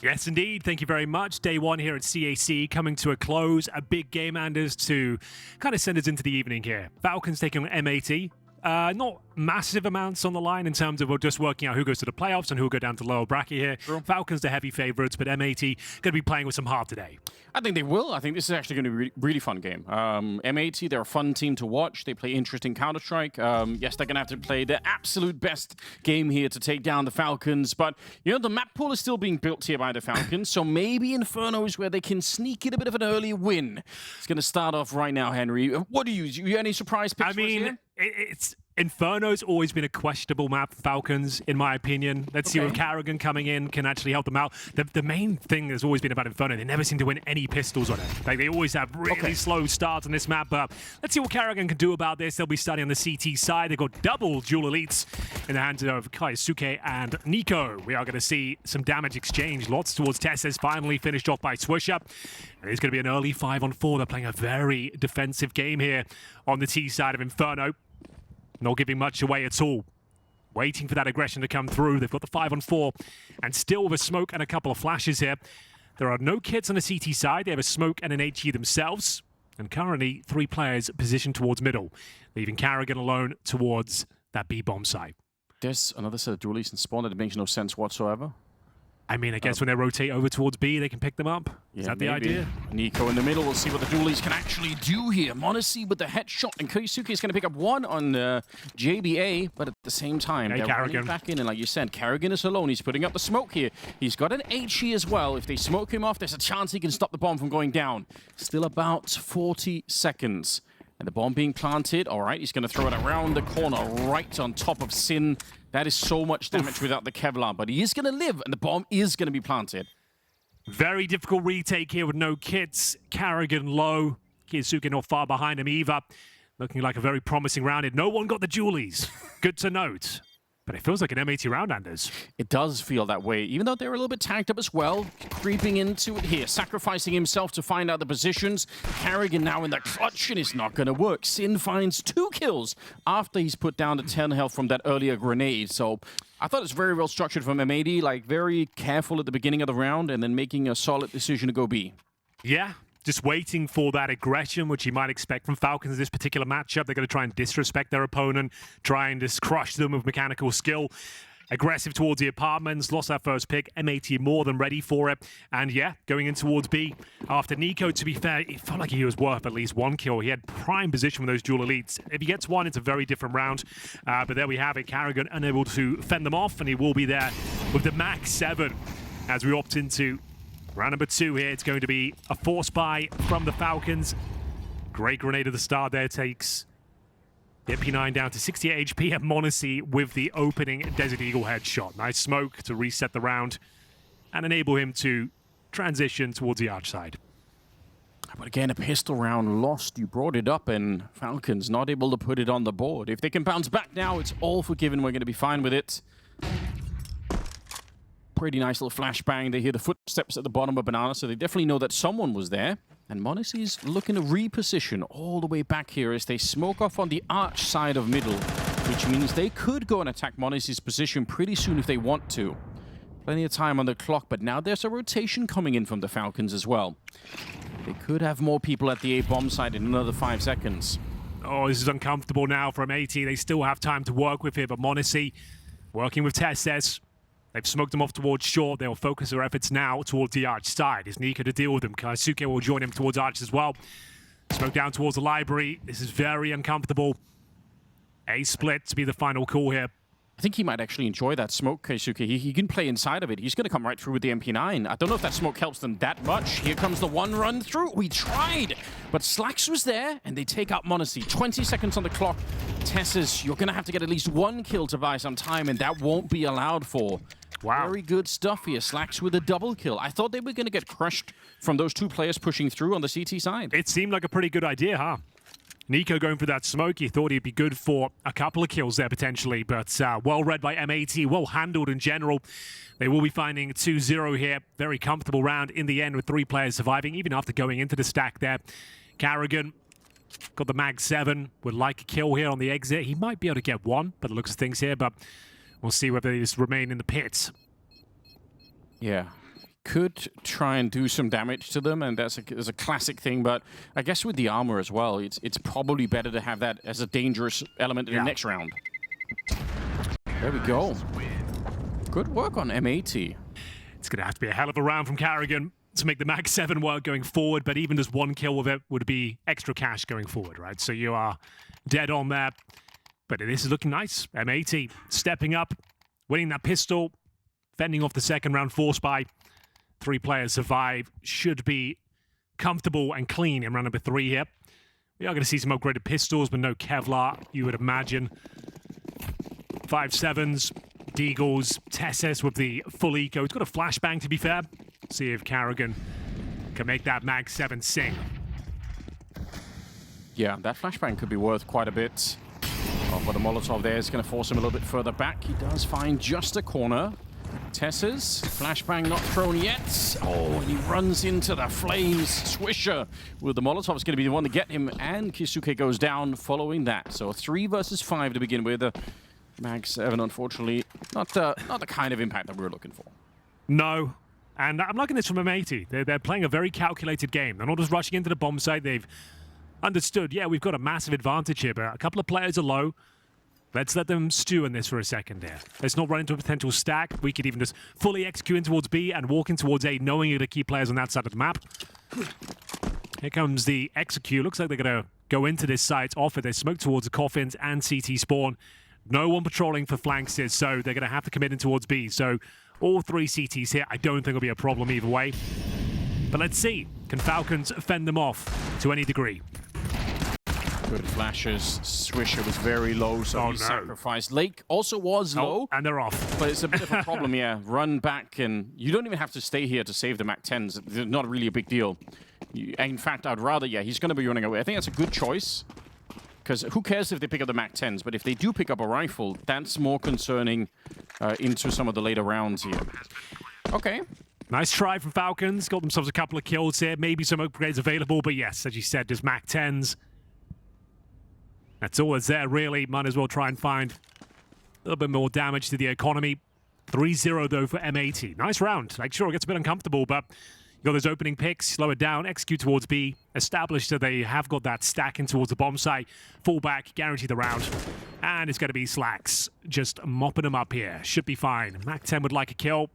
Yes, indeed. Thank you very much. Day one here at CAC coming to a close. A big game, Anders, to kind of send us into the evening here. Falcons taking on M80. Not massive amounts on the line in terms of we're just working out who goes to the playoffs and who will go down to lower bracket here. True. Falcons the heavy favorites, but M80 going to be playing with some heart today. I think they will. I think this is actually going to be a really fun game. M80, they're a fun team to watch. They play interesting Counter-Strike. Yes, they're going to have to play their absolute best game here to take down the Falcons. But, you know, the map pool is still being built here by the Falcons. So maybe Inferno is where they can sneak in a bit of an early win. It's going to start off right now, Henry. What do you any surprise picks? I mean, it's Inferno's always been a questionable map for Falcons, in my opinion. Let's see if Karrigan coming in can actually help them out. The main thing has always been about Inferno, they never seem to win any pistols on it. Like, they always have really slow starts on this map, but let's see what Karrigan can do about this. They'll be starting on the CT side. They've got double dual elites in the hands of Keisuke and Nico. We are going to see some damage exchange. Lots towards Tesses, finally finished off by Swisher. And it's going to be an early 5-on-4. They're playing a very defensive game here on the T side of Inferno. Not giving much away at all. Waiting for that aggression to come through. They've got the 5-on-4 and still with a smoke and a couple of flashes here. There are no kits on the CT side. They have a smoke and an HE themselves. And currently 3 players positioned towards middle, leaving Karrigan alone towards that B-bomb site. There's another set of dualies in spawn that makes no sense whatsoever. I mean, I guess when they rotate over towards B, they can pick them up. Is that the idea? Nico in the middle. We'll see what the dualies can actually do here. MongolZ with the headshot, and Keisuke is going to pick up one on JBA, but at the same time, they're running back in. And like you said, Karrigan is alone. He's putting up the smoke here. He's got an HE as well. If they smoke him off, there's a chance he can stop the bomb from going down. Still about 40 seconds. And the bomb being planted. All right, he's going to throw it around the corner right on top of Sin. That is so much damage without the Kevlar, but he is going to live, and the bomb is going to be planted. Very difficult retake here with no kits. Karrigan low. Keisuke not far behind him either. Looking like a very promising round. No one got the dualies. Good to note. But it feels like an M80 round, Anders. It does feel that way, even though they're a little bit tagged up as well. Creeping into it here, sacrificing himself to find out the positions. Karrigan now in the clutch, and it's not going to work. Sin finds 2 kills after he's put down the 10 health from that earlier grenade. So I thought it's very well structured from M80, like very careful at the beginning of the round, and then making a solid decision to go B. Yeah. Just waiting for that aggression, which you might expect from Falcons in this particular matchup. They're going to try and disrespect their opponent, try and just crush them with mechanical skill. Aggressive towards the apartments, lost that first pick. M80 more than ready for it. And yeah, going in towards B. After Nico, to be fair, it felt like he was worth at least 1 kill. He had prime position with those dual elites. If he gets 1, it's a very different round. But there we have it. Karrigan unable to fend them off, and he will be there with the max 7 as we opt into round number 2 here. It's going to be a force buy from the Falcons. Great grenade at the start there. Takes the MP9 down to 68 HP, and MongolZ with the opening Desert Eagle headshot. Nice smoke to reset the round and enable him to transition towards the arch side. But again, a pistol round lost. You brought it up, and Falcons not able to put it on the board. If they can bounce back now, it's all forgiven. We're going to be fine with it. Pretty nice little flashbang. They hear the footsteps at the bottom of Banana, so they definitely know that someone was there. And MongolZ is looking to reposition all the way back here as they smoke off on the arch side of middle, which means they could go and attack MongolZ's position pretty soon if they want to. Plenty of time on the clock, but now there's a rotation coming in from the Falcons as well. They could have more people at the A-bomb side in another 5 seconds. Oh, this is uncomfortable now for M80. They still have time to work with here, but MongolZ working with Tesses. They've smoked them off towards short. They'll focus their efforts now towards the arch side. Is Nico to deal with them? Keisuke will join him towards arch as well. Smoke down towards the library. This is very uncomfortable. A split to be the final call here. I think he might actually enjoy that smoke, Keisuke. He can play inside of it. He's going to come right through with the MP9. I don't know if that smoke helps them that much. Here comes the one run through. We tried, but Slacks was there, and they take out MongolZ. 20 seconds on the clock. Tesses, you're going to have to get at least 1 kill to buy some time, and that won't be allowed for. Wow. Very good stuff here. Slacks with a double kill. I thought they were going to get crushed from those 2 players pushing through on the CT side. It seemed like a pretty good idea, huh? Nico going for that smoke. He thought he'd be good for a couple of kills there potentially, but well read by M80, well handled in general. They will be finding 2-0 here. Very comfortable round in the end with 3 players surviving, even after going into the stack there. Karrigan got the mag 7, would like a kill here on the exit. He might be able to get 1, but it looks of things here, but we'll see whether they just remain in the pits. Yeah. could try and do some damage to them, and that's a classic thing. But I guess with the armor as well, it's probably better to have that as a dangerous element in the next round. There we go. Good work on M80. It's going to have to be a hell of a round from Carrigan to make the Mag 7 work going forward, but even just one kill with it would be extra cash going forward, right? So you are dead on there. But this is looking nice. M80 stepping up, winning that pistol, fending off the second round force by 3 players survive. Should be comfortable and clean in round number 3 here. We are going to see some upgraded pistols, but no Kevlar, you would imagine. 5.7s, Deagles, Tessus with the full eco. It's got a flashbang, to be fair. See if Carrigan can make that Mag 7 sing. Yeah, that flashbang could be worth quite a bit. Oh, but the Molotov there is going to force him a little bit further back. He does find just a corner. Tessus, flashbang not thrown yet. Oh, and he runs into the flames. Swisher with the Molotov is going to be the one to get him, and Keisuke goes down following that. So 3 versus 5 to begin with. Mag 7, unfortunately, not the kind of impact that we were looking for. No. And I'm liking this from M80. They're playing a very calculated game. They're not just rushing into the bomb site. They've understood, yeah, we've got a massive advantage here, but a couple of players are low. Let's let them stew in this for a second here. Let's not run into a potential stack. We could even just fully execute in towards B and walk in towards A, knowing you're going to keep players on that side of the map. Here comes the execute. Looks like they're going to go into this site, offer their smoke towards the coffins and CT spawn. No one patrolling for flanks here, so they're going to have to commit in towards B. So all 3 CTs here, I don't think will be a problem either way. But let's see. Can Falcons fend them off to any degree? Good flashes. Swisher was very low, so he sacrificed. Lake also was low. And they're off. But it's a bit of a problem, yeah. Run back, and you don't even have to stay here to save the Mac 10s. They're not really a big deal. In fact, I'd rather, yeah, he's going to be running away. I think that's a good choice. Because who cares if they pick up the Mac 10s? But if they do pick up a rifle, that's more concerning into some of the later rounds here. Okay. Nice try from Falcons. Got themselves a couple of kills here. Maybe some upgrades available. But yes, as you said, there's Mac 10s. That's all that's there, really. Might as well try and find a little bit more damage to the economy. 3-0, though, for M80. Nice round. Like, sure, it gets a bit uncomfortable, but you got those opening picks, slow it down, execute towards B, establish that they have got that stacking towards the bomb site, fall back, guarantee the round, and it's going to be Slacks just mopping them up here. Should be fine. Mac 10 would like a kill.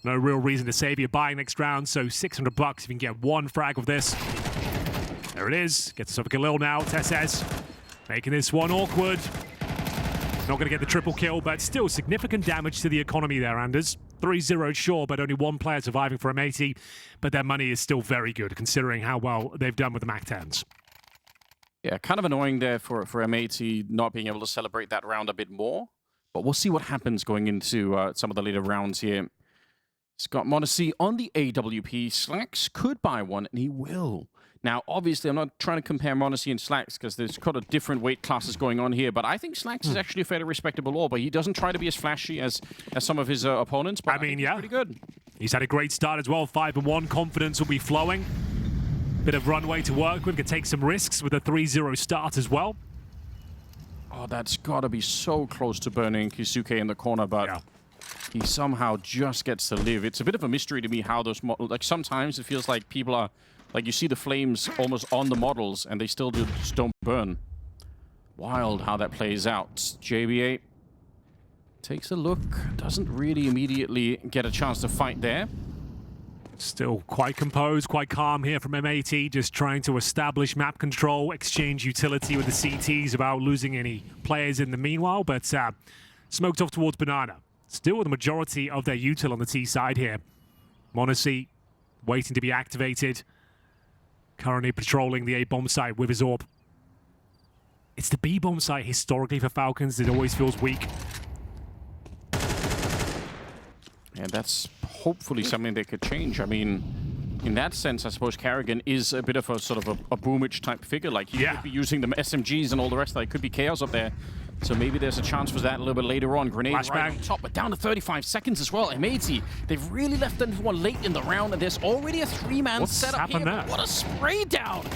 No real reason to save your buying next round, so $600 if you can get 1 frag of this. There it is. Gets himself a Galil now. Tesses making this one awkward. Not going to get the triple kill, but still significant damage to the economy there, Anders. 3-0 sure, but only 1 player surviving for M80. But their money is still very good, considering how well they've done with the Mac 10s. Yeah, kind of annoying there for M80 not being able to celebrate that round a bit more. But we'll see what happens going into some of the later rounds here. Scott MongolZ on the AWP. Slacks could buy one, and he will. Now, obviously, I'm not trying to compare MongolZ and Slacks because there's kind of different weight classes going on here, but I think Slacks is actually a fairly respectable ore, but he doesn't try to be as flashy as some of his opponents, but I mean, yeah, pretty good. He's had a great start as well, 5-1. Confidence will be flowing. Bit of runway to work with. Could take some risks with a 3-0 start as well. Oh, that's got to be so close to burning Keisuke in the corner, but he somehow just gets to live. It's a bit of a mystery to me how those... Like, sometimes it feels like people are... Like, you see the flames almost on the models, and they still just don't burn. Wild how that plays out. JBA takes a look. Doesn't really immediately get a chance to fight there. Still quite composed, quite calm here from M80. Just trying to establish map control, exchange utility with the CTs without losing any players in the meanwhile. But smoked off towards Banana. Still with the majority of their util on the T side here. MongolZ waiting to be activated. Currently patrolling the A bomb site with his AWP. It's the B bomb site historically for Falcons. It always feels weak. And that's hopefully something that could change. I mean, in that sense, I suppose Carrigan is a bit of a sort of a boomage type figure. Like, he could be using the SMGs and all the rest of that. It could be chaos up there. So maybe there's a chance for that a little bit later on. Grenade right on top, but down to 35 seconds as well. M80, they've really left them one late in the round, and there's already a 3-man setup here. There? What a spray down!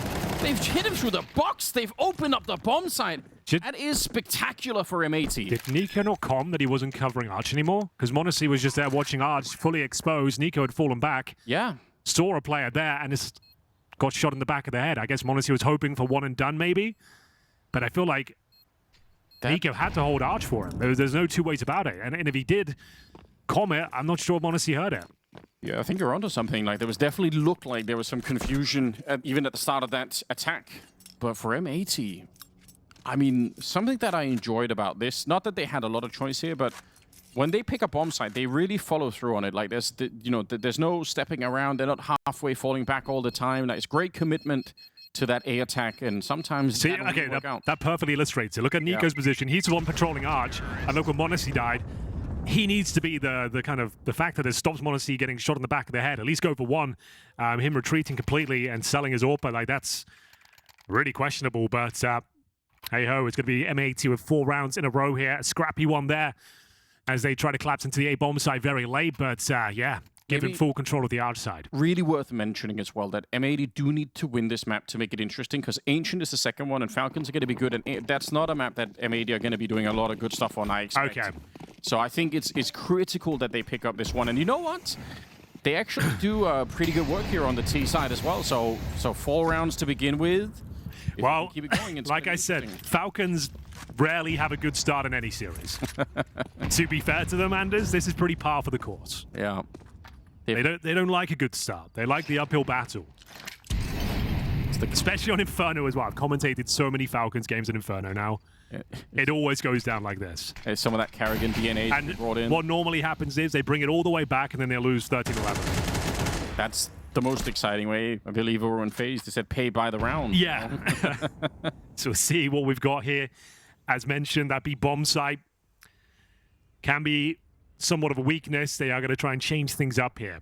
They've hit him through the box. They've opened up the bomb site. That is spectacular for M80. Did Nico not com that he wasn't covering Arch anymore? Because MongolZ was just there watching Arch fully exposed. Nico had fallen back. Yeah. Saw a player there and just got shot in the back of the head. I guess MongolZ was hoping for one and done maybe. But I feel like Nico had to hold Arch for him. There's no two ways about it. And if he did com it, I'm not sure MongolZ heard it. Yeah, I think you're onto something. Like, there was definitely looked like there was some confusion even at the start of that attack. But for M80, I mean, something that I enjoyed about this, not that they had a lot of choice here, but when they pick a bomb site, they really follow through on it. Like, there's no stepping around. They're not halfway falling back all the time. Like, it's great commitment to that A attack, and sometimes that perfectly illustrates it. Look at Nico's position. He's the one patrolling Arch, and look when MongolZ died. He needs to be the kind of the factor that stops MongolZ getting shot in the back of the head. At least go for one. Him retreating completely and selling his AWP, like that's really questionable. But hey ho, it's going to be M80 with 4 rounds in a row here. A scrappy one there as they try to collapse into the A bomb side very late. But yeah, give him full control of the Arch side. Really worth mentioning as well that M80 do need to win this map to make it interesting, because Ancient is the second one and Falcons are going to be good. And that's not a map that M80 are going to be doing a lot of good stuff on, I expect. Okay. So I think it's critical that they pick up this one. And you know what? They actually do pretty good work here on the T side as well. So 4 rounds to begin with. Well, keep it going, like I said, Falcons rarely have a good start in any series. To be fair to them, Anders, this is pretty par for the course. Yeah. They don't like a good start. They like the uphill battle. Especially on Inferno as well. I've commentated so many Falcons games in Inferno now. It always goes down like this. Some of that Carrigan DNA brought in. What normally happens is they bring it all the way back and then they lose 13-11. That's the most exciting way. I believe over in FaZe, they said pay by the round. Yeah. So see what we've got here. As mentioned, that B bomb site can be somewhat of a weakness. They are going to try and change things up here.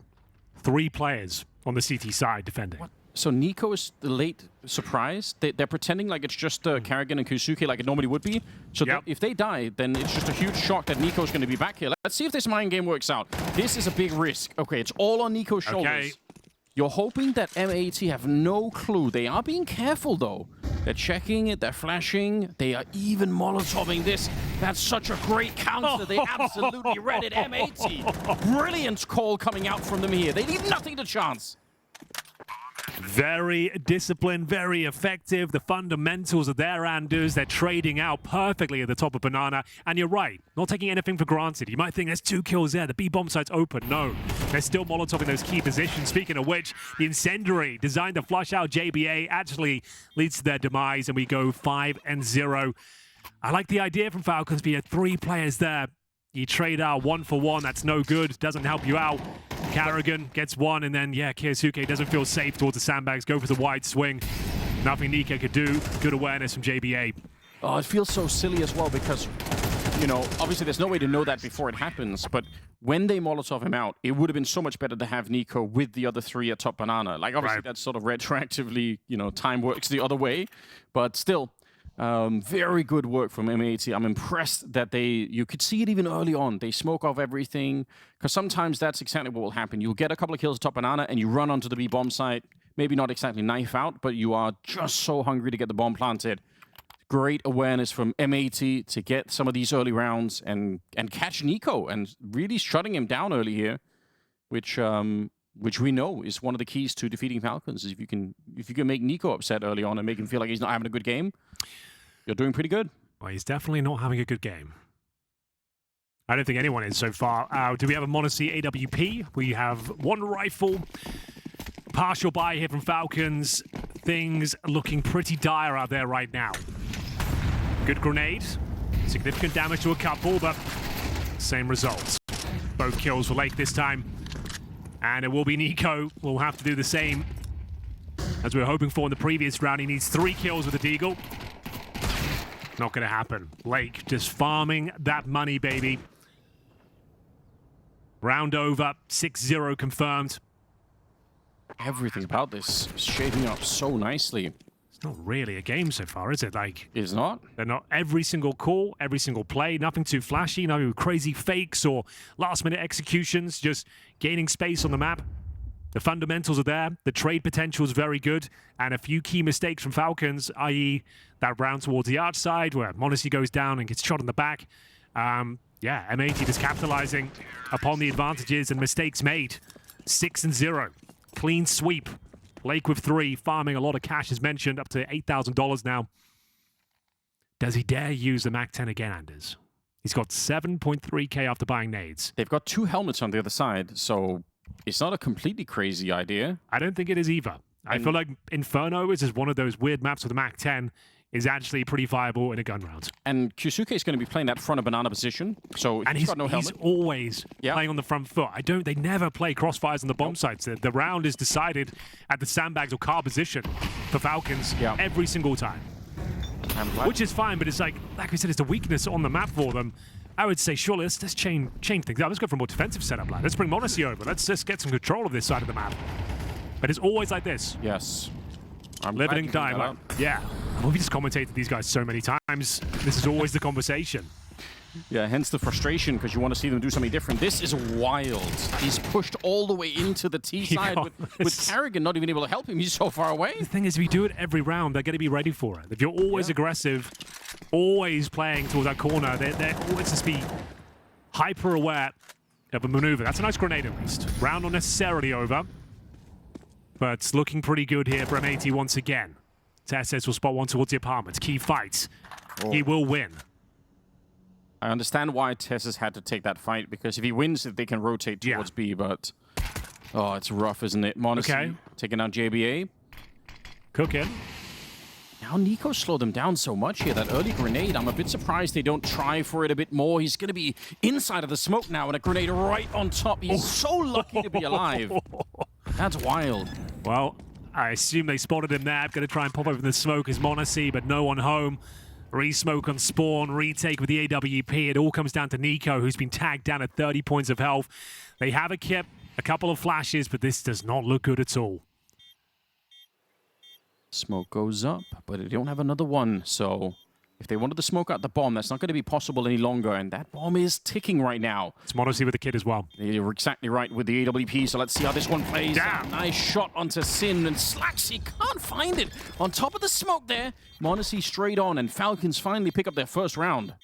3 players on the CT side defending. What? So Nico is the late surprise. They're pretending like it's just Carrigan and Kusuke like it normally would be. So if they die, then it's just a huge shock that Nico's going to be back here. Let's see if this mind game works out. This is a big risk. Okay, it's all on Nico's shoulders. Okay. You're hoping that M80 have no clue. They are being careful, though. They're checking it, they're flashing, they are even Molotoving this. That's such a great counter. They absolutely read it. M80. Brilliant call coming out from them here. They leave nothing to chance. Very disciplined, very effective. The fundamentals are there, Anders. They're trading out perfectly at the top of Banana. And you're right, not taking anything for granted. You might think there's 2 kills there. The B bomb site's open. No, they're still Molotoving those key positions. Speaking of which, the Incendiary designed to flush out JBA actually leads to their demise, and we go 5-0. I like the idea from Falcons, but you had 3 players there. You trade out 1 for 1. That's no good. Doesn't help you out. Carrigan gets 1, and then, yeah, Keisuke doesn't feel safe towards the sandbags. Go for the wide swing. Nothing Nico could do. Good awareness from JBA. Oh, it feels so silly as well because, you know, obviously there's no way to know that before it happens, but when they Molotov him out, it would have been so much better to have Nico with the other 3 at top Banana. Like, obviously that's sort of retroactively, you know, time works the other way, but still. Very good work from M80. I'm impressed that you could see it even early on. They smoke off everything, because sometimes that's exactly what will happen. You'll get a couple of kills at top Banana, and you run onto the B bomb site. Maybe not exactly knife out, but you are just so hungry to get the bomb planted. Great awareness from M80 to get some of these early rounds and catch Nico, and really shutting him down early here, which we know is one of the keys to defeating Falcons. Is if you can make Nico upset early on and make him feel like he's not having a good game, you're doing pretty good. Well, he's definitely not having a good game. I don't think anyone is so far. Do we have a MongolZ AWP? We have 1 rifle. Partial buy here from Falcons. Things looking pretty dire out there right now. Good grenade. Significant damage to a couple, but same results. Both kills for Lake this time. And it will be Nico. We'll have to do the same as we were hoping for in the previous round. He needs 3 kills with the Deagle. Not going to happen. Lake just farming that money, baby. Round over. 6-0 confirmed. Everything about this is shaping up so nicely. It's not really a game so far, is it? Like, it's not. They're not every single call, every single play. Nothing too flashy. No crazy fakes or last-minute executions. Just gaining space on the map. The fundamentals are there. The trade potential is very good. And a few key mistakes from Falcons, i.e. that round towards the arch side where MongolZ goes down and gets shot in the back. Yeah, M80 just capitalizing upon the advantages and mistakes made. 6-0. Clean sweep. Lake with 3, farming a lot of cash as mentioned, up to $8,000 now. Does he dare use the MAC-10 again, Anders? He's got 7.3k after buying nades. They've got 2 helmets on the other side, so it's not a completely crazy idea. I don't think it is either. I feel like Inferno is just one of those weird maps with the MAC-10 is actually pretty viable in a gun round. And Kyusuke is going to be playing that front of banana position, so he's got no helmet. He's always playing on the front foot. They never play crossfires on the bomb sites. The round is decided at the sandbags or car position for Falcons every single time. Which is fine, but it's like we said, it's a weakness on the map for them. I would say, surely, let's change things up. Let's go for a more defensive setup, lad. Let's bring MongolZ over. Let's just get some control of this side of the map. But it's always like this. Yes. I'm living and dying. Like, yeah. Well, we just commentated these guys so many times. This is always the conversation. Yeah, hence the frustration, because you want to see them do something different. This is wild. He's pushed all the way into the T side with Carrigan not even able to help him. He's so far away. The thing is, if you do it every round, they're going to be ready for it. If you're always aggressive, always playing towards that corner, they're always just be hyper aware of a maneuver. That's a nice grenade at least. Round not necessarily over, but it's looking pretty good here for M80 once again. TSS will spot one towards the apartments. Key fights. He will win. I understand why Tessus had to take that fight, because if he wins, they can rotate towards B, but... Oh, it's rough, isn't it? MongolZ taking out JBA. Cooking. Now Nico slowed them down so much here. That early grenade, I'm a bit surprised they don't try for it a bit more. He's going to be inside of the smoke now, and a grenade right on top. He's so lucky to be alive. That's wild. Well, I assume they spotted him there. Going to try and pop over the smoke as MongolZ, but no one home. Re-smoke on spawn, retake with the AWP. It all comes down to Nico, who's been tagged down at 30 points of health. They have a kip, a couple of flashes, but this does not look good at all. Smoke goes up, but they don't have another one, so if they wanted to smoke out the bomb, that's not going to be possible any longer, and that bomb is ticking right now. It's MongolZ with the kid as well. You're exactly right with the AWP, so let's see how this one plays. Damn. Nice shot onto Sin, and Slaxy can't find it. On top of the smoke there, MongolZ straight on, and Falcons finally pick up their first round.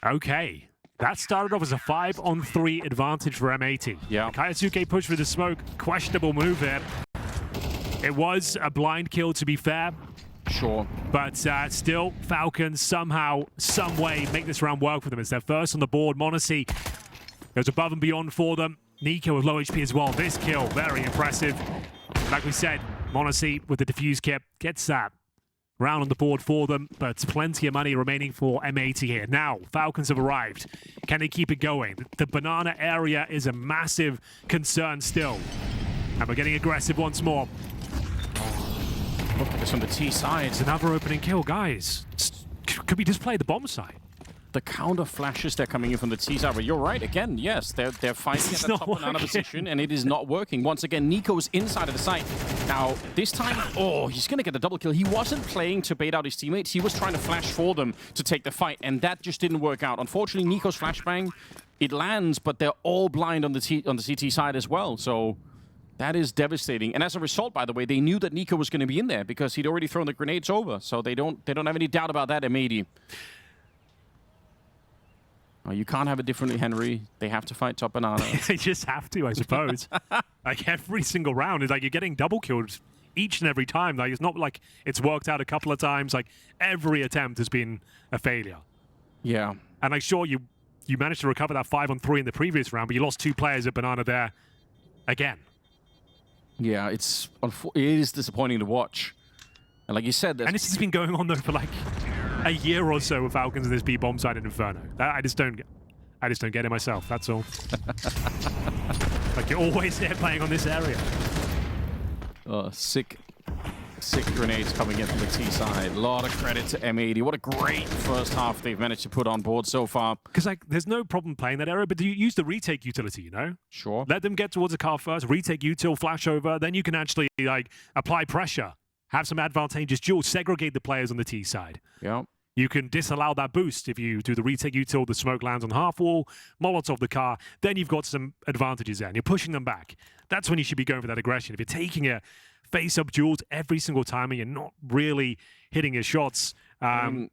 Okay. That started off as a 5-on-3 advantage for M80. Yeah. Kaisuke pushed through the smoke. Questionable move there. It was a blind kill, to be fair. Sure. But still, Falcons somehow, some way make this round work for them. It's their first on the board. MongolZ goes above and beyond for them. Nico with low HP as well. This kill, very impressive. Like we said, MongolZ with the defuse kit gets that round on the board for them, but plenty of money remaining for M80 here. Now, Falcons have arrived. Can they keep it going? The banana area is a massive concern still. And we're getting aggressive once more. Look at this on the T side. It's another opening kill, guys. Could we just play the bomb side? The counter flashes they're coming in from the T side, but you're right, again, yes, they're fighting at the top banana position, and it is not working. Once again, Nico's inside of the site. Now, this time, he's going to get the double kill. He wasn't playing to bait out his teammates. He was trying to flash for them to take the fight, and that just didn't work out. Unfortunately, Nico's flashbang, it lands, but they're all blind on the CT side as well, so... That is devastating. And as a result, by the way, they knew that Nico was going to be in there because he'd already thrown the grenades over. So they don't have any doubt about that, M80. Oh, you can't have it differently, Henry. They have to fight top banana. They just have to, I suppose. Like every single round is like you're getting double killed each and every time. Like it's not like it's worked out a couple of times. Like every attempt has been a failure. Yeah. And like sure you managed to recover that 5-on-3 in the previous round, but you lost 2 players at banana there again. Yeah, it is disappointing to watch. And like you said... And this has been going on, though, for like a year or so with Falcons and this B-bomb side in Inferno. I just don't get it myself, that's all. Like, you're always there playing on this area. Sick grenades coming in from the T side. A lot of credit to M80. What a great first half they've managed to put on board so far. Because, like, there's no problem playing that area, but do you use the retake utility, you know? Sure. Let them get towards the car first, retake util, flash over, then you can actually, like, apply pressure, have some advantageous duels, segregate the players on the T side. Yeah. You can disallow that boost if you do the retake util, the smoke lands on the half wall, Molotov the car, then you've got some advantages there, and you're pushing them back. That's when you should be going for that aggression. If you're taking a face-up duels every single time and you're not really hitting your shots,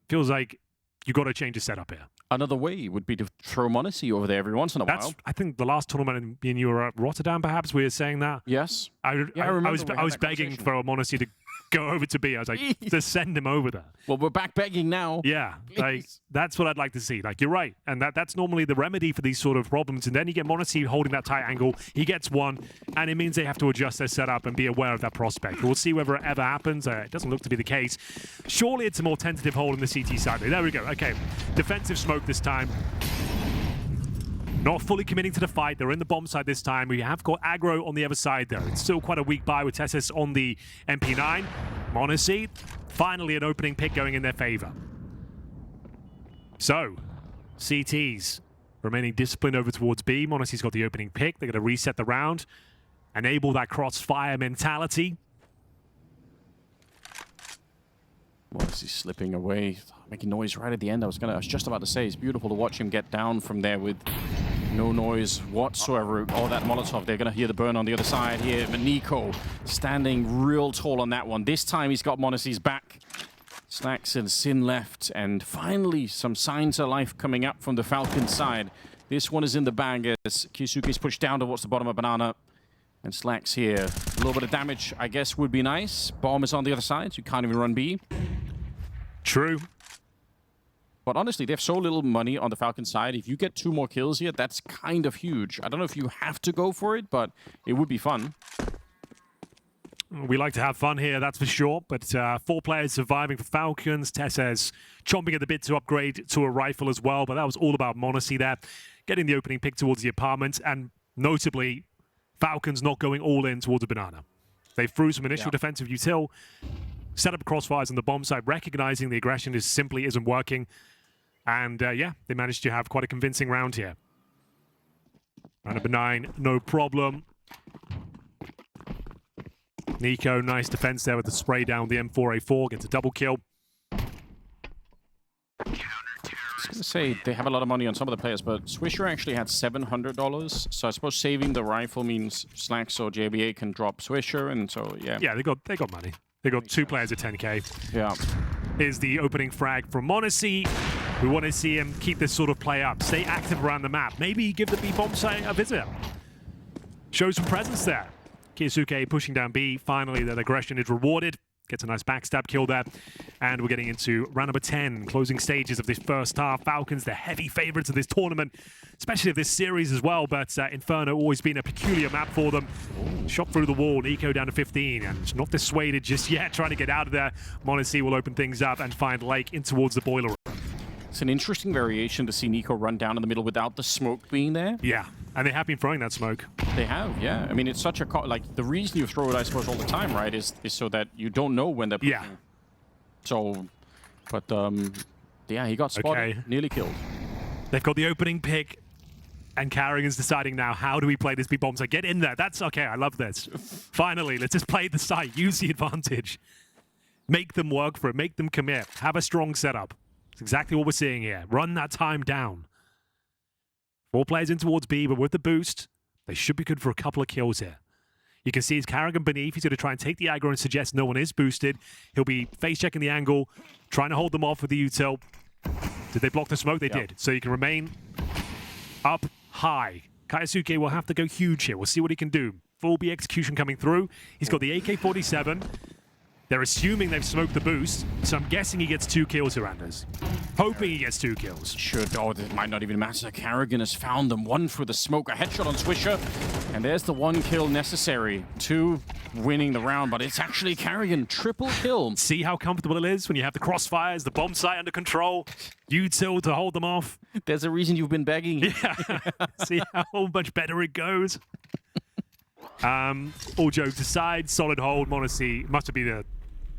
feels like you've got to change the setup here. Another way would be to throw MONIC over there every once in a while. I think the last tournament in Europe, Rotterdam, perhaps, we were saying that. Yes. I was begging for MONIC to go over to B. I was like, just send him over there. Well, we're back begging now. Yeah, like that's what I'd like to see. Like, you're right. And that's normally the remedy for these sort of problems. And then you get MONIC holding that tight angle. He gets one, and it means they have to adjust their setup and be aware of that prospect. We'll see whether it ever happens. It doesn't look to be the case. Surely it's a more tentative hold in the CT side. There we go. Okay, defensive smoke this time. Not fully committing to the fight. They're in the bomb side this time. We have got aggro on the other side, though. It's still quite a weak buy with Tessis on the MP9. MONIC, finally an opening pick going in their favor. So, CTs remaining disciplined over towards B. MONIC's got the opening pick. They're going to reset the round, enable that crossfire mentality. MONIC slipping away, making noise right at the end. I was just about to say, it's beautiful to watch him get down from there with no noise whatsoever. Oh, that Molotov, they're going to hear the burn on the other side here. But Nico standing real tall on that one. This time he's got MONIC's back. Slacks and Sin left. And finally, some signs of life coming up from the Falcons side. This one is in the bag as KySuke's pushed down towards the bottom of Banana. And Slacks here. A little bit of damage, I guess, would be nice. Bomb is on the other side, so you can't even run B. True. But honestly, they have so little money on the Falcon side. If you get 2 more kills here, that's kind of huge. I don't know if you have to go for it, but it would be fun. We like to have fun here, that's for sure. But 4 players surviving for Falcons. Tessis chomping at the bit to upgrade to a rifle as well. But that was all about MONIC there. Getting the opening pick towards the apartment. And notably, Falcons not going all in towards a Banana. They threw some initial defensive util. Set up crossfires on the bomb side, recognizing the aggression simply isn't working. And yeah, they managed to have quite a convincing round here. Round number 9, no problem. Nico, nice defense there with the spray down the M4A4, gets a double kill. I was going to say, they have a lot of money on some of the players, but Swisher actually had $700. So I suppose saving the rifle means Slacks or JBA can drop Swisher, and so, yeah. Yeah, they got money. They got 2 players at 10k. Yeah. Here's the opening frag from MONIC. We want to see him keep this sort of play up. Stay active around the map. Maybe give the B bomb site a visit. Show some presence there. KySuke pushing down B. Finally, that aggression is rewarded. Gets a nice backstab kill there. And we're getting into round number 10, closing stages of this first half. Falcons, the heavy favorites of this tournament, especially of this series as well. But Inferno always been a peculiar map for them. Shot through the wall, Nico down to 15, and not dissuaded just yet, trying to get out of there. MONIC will open things up and find Lake in towards the boiler room. It's an interesting variation to see Nico run down in the middle without the smoke being there. Yeah, and they have been throwing that smoke. They have, yeah. I mean, it's such a... like, the reason you throw it, I suppose, all the time, right, is so that you don't know when they're pushing. Yeah. So, but, yeah, he got spotted, nearly killed. They've got the opening pick, and Carrigan's deciding now, how do we play this B-bomb? So get in there. That's okay, I love this. Finally, let's just play the site, use the advantage. Make them work for it, make them commit, have a strong setup. It's exactly what we're seeing here. Run that time down. 4 players in towards B, but with the boost, they should be good for a couple of kills here. You can see it's Carrigan beneath. He's going to try and take the aggro and suggest no one is boosted. He'll be face-checking the angle, trying to hold them off with the util. Did they block the smoke? They did. So you can remain up high. KySuke will have to go huge here. We'll see what he can do. Full B execution coming through. He's got the AK-47. They're assuming they've smoked the boost, so I'm guessing he gets 2 kills here, Anders. Hoping he gets 2 kills. Should. Oh, it might not even matter. Carrigan has found them. 1 through the smoke, a headshot on Swisher. And there's the 1 kill necessary. 2 winning the round, but it's actually Carrigan. Triple kill. See how comfortable it is when you have the crossfires, the bomb site under control, util to hold them off. There's a reason you've been begging. Yeah. See how much better it goes. All jokes aside, solid hold. MONIC must have been a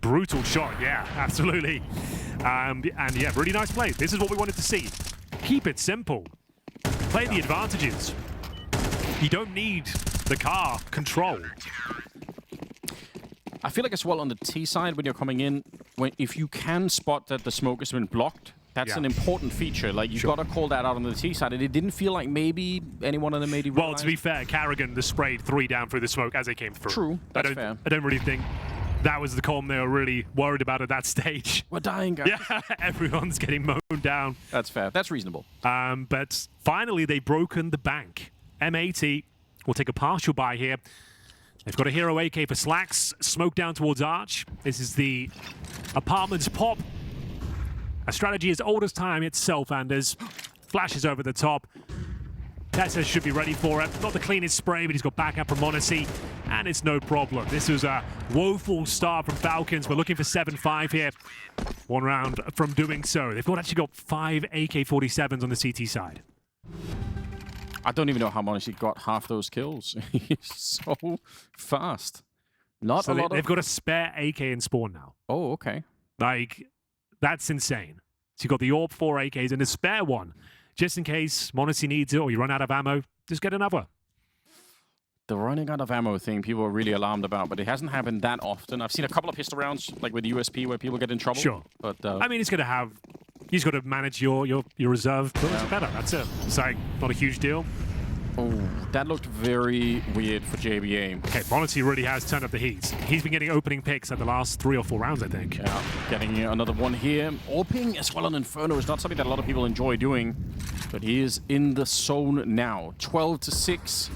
brutal shot. Yeah, absolutely. And yeah, really nice play. This is what we wanted to see. Keep it simple. Play the advantages. You don't need the car control. I feel like as well on the T side when you're coming in, if you can spot that the smoke has been blocked, that's an important feature. Like, you've got to call that out on the T side. And it didn't feel like maybe anyone on the MIBR. Well, to be fair, Carrigan sprayed 3 down through the smoke as they came through. True, that's fair. I don't really think that was the column they were really worried about at that stage. We're dying, guys. Yeah, everyone's getting mown down. That's fair. That's reasonable. But finally, they've broken the bank. M80 will take a partial buy here. They've got a hero AK for Slacks. Smoke down towards Arch. This is the apartments pop. A strategy as old as time itself, Anders. Flashes over the top. Tessa should be ready for it. Not the cleanest spray, but he's got backup from Monacy, and it's no problem. This was a woeful start from Falcons. We're looking for 7-5 here. 1 round from doing so. They've actually got 5 AK-47s on the CT side. I don't even know how Monacy got half those kills. He's so fast. Not a lot of... They've got a spare AK in spawn now. Oh, okay. Like, that's insane. So you've got the AWP 4 AKs and a spare one. Just in case Monacy needs it or you run out of ammo, just get another. The running out of ammo thing, people are really alarmed about, but it hasn't happened that often. I've seen a couple of pistol rounds, like with USP, where people get in trouble. Sure. But I mean, he's got to manage your reserve bullets better. That's it. It's like not a huge deal. Oh, that looked very weird for JBA. Okay, Monacy really has turned up the heat. He's been getting opening picks at the last 3 or 4 rounds, I think. Yeah, getting another one here. AWPing as well on Inferno is not something that a lot of people enjoy doing, but he is in the zone now. 12-6.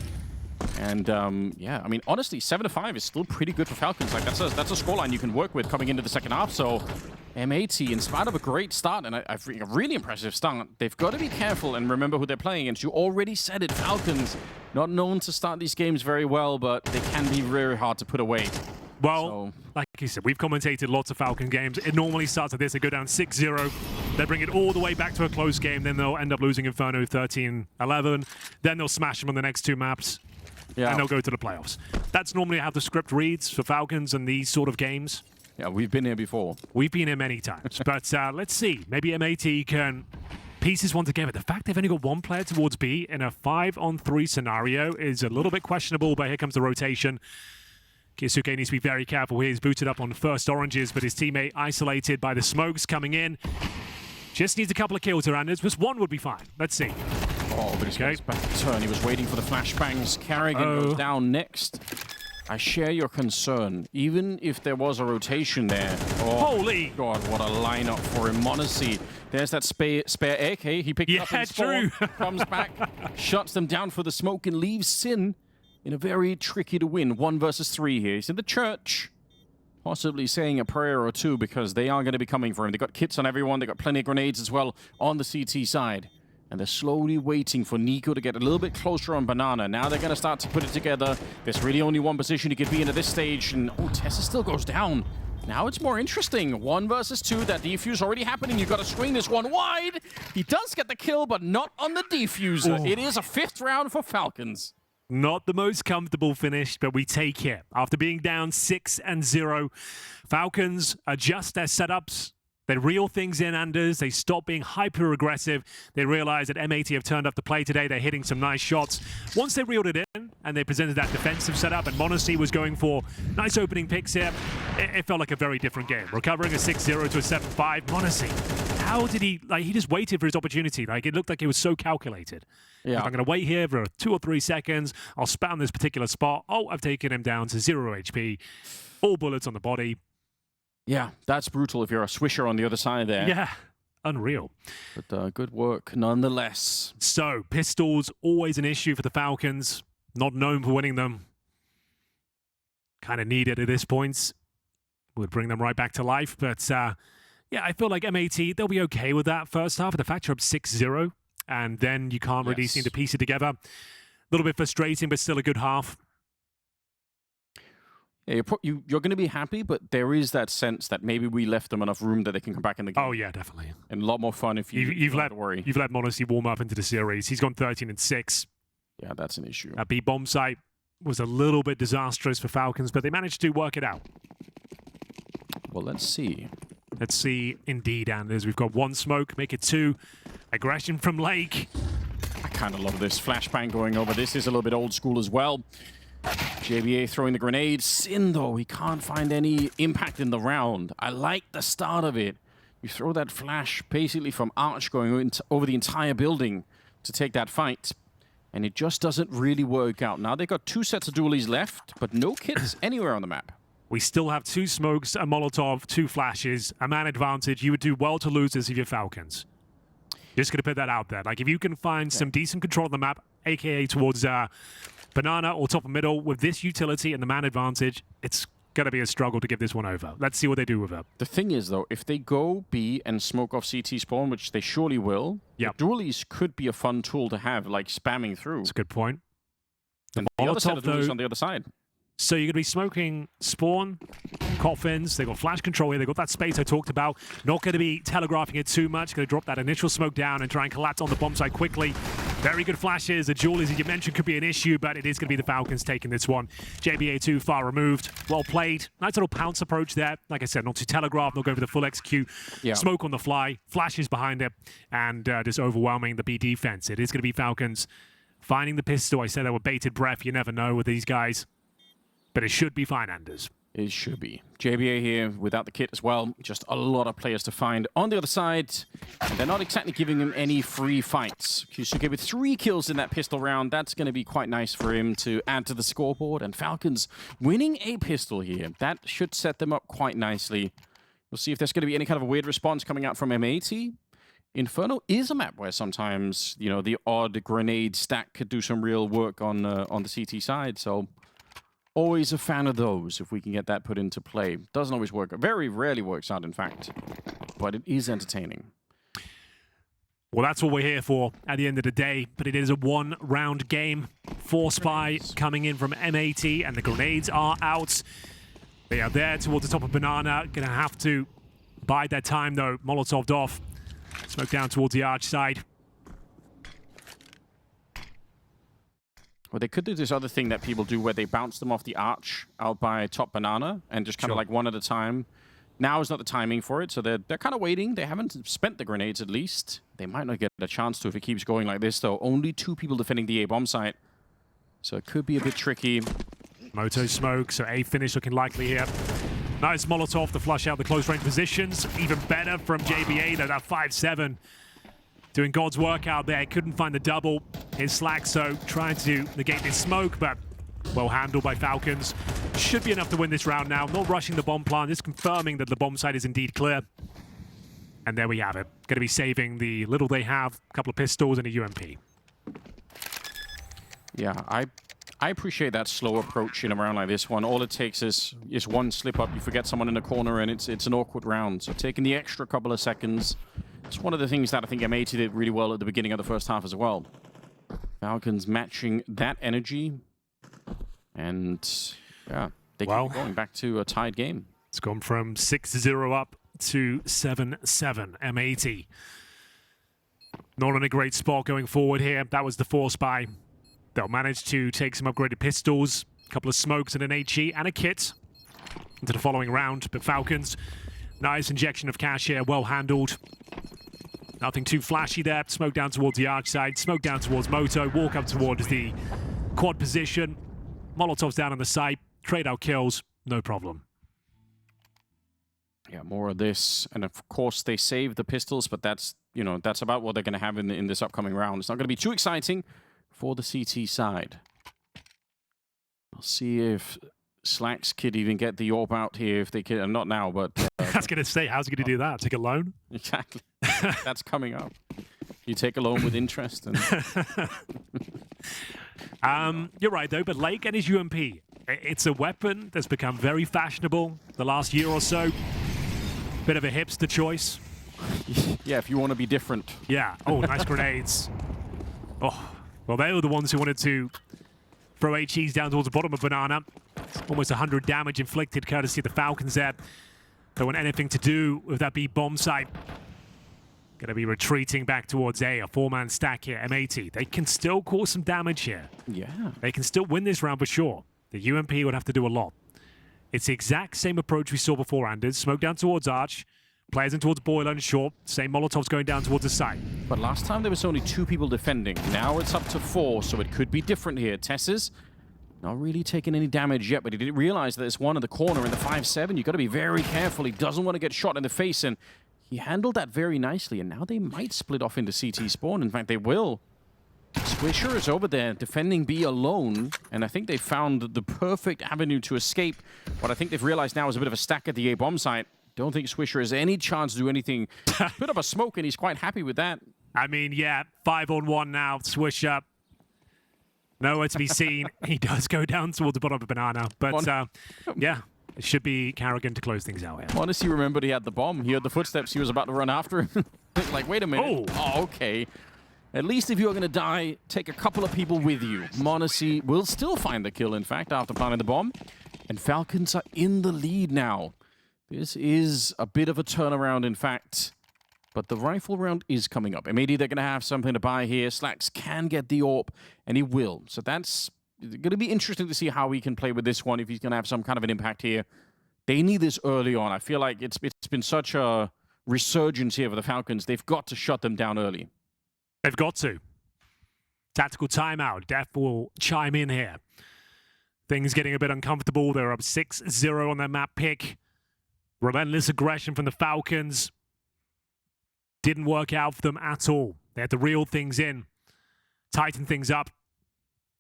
And yeah, I mean, honestly, 7-5 is still pretty good for Falcons. Like, that's a scoreline you can work with coming into the second half. So M80, in spite of a great start, and a really impressive start, they've got to be careful and remember who they're playing against. You already said it, Falcons, not known to start these games very well, but they can be very hard to put away. Well, like you said, we've commentated lots of Falcon games. It normally starts like this. They go down 6-0. They bring it all the way back to a close game. Then they'll end up losing Inferno 13-11. Then they'll smash them on the next 2 maps. Yeah. And they'll go to the playoffs. That's normally how the script reads for Falcons and these sort of games. Yeah, we've been here before. We've been here many times. But let's see. Maybe M80 can piece this one together. The fact they've only got 1 player towards B in a 5-on-3 scenario is a little bit questionable, but here comes the rotation. Kisuke needs to be very careful here. He's booted up on first oranges, but his teammate isolated by the smokes coming in. Just needs a couple of kills here, Anders. Just 1 would be fine. Let's see. Oh, but he's back to turn. He was waiting for the flashbangs. Carrigan goes down next. I share your concern. Even if there was a rotation there. Oh, holy God, what a lineup for him. Monacy. There's that spare AK. He picked it up in spawn. True. Comes back, shuts them down for the smoke, and leaves Sin in a very tricky to win 1 versus 3 here. He's in the church, possibly saying a prayer or 2 because they are going to be coming for him. They got kits on everyone. They got plenty of grenades as well on the CT side. And they're slowly waiting for Nico to get a little bit closer on Banana. Now they're going to start to put it together. There's really only 1 position he could be in at this stage. And, oh, Tessa still goes down. Now it's more interesting. 1 versus 2. That defuse already happening. You've got to screen this one wide. He does get the kill, but not on the defuser. Ooh. It is a 5th round for Falcons. Not the most comfortable finish, but we take it. After being down 6-0, Falcons adjust their setups. They reel things in, Anders. They stop being hyper-aggressive. They realize that M80 have turned up to play today. They're hitting some nice shots. Once they reeled it in and they presented that defensive setup and Monacy was going for nice opening picks here, it felt like a very different game. Recovering a 6-0 to a 7-5. Monacy, how did he... Like, he just waited for his opportunity. Like, it looked like it was so calculated. Yeah. If I'm going to wait here for 2 or 3 seconds, I'll spam this particular spot. Oh, I've taken him down to 0 HP. All bullets on the body. Yeah, that's brutal if you're a swisher on the other side there. Yeah, unreal. But good work nonetheless. So, pistols, always an issue for the Falcons. Not known for winning them. Kind of needed at this point. Would bring them right back to life. But, yeah, I feel like M80, they'll be okay with that first half. The fact you're up 6-0, and then you can't really seem to piece it together. A little bit frustrating, but still a good half. Yeah, you're going to be happy, but there is that sense that maybe we left them enough room that they can come back in the game. Oh, yeah, definitely. And a lot more fun if you've let Monacy warm up into the series. He's gone 13-6. Yeah, that's an issue. That B bomb site was a little bit disastrous for Falcons, but they managed to work it out. Well, let's see. Let's see, indeed, Anders. We've got 1 smoke, make it 2. Aggression from Lake. I kind of love this flashbang going over. This is a little bit old school as well. JBA throwing the grenade. Sin, though, he can't find any impact in the round. I like the start of it. You throw that flash basically from Arch going over the entire building to take that fight. And it just doesn't really work out. Now they've got 2 sets of dualies left, but no kits anywhere on the map. We still have 2 smokes, a Molotov, 2 flashes, a man advantage. You would do well to lose this if you're Falcons. Just going to put that out there. Like, if you can find some decent control on the map, a.k.a. towards Banana or top of middle, with this utility and the man advantage, it's going to be a struggle to give this one over. Let's see what they do with it. The thing is, though, if they go B and smoke off CT spawn, which they surely will, the dualies could be a fun tool to have, like spamming through. That's a good point. And the other set of dualies on the other side. So you're going to be smoking spawn, coffins. They've got flash control here. They've got that space I talked about. Not going to be telegraphing it too much. Going to drop that initial smoke down and try and collapse on the bomb site quickly. Very good flashes. The dualies, as you mentioned, could be an issue, but it is going to be the Falcons taking this one. JBA too far removed. Well played. Nice little pounce approach there. Like I said, not too telegraph, not going for the full execute. Yeah. Smoke on the fly, flashes behind it, and just overwhelming the B defense. It is going to be Falcons finding the pistol. I said they were bated breath. You never know with these guys. But it should be fine, Anders. It should be. JBA here without the kit as well. Just a lot of players to find. On the other side, they're not exactly giving him any free fights. Kyusuke with 3 kills in that pistol round. That's going to be quite nice for him to add to the scoreboard. And Falcons winning a pistol here. That should set them up quite nicely. We'll see if there's going to be any kind of a weird response coming out from M80. Inferno is a map where sometimes, you know, the odd grenade stack could do some real work on the CT side. So always a fan of those if we can get that put into play. Doesn't always work. Very rarely works out, in fact. But it is entertaining. Well, that's what we're here for at the end of the day. But it is a 1-round game. 4 spy coming in from M80, and the grenades are out. They are there towards the top of Banana. Going to have to bide their time, though. Molotoved off. Smoke down towards the arch side. Well, they could do this other thing that people do where they bounce them off the arch out by top Banana and just kind of like one at a time. Now is not the timing for it, so they're kind of waiting. They haven't spent the grenades at least. They might not get a chance to if it keeps going like this, though. Only 2 people defending the A bomb site, so it could be a bit tricky. Moto smoke, so A finish looking likely here. Nice Molotov to flush out the close range positions. Even better from JBA, though, that 5-7. Doing God's work out there. Couldn't find the double. His Slack, so trying to negate this smoke, but well handled by Falcons. Should be enough to win this round now. Not rushing the bomb plant, just confirming that the bomb site is indeed clear. And there we have it. Going to be saving the little they have. A couple of pistols and a UMP. Yeah, I appreciate that slow approach in a round like this one. All it takes is one slip up. You forget someone in the corner, and it's an awkward round. So taking the extra couple of seconds. It's one of the things that I think M80 did really well at the beginning of the first half as well. Falcons matching that energy. And, yeah, they keep going back to a tied game. It's gone from 6-0 up to 7-7. M80. Not in a great spot going forward here. That was the 4 spy. They'll manage to take some upgraded pistols, a couple of smokes and an HE and a kit into the following round. But Falcons, nice injection of cash here, well handled. Nothing too flashy there. Smoke down towards the arch side, smoke down towards Moto, walk up towards the quad position. Molotovs down on the side, trade out kills, no problem. Yeah, more of this. And of course, they save the pistols, but that's, you know, that's about what they're going to have in this upcoming round. It's not going to be too exciting for the CT side. I'll see if Slacks could even get the orb out here if they can. Not now, but... I was going to say, how's he going to do that? Take a loan? Exactly. That's coming up. You take a loan with interest. And you're right, though, but Lake and his UMP, it's a weapon that's become very fashionable the last year or so. Bit of a hipster choice. Yeah, if you want to be different. Yeah. Oh, nice grenades. Oh, well, they were the ones who wanted to throw HEs down towards the bottom of Banana. Almost 100 damage inflicted, courtesy of the Falcons there. Don't want anything to do with that B bomb site. Going to be retreating back towards A 4-man stack here, M80. They can still cause some damage here. Yeah. They can still win this round for sure. The UMP would have to do a lot. It's the exact same approach we saw before, Anders. Smoke down towards Arch. Players in towards Boiler and Short. Same Molotovs going down towards the site. But last time there was only 2 people defending. Now it's up to 4, so it could be different here. Tesses Not really taking any damage yet, but he didn't realize that there's one in the corner in the 5-7. You've got to be very careful. He doesn't want to get shot in the face, and he handled that very nicely, and now they might split off into CT spawn. In fact, they will. Swisher is over there defending B alone, and I think they found the perfect avenue to escape. What I think they've realized now is a bit of a stack at the A bomb site. Don't think Swisher has any chance to do anything. Put up a smoke, and he's quite happy with that. I mean, yeah, 5-on-1 now. Swisher, nowhere to be seen. He does go down towards the bottom of the banana, but yeah, it should be Carrigan to close things out here. Honestly, remembered he had the bomb. He heard the footsteps. He was about to run after him. Like, wait a minute. Oh, okay. At least if you're going to die, take a couple of people with you. m80 will still find the kill, in fact, after planting the bomb. And Falcons are in the lead now. This is a bit of a turnaround, in fact. But the rifle round is coming up. M80, they're going to have something to buy here. Slacks can get the AWP, and he will. So that's going to be interesting to see how he can play with this one, if he's going to have some kind of an impact here. They need this early on. I feel like it's been such a resurgence here for the Falcons. They've got to shut them down early. They've got to. Tactical timeout. Def will chime in here. Things getting a bit uncomfortable. They're up 6-0 on their map pick. Relentless aggression from the Falcons. Didn't work out for them at all. They had to reel things in, tighten things up.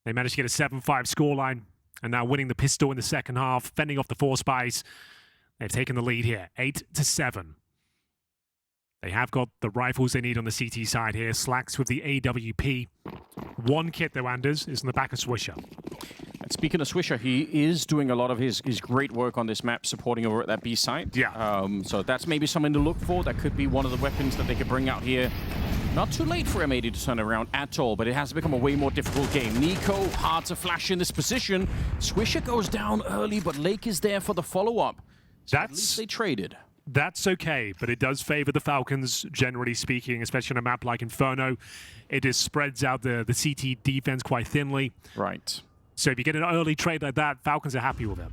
They managed to get a 7-5 scoreline, and now winning the pistol in the second half, fending off the force buys. They've taken the lead here, 8-7. They have got the rifles they need on the CT side here. Slacks with the AWP. One kit, though, Anders, is in the back of Swisher. And speaking of Swisher, he is doing a lot of his great work on this map, supporting over at that B site. Yeah. So that's maybe something to look for. That could be one of the weapons that they could bring out here. Not too late for M80 to turn around at all, but it has become a way more difficult game. Nico, hard to flash in this position. Swisher goes down early, but Lake is there for the follow-up. So at least they traded. That's okay, but it does favor the Falcons, generally speaking, especially on a map like Inferno. It just spreads out the CT defense quite thinly. Right. So if you get an early trade like that, Falcons are happy with it.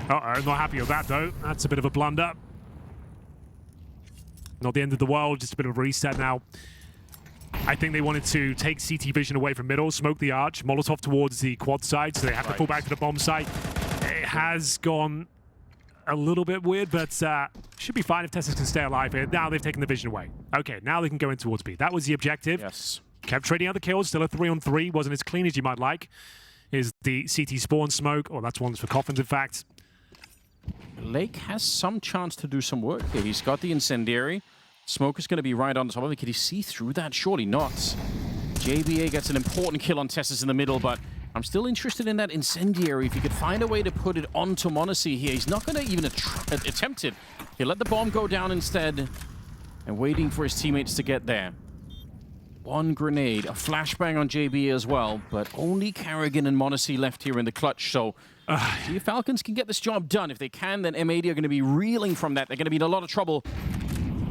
Uh-oh, not happy with that, though. That's a bit of a blunder. Not the end of the world, just a bit of a reset now. I think they wanted to take CT vision away from middle, smoke the arch, Molotov towards the quad side, so they have to pull back to the bomb site. It has gone a little bit weird, but should be fine if Teslas can stay alive here. Now they've taken the vision away. Okay, now they can go in towards B. That was the objective. Yes. Kept trading out the kills, still a 3-on-3. Wasn't as clean as you might like. Is the CT spawn smoke. Oh, that's one's for coffins, in fact. Lake has some chance to do some work here. He's got the incendiary. Smoke is going to be right on top of it. Can he see through that? Surely not. JBA gets an important kill on Tessus in the middle, but I'm still interested in that incendiary. If he could find a way to put it onto m80 here, he's not going to even attempt it. He'll let the bomb go down instead, and waiting for his teammates to get there. One grenade, a flashbang on JB as well, but only Carrigan and m80 left here in the clutch, so see if Falcons can get this job done. If they can, then M80 are going to be reeling from that. They're going to be in a lot of trouble.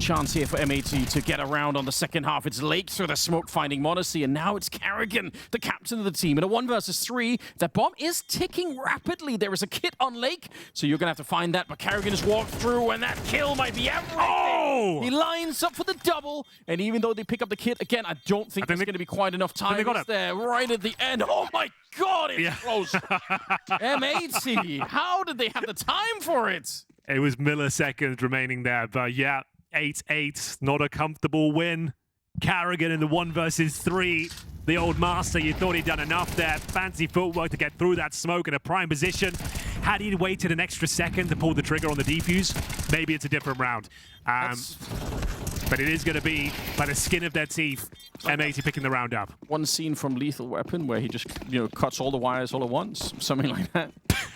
Chance here for M80 to get around on the second half. It's Lake through the smoke finding m80, and now it's Carrigan, the captain of the team. In a 1 versus 3, that bomb is ticking rapidly. There is a kit on Lake, so you're going to have to find that, but Carrigan has walked through, and that kill might be everything. Oh! He lines up for the double, and even though they pick up the kit, again, I don't think there's going to be quite enough time. They got it there right at the end. Oh my God, it's close. M80, how did they have the time for it? It was milliseconds remaining there, but yeah. 8-8, not a comfortable win. Carrigan in the 1 versus 3. The old master, you thought he'd done enough there. Fancy footwork to get through that smoke in a prime position. Had he waited an extra second to pull the trigger on the defuse, maybe it's a different round. But it is going to be by the skin of their teeth, M80 picking the round up. One scene from Lethal Weapon where he just, cuts all the wires all at once. Something like that.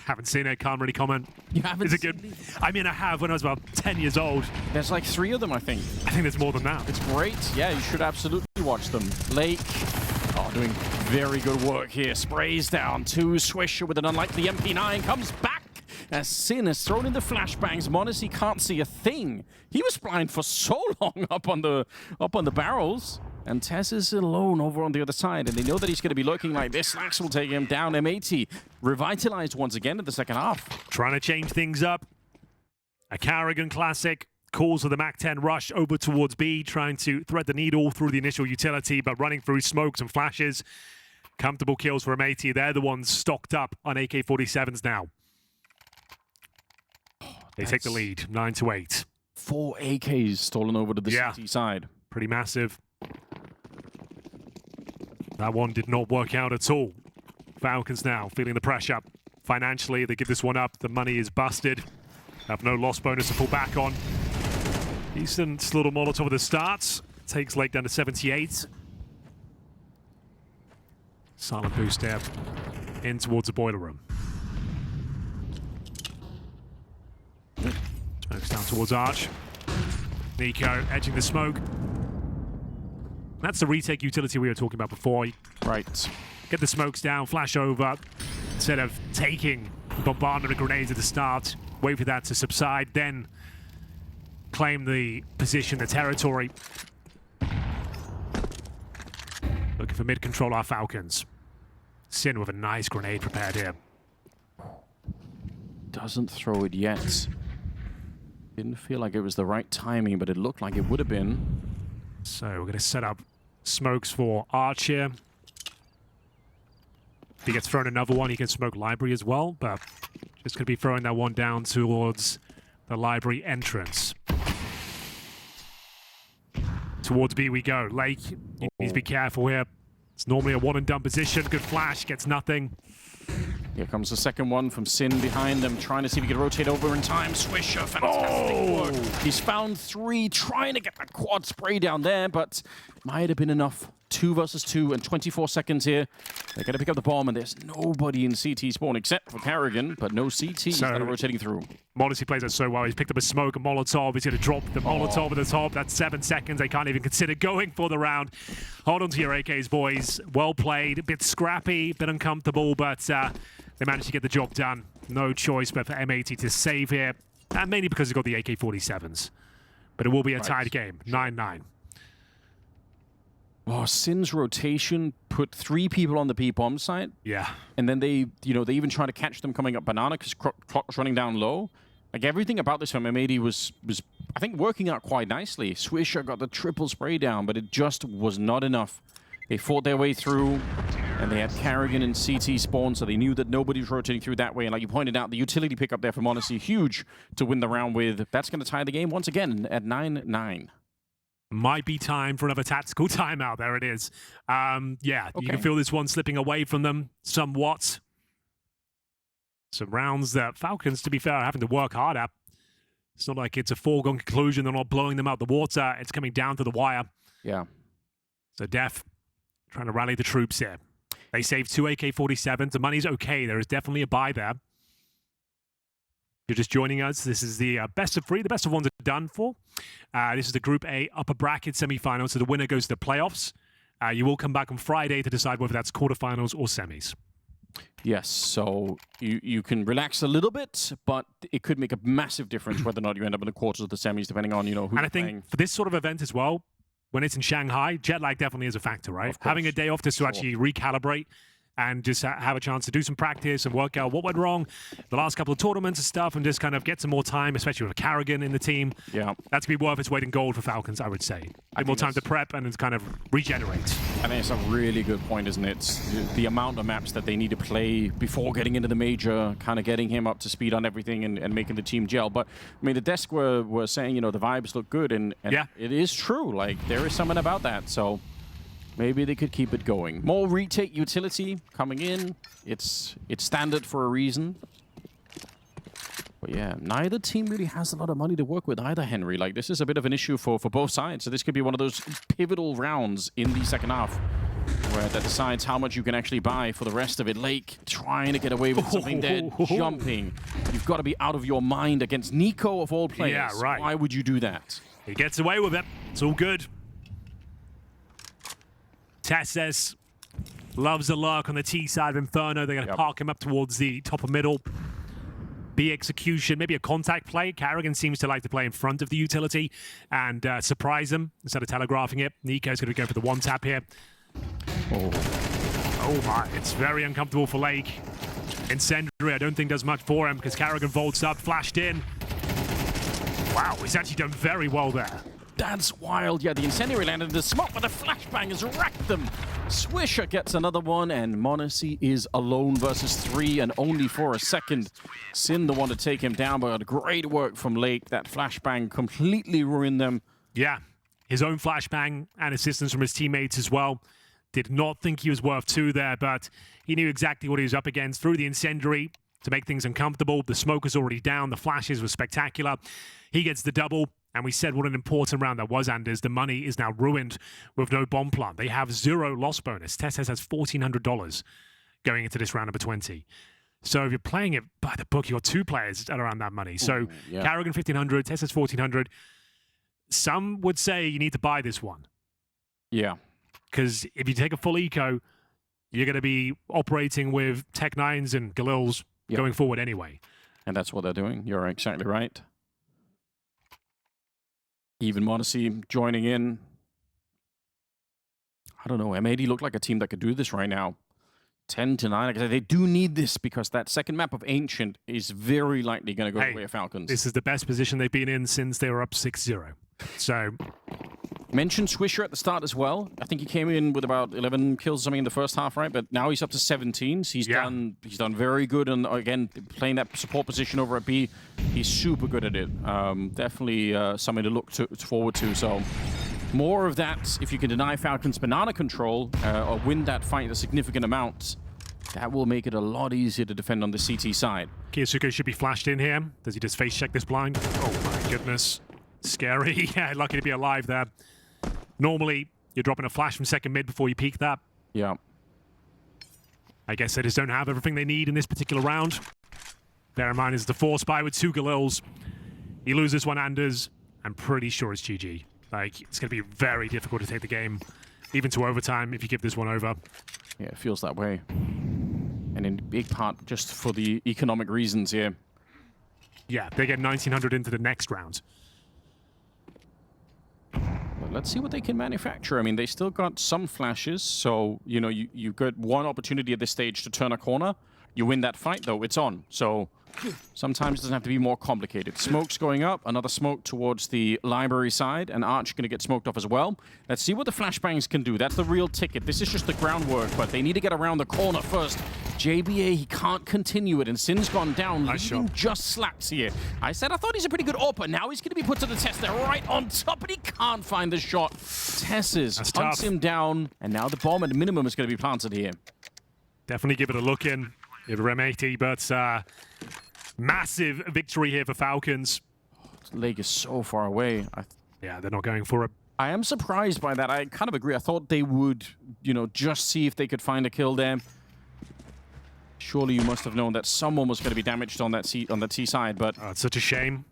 Haven't seen it, can't really comment. You haven't Is it good? I mean, I have when I was about 10 years old. There's like 3 of them, I think. I think there's more than that. It's great. Yeah, you should absolutely watch them. Lake, doing very good work here. Sprays down to Swisher with an unlikely MP9. Comes back as Sin is thrown in the flashbangs. m80 can't see a thing. He was blind for so long up on the barrels. And Tess is alone over on the other side, and they know that he's going to be lurking like this. Slacks will take him down. M80 revitalized once again in the second half. Trying to change things up. A Carrigan classic. Calls for the MAC-10 rush over towards B, trying to thread the needle through the initial utility, but running through smokes and flashes. Comfortable kills for M80. They're the ones stocked up on AK-47s now. They take the lead, 9-8. 4 AKs stolen over to the CT side. Pretty massive. That one did not work out at all. Falcons now feeling the pressure. Financially, they give this one up. The money is busted. Have no loss bonus to fall back on. Decent little Molotov at the start. Takes Lake down to 78. Silent boost there. In towards the boiler room. Smokes down towards Arch. Nico edging the smoke. That's the retake utility we were talking about before. Right. Get the smokes down, flash over. Instead of taking bombardment of grenades at the start, wait for that to subside, then claim the position, the territory. Looking for mid-control our Falcons. Sin with a nice grenade prepared here. Doesn't throw it yet. Didn't feel like it was the right timing, but it looked like it would have been. So we're going to set up smokes for Arch here. If he gets thrown another one, he can smoke library as well, but just going to be throwing that one down towards the library entrance. Towards B we go. Lake, you need to be careful here. It's normally a one-and-done position. Good flash, gets nothing. Here comes the second one from Sin behind them, trying to see if he can rotate over in time. Swisher, fantastic work. He's found 3, trying to get that quad spray down there, but might have been enough. 2 versus 2 and 24 seconds here. They're going to pick up the bomb, and there's nobody in CT spawn except for Karrigan, but no CTs that are rotating through. MongolZ plays that so well. He's picked up a smoke, a Molotov. He's going to drop the Molotov at the top. That's 7 seconds. They can't even consider going for the round. Hold on to your AKs, boys. Well played. A bit scrappy, a bit uncomfortable, but they managed to get the job done. No choice but for M80 to save here, and mainly because he's got the AK-47s. But it will be a tied game, 9-9. Oh, Sin's rotation put 3 people on the B-bomb site. Yeah. And then they even try to catch them coming up banana because clock was running down low. Like, everything about this from M80 was, I think, working out quite nicely. Swisher got the triple spray down, but it just was not enough. They fought their way through, and they had Karrigan and CT spawn, so they knew that nobody was rotating through that way. And like you pointed out, the utility pickup there for MongolZ, huge to win the round with. That's going to tie the game once again at 9-9. Might be time for another tactical timeout. There it is. Yeah, you can feel this one slipping away from them somewhat. Some rounds that Falcons, to be fair, are having to work hard at. It's not like it's a foregone conclusion. They're not blowing them out the water. It's coming down to the wire. Yeah. So Def trying to rally the troops here. They saved 2 AK-47s. The money's okay. There is definitely a buy there. You're just joining us. This is the best of 3. The best of 1s are done for. This is the Group A upper bracket semifinals. So the winner goes to the playoffs. You will come back on Friday to decide whether that's quarterfinals or semis. Yes, so you can relax a little bit, but it could make a massive difference whether or not you end up in the quarters or the semis, depending on, who you're playing. And I think for this sort of event as well, when it's in Shanghai, jet lag definitely is a factor, right? Having a day off just to actually recalibrate and just have a chance to do some practice and work out what went wrong the last couple of tournaments and stuff, and just kind of get some more time, especially with Karrigan in the team. Yeah, that's going to be worth its weight in gold for Falcons, I would say. A bit more time to prep and kind of regenerate. I think it's a really good point, isn't it? The amount of maps that they need to play before getting into the major, kind of getting him up to speed on everything and making the team gel. But, I mean, the desk were saying, the vibes look good, and yeah, it is true. Like, there is something about that, so maybe they could keep it going. More retake utility coming in. It's standard for a reason. But yeah, neither team really has a lot of money to work with either, Henry. Like, this is a bit of an issue for both sides. So this could be one of those pivotal rounds in the second half where that decides how much you can actually buy for the rest of it. Lake trying to get away with something dead, jumping. You've got to be out of your mind against Nico of all players. Yeah, right. Why would you do that? He gets away with it. It's all good. Tesses loves the lurk on the T side of Inferno. They're going to park him up towards the top of middle. B execution, maybe a contact play. Karrigan seems to like to play in front of the utility and surprise them instead of telegraphing it. Nico's going to go for the one tap here. Oh my, it's very uncomfortable for Lake. Incendiary, I don't think does much for him because Karrigan vaults up, flashed in. Wow, he's actually done very well there. That's wild. Yeah, the incendiary landed in the smoke, but the flashbang has wrecked them. Swisher gets another one, and MongolZ is alone versus 3, and only for a second. Sin the one to take him down, but great work from Lake. That flashbang completely ruined them. Yeah, his own flashbang and assistance from his teammates as well. Did not think he was worth 2 there, but he knew exactly what he was up against. Threw the incendiary to make things uncomfortable. The smoke is already down. The flashes were spectacular. He gets the double. And we said what an important round that was, Anders. The money is now ruined with no bomb plant. They have 0 loss bonus. Testes has $1,400 going into this round number 20. So if you're playing it by the book, you've got 2 players at around that money. So yeah. Karrigan $1,500, Testes $1,400. Some would say you need to buy this one. Yeah. Because if you take a full eco, you're going to be operating with Tech 9s and Galils going forward anyway. And that's what they're doing. You're exactly right. Even MongolZ joining in. I don't know. M80 looked like a team that could do this right now. 10-9. Like I said, they do need this because that second map of Ancient is very likely going to go the way of Falcons. This is the best position they've been in since they were up 6-0. So... Mentioned Swisher at the start as well. I think he came in with about 11 kills or something in the first half, right? But now he's up to 17. So he's done very good. And again, playing that support position over at B, he's super good at it. Definitely something to look forward to. So more of that, if you can deny Falcons banana control or win that fight a significant amount, that will make it a lot easier to defend on the CT side. Kiyasuke should be flashed in here. Does he just face check this blind? Oh my goodness. Scary. Yeah, lucky to be alive there. Normally, you're dropping a flash from second mid before you peek that. Yeah. I guess they just don't have everything they need in this particular round. Bear in mind, it's the 4 spy with 2 Galils. He loses one Anders. I'm pretty sure it's GG. Like, it's going to be very difficult to take the game, even to overtime, if you give this one over. Yeah, it feels that way. And in big part, just for the economic reasons here. Yeah, they get 1,900 into the next round. Let's see what they can manufacture. I mean, they still got some flashes, so, you know, you got one opportunity at this stage to turn a corner. You win that fight, though, it's on. So sometimes it doesn't have to be more complicated. Smoke's going up, another smoke towards the library side, and Arch going to get smoked off as well. Let's see what the flashbangs can do. That's the real ticket. This is just the groundwork, but they need to get around the corner first. JBA, he can't continue it, and Sin's gone down, leaving just slacks here. I said I thought he's a pretty good AWPer. Now he's going to be put to the test. They're right on top, but he can't find the shot. Tesses hunts him down, and now the bomb at minimum is going to be planted here. Definitely give it a look in. Give a M80, but massive victory here for Falcons. Lake is so far away. Yeah, they're not going for it. I am surprised by that. I kind of agree. I thought they would, you know, just see if they could find a kill there. Surely you must have known that someone was going to be damaged on that T side, but... Oh, it's such a shame.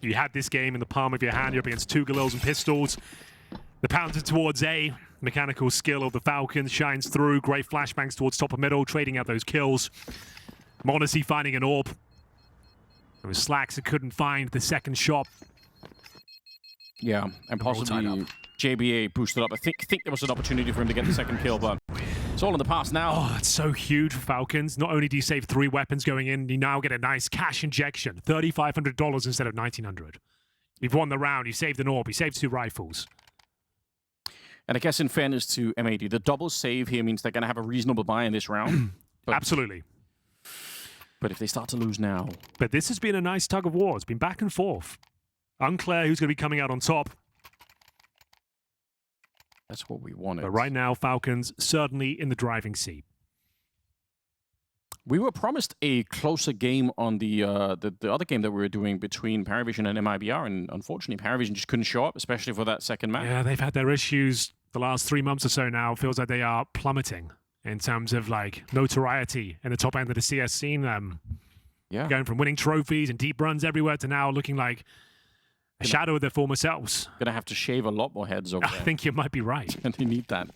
You had this game in the palm of your hand. You're up against 2 Galils and pistols. The pouncer towards A. Mechanical skill of the Falcons shines through. Great flashbangs towards top of middle, trading out those kills. MongolZ finding an AWP. It was Slacks that couldn't find the second shot. Yeah, and possibly JBA boosted up. I think there was an opportunity for him to get the second kill, but it's all in the past now. Oh, it's so huge for Falcons. Not only do you save 3 weapons going in, you now get a nice cash injection. $3,500 instead of $1,900. You've won the round. You saved an AWP. You saved 2 rifles. And I guess in fairness to M80, the double save here means they're going to have a reasonable buy in this round. Absolutely. But if they start to lose now... But this has been a nice tug of war. It's been back and forth. Unclear who's going to be coming out on top. That's what we wanted. But right now, Falcons certainly in the driving seat. We were promised a closer game on the other game that we were doing between PVISION and MIBR, and unfortunately, PVISION just couldn't show up, especially for that second match. Yeah, they've had their issues the last 3 months or so now. It feels like they are plummeting in terms of like notoriety in the top end of the CS scene. Going from winning trophies and deep runs everywhere to now looking like a shadow of their former selves. Gonna have to shave a lot more heads over there. I think you might be right. And they need that.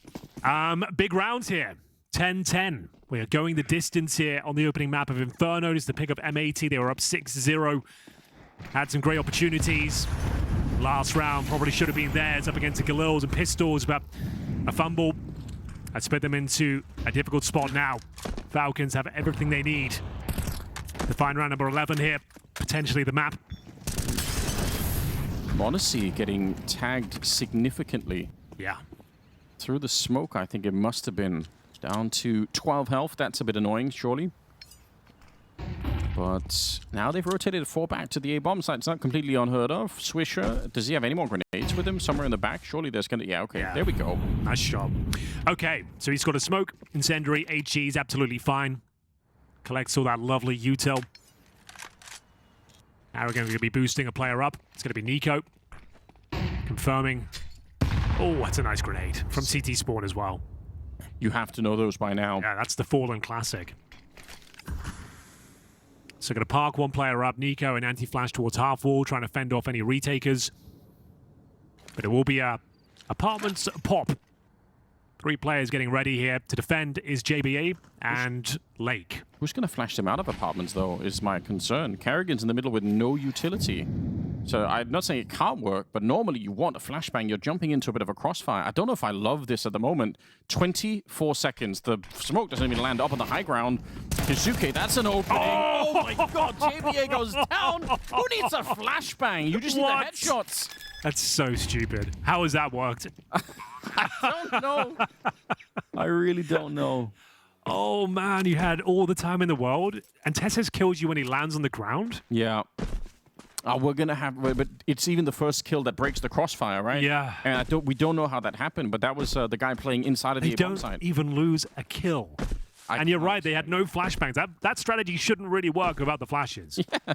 Big rounds here. 10-10. We are going the distance here on the opening map of Inferno. It's the pick of M80. They were up 6-0. Had some great opportunities. Last round probably should have been theirs up against the Galils and pistols, but a fumble has put them into a difficult spot now. Falcons have everything they need to find round number 11 here. Potentially the map. MongolZ getting tagged significantly. Yeah. Through the smoke, I think it must have been down to 12 health. That's a bit annoying, surely. But now they've rotated 4 back to the A-bomb site. It's not completely unheard of. Swisher, does he have any more grenades with him? Somewhere in the back? Surely there's going to... Yeah, okay. Yeah. There we go. Nice shot. Okay, so he's got a smoke. Incendiary. HG is absolutely fine. Collects all that lovely util. Now we're going to be boosting a player up. It's going to be Nico. Confirming. Oh, that's a nice grenade. From CT spawn as well. You have to know those by now. Yeah, that's the Fallen Classic. So going to park one player up, Nico, and anti-flash towards half wall, trying to fend off any retakers. But it will be a apartments pop. 3 players getting ready here to defend is JBA and Lake. Who's going to flash them out of apartments, though, is my concern. Karrigan's in the middle with no utility. So I'm not saying it can't work, but normally you want a flashbang. You're jumping into a bit of a crossfire. I don't know if I love this at the moment. 24 seconds. The smoke doesn't even land up on the high ground. Kizuke, that's an opening. Oh my god, JBA goes down. Who needs a flashbang? You just need the headshots. That's so stupid. How has that worked? I don't know. I really don't know. Oh man, you had all the time in the world, and Tesses kills you when he lands on the ground? Yeah. We're gonna have, but it's even the first kill that breaks the crossfire, right? Yeah. And we don't know how that happened, but that was the guy playing inside of the bomb site. They don't even lose a kill. And you're right, they had no flashbangs. That strategy shouldn't really work without the flashes. Yeah.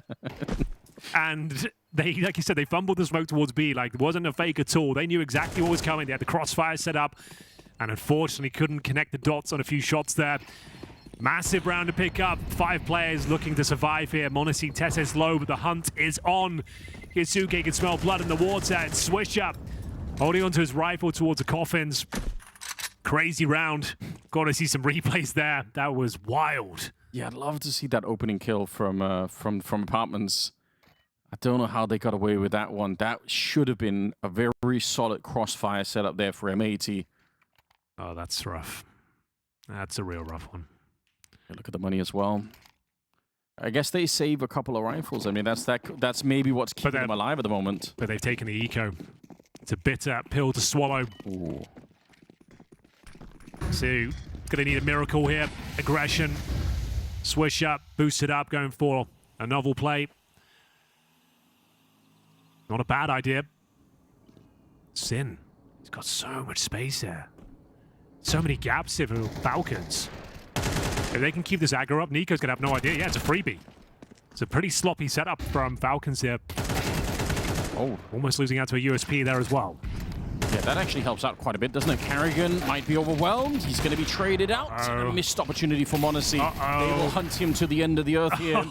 And they, like you said, they fumbled the smoke towards B. Like, it wasn't a fake at all. They knew exactly what was coming. They had the crossfire set up, and unfortunately couldn't connect the dots on a few shots there. Massive round to pick up. 5 players looking to survive here. MongolZ, Tesses low, but the hunt is on. Kizuke can smell blood in the water, and Swisher holding onto his rifle towards the coffins. Crazy round. Got to see some replays there. That was wild. Yeah, I'd love to see that opening kill from apartments. I don't know how they got away with that one. That should have been a very solid crossfire setup there for M80. Oh, that's rough. That's a real rough one. Look at the money as well. I guess they save a couple of rifles. I mean, that's maybe what's keeping them alive at the moment. But they've taken the eco. It's a bitter pill to swallow. Ooh. So, gonna need a miracle here. Aggression. Swish up, boost it up, going for a novel play. Not a bad idea. Sin. He's got so much space here. So many gaps here for Falcons. If they can keep this aggro up, Nico's going to have no idea. Yeah, it's a freebie. It's a pretty sloppy setup from Falcons here. Oh, almost losing out to a USP there as well. Yeah, that actually helps out quite a bit, doesn't it? Karrigan might be overwhelmed. He's going to be traded out. A missed opportunity for MongolZ. They will hunt him to the end of the earth here.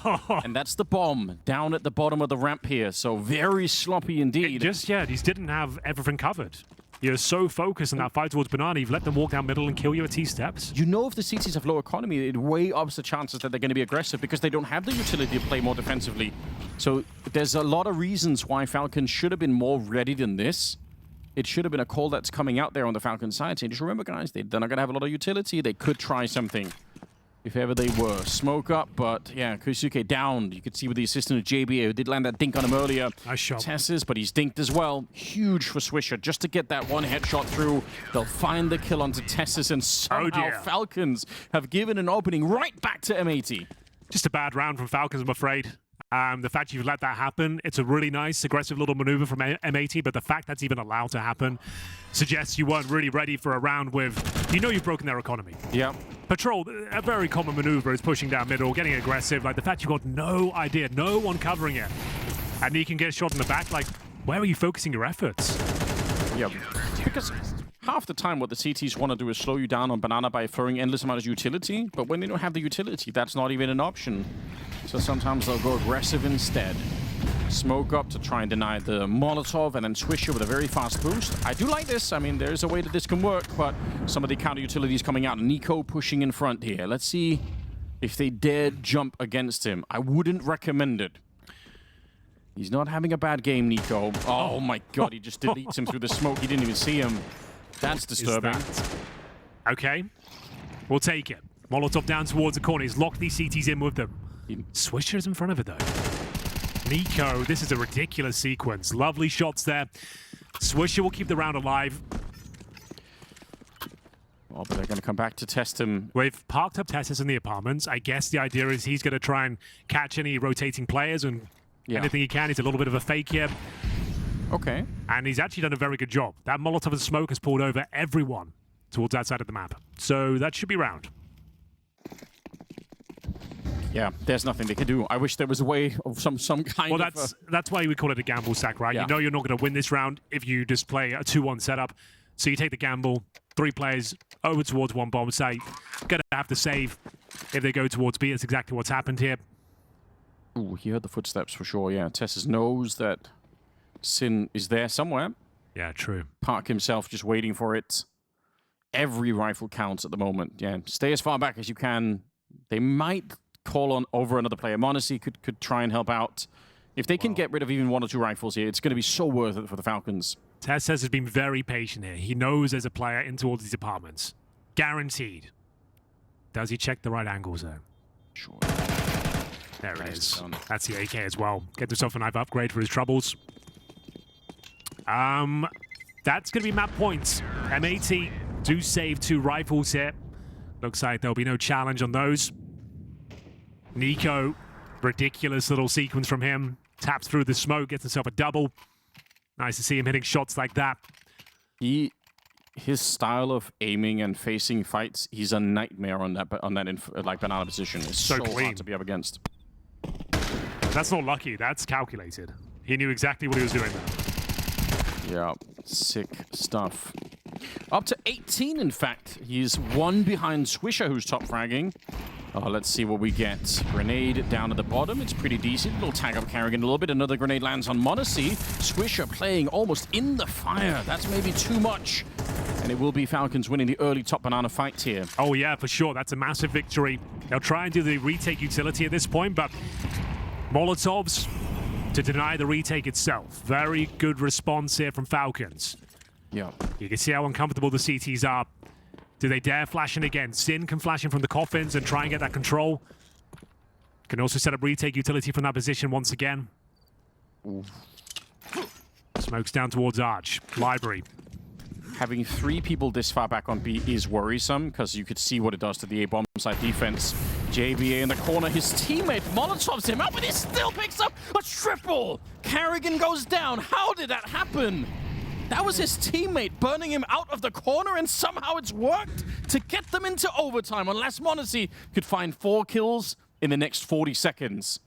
And that's the bomb down at the bottom of the ramp here. So very sloppy indeed. He didn't have everything covered. You're so focused on that fight towards Banana, you've let them walk down middle and kill you at T-steps. You know if the CTs have low economy, it way ups the chances that they're going to be aggressive because they don't have the utility to play more defensively. So there's a lot of reasons why Falcons should have been more ready than this. It should have been a call that's coming out there on the Falcon side saying, just remember, guys, they're not going to have a lot of utility. They could try something if ever they were. Smoke up, but yeah, Kizuke down. You could see with the assistant of JBA, who did land that dink on him earlier. Nice shot. Tesses, but he's dinked as well. Huge for Swisher just to get that one headshot through. They'll find the kill onto Tesses, and somehow Falcons have given an opening right back to M80. Just a bad round from Falcons, I'm afraid. The fact you've let that happen, it's a really nice, aggressive little maneuver from M80, but the fact that's even allowed to happen suggests you weren't really ready for a round with, you know you've broken their economy. Yeah. Patrol, a very common maneuver is pushing down middle, getting aggressive. Like, the fact you've got no idea, no one covering it, and you can get shot in the back, like, where are you focusing your efforts? Yeah, because half the time what the CTs want to do is slow you down on Banana by throwing endless amount of utility, but when they don't have the utility, that's not even an option. So sometimes they'll go aggressive instead. Smoke up to try and deny the Molotov, and then Swisher with a very fast boost. I do like this. I mean, there's a way that this can work, but some of the counter utilities coming out. Nico pushing in front here. Let's see if they dared jump against him. I wouldn't recommend it. He's not having a bad game, Nico. Oh my god, he just deletes him through the smoke. He didn't even see him. That's disturbing. Okay, we'll take it. Molotov down towards the corner. He's locked these CTs in with them. Swisher's in front of it, though. Nico, this is a ridiculous sequence. Lovely shots there. Swisher will keep the round alive. Oh, but they're going to come back to test him. We've parked up Tessus in the apartments. I guess the idea is he's going to try and catch any rotating players and anything he can. He's a little bit of a fake here. Okay. And he's actually done a very good job. That Molotov and smoke has pulled over everyone towards that side of the map. So that should be round. Yeah, there's nothing they can do. I wish there was a way of some kind of... Well, that's why we call it a gamble sack, right? Yeah. You know you're not going to win this round if you just play a 2-1 setup. So you take the gamble, 3 players over towards 1 bomb site. Going to have to save if they go towards B. That's exactly what's happened here. Ooh, he heard the footsteps for sure, yeah. Tessus knows that Sin is there somewhere. Yeah, true. Park himself just waiting for it. Every rifle counts at the moment. Yeah, stay as far back as you can. They might call on over another player. MongolZ could try and help out. If they can get rid of even 1 or 2 rifles here, it's going to be so worth it for the Falcons. Tessus has been very patient here. He knows there's a player in towards these apartments. Guaranteed. Does he check the right angles, though? Sure. There it is. That's the AK as well. Get himself a knife upgrade for his troubles. That's going to be map points. M80 do save 2 rifles here. Looks like there'll be no challenge on those. Nico, ridiculous little sequence from him. Taps through the smoke, gets himself a double. Nice to see him hitting shots like that. His style of aiming and facing fights, he's a nightmare on that like banana position. It's so hard to be up against. That's not lucky. That's calculated. He knew exactly what he was doing there. Yeah, sick stuff. Up to 18, in fact. He's 1 behind Swisher, who's top fragging. Let's see what we get. Grenade down at the bottom. It's pretty decent. Little tag up Carrigan a little bit. Another grenade lands on MongolZ. Swisher playing almost in the fire. That's maybe too much. And it will be Falcons winning the early top banana fight here. Oh, yeah, for sure. That's a massive victory. They'll try and do the retake utility at this point, but Molotovs to deny the retake itself. Very good response here from Falcons. Yeah. You can see how uncomfortable the CTs are. Do they dare flash in again? Sin can flash in from the coffins and try and get that control. Can also set up retake utility from that position once again. Ooh. Smokes down towards Arch. Library. Having 3 people this far back on B is worrisome because you could see what it does to the A-bomb side defense. JBA in the corner. His teammate Molotovs him up, but he still picks up a triple. Carrigan goes down. How did that happen? That was his teammate burning him out of the corner, and somehow it's worked to get them into overtime, unless MongolZ could find 4 kills in the next 40 seconds.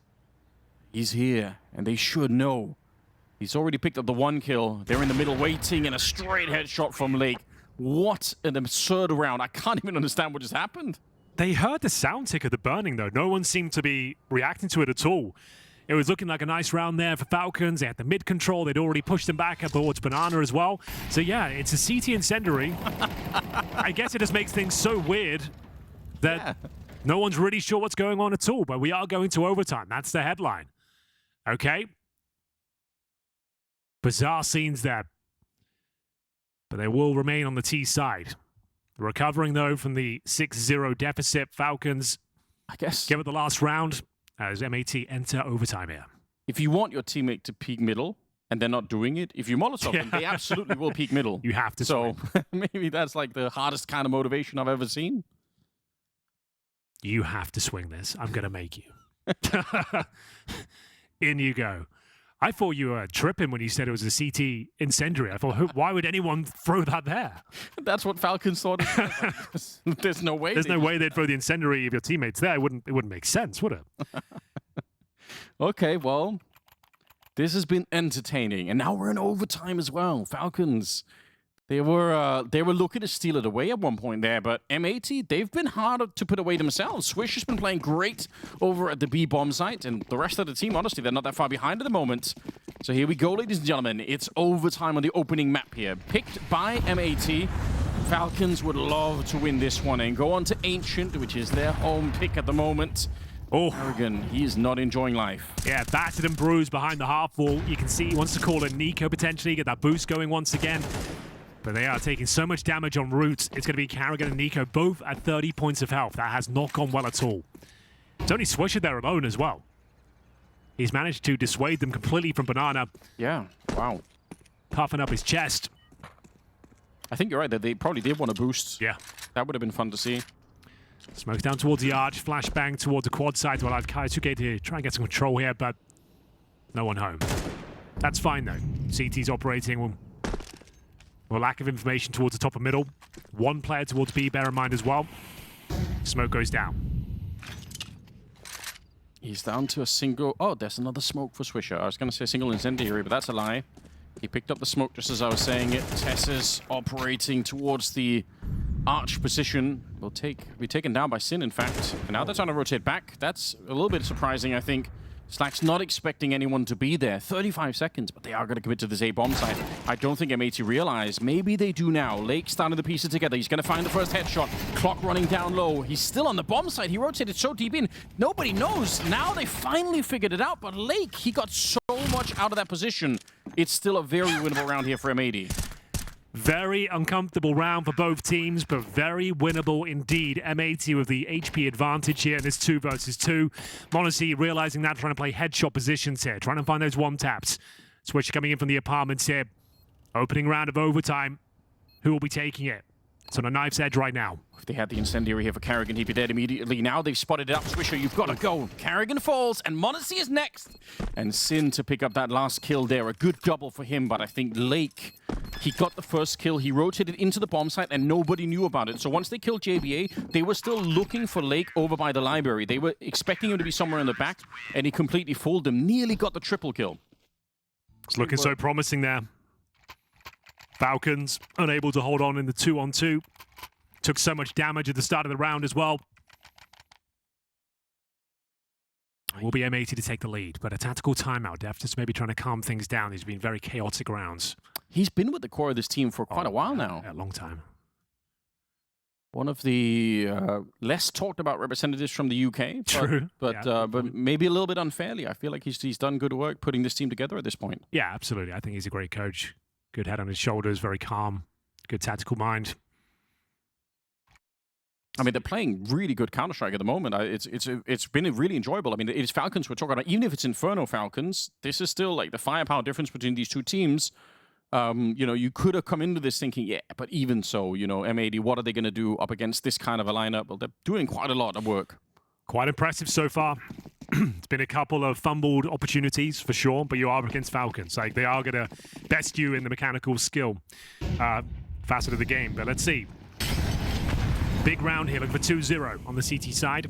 He's here, and they should know. He's already picked up the 1 kill. They're in the middle waiting, and a straight headshot from Lake. What an absurd round. I can't even understand what just happened. They heard the sound tick of the burning, though. No one seemed to be reacting to it at all. It was looking like a nice round there for Falcons. They had the mid control. They'd already pushed them back up towards Banana as well. So yeah, it's a CT incendiary. I guess it just makes things so weird that no one's really sure what's going on at all. But we are going to overtime. That's the headline. Okay. Bizarre scenes there. But they will remain on the T side. Recovering, though, from the 6-0 deficit, Falcons, I guess, give it the last round as M80 enter overtime here. If you want your teammate to peek middle, and they're not doing it, if you Molotov them, they absolutely will peek middle. You have to. So maybe that's like the hardest kind of motivation I've ever seen. You have to swing this. I'm going to make you. In you go. I thought you were tripping when you said it was a CT incendiary. I thought, why would anyone throw that there? That's what Falcons thought. There's no way. There's no way they'd throw the incendiary if your teammate's there. It wouldn't make sense, would it? Okay, well, this has been entertaining, and now we're in overtime as well. Falcons, they were looking to steal it away at one point there, but M80, they've been hard to put away themselves. Swish has been playing great over at the B bomb site, and the rest of the team, honestly, they're not that far behind at the moment. So here we go, ladies and gentlemen. It's overtime on the opening map here, picked by M80. Falcons would love to win this one and go on to Ancient, which is their home pick at the moment. Oh, Carrigan, he is not enjoying life. Yeah, battered and bruised behind the half wall. You can see he wants to call in Nico potentially, get that boost going once again. But they are taking so much damage en route. It's going to be Carrigan and Nico both at 30 points of health. That has not gone well at all. It's only Swisher there alone as well. He's managed to dissuade them completely from Banana. Yeah, wow. Puffing up his chest. I think you're right that they probably did want to boost. Yeah. That would have been fun to see. Smokes down towards the arch, flashbang towards the quad side to allow Kaisuke to try and get some control here, but no one home. That's fine though. CT's operating with lack of information towards the top of middle. One player towards B, bear in mind as well. Smoke goes down. He's down to a single... Oh, there's another smoke for Swisher. I was going to say single incendiary, but that's a lie. He picked up the smoke just as I was saying it. Tess is operating towards the arch position. Will be taken down by Sin, in fact. And now they're trying to rotate back. That's a little bit surprising, I think. Slack's not expecting anyone to be there. 35 seconds, but they are going to commit to this A-bomb site. I don't think M80 realize. Maybe they do now. Lake starting to piece it together. He's going to find the first headshot. Clock running down low. He's still on the bomb site. He rotated so deep in. Nobody knows. Now they finally figured it out, but Lake, he got so much out of that position. It's still a very winnable round here for M80. Very uncomfortable round for both teams, but very winnable indeed. M80 with the HP advantage here in this 2 versus 2. MongolZ realizing that, trying to play headshot positions here, trying to find those one taps. Switch coming in from the apartments here. Opening round of overtime. Who will be taking it? It's on a knife's edge right now. If they had the incendiary here for Karrigan, he'd be dead immediately. Now they've spotted it up. Swisher, you've got to go. Karrigan falls, and MongolZ is next. And Sin to pick up that last kill there. A good double for him, but I think Lake, he got the first kill. He rotated into the bomb site, and nobody knew about it. So once they killed JBA, they were still looking for Lake over by the library. They were expecting him to be somewhere in the back, and he completely fooled them. Nearly got the triple kill. It's looking so promising there. Falcons unable to hold on in the 2-on-2. Took so much damage at the start of the round as well. Will be M80 to take the lead, but a tactical timeout. Def just maybe trying to calm things down. These have been very chaotic rounds. He's been with the core of this team for quite a while now. A long time. One of the less talked about representatives from the UK. True. But maybe a little bit unfairly. I feel like he's done good work putting this team together at this point. Yeah, absolutely. I think he's a great coach. Good head on his shoulders, very calm, good tactical mind. I mean, they're playing really good Counter-Strike at the moment. It's been really enjoyable. I mean, it's Falcons we're talking about. Even if it's Inferno Falcons, this is still like the firepower difference between these two teams. You know, you could have come into this thinking, yeah, but even so, you know, M80, what are they going to do up against this kind of a lineup? Well, they're doing quite a lot of work. Quite impressive so far. It's been a couple of fumbled opportunities for sure, but you are up against Falcons. Like, they are going to best you in the mechanical skill facet of the game. But let's see. Big round here, looking for 2-0 on the CT side.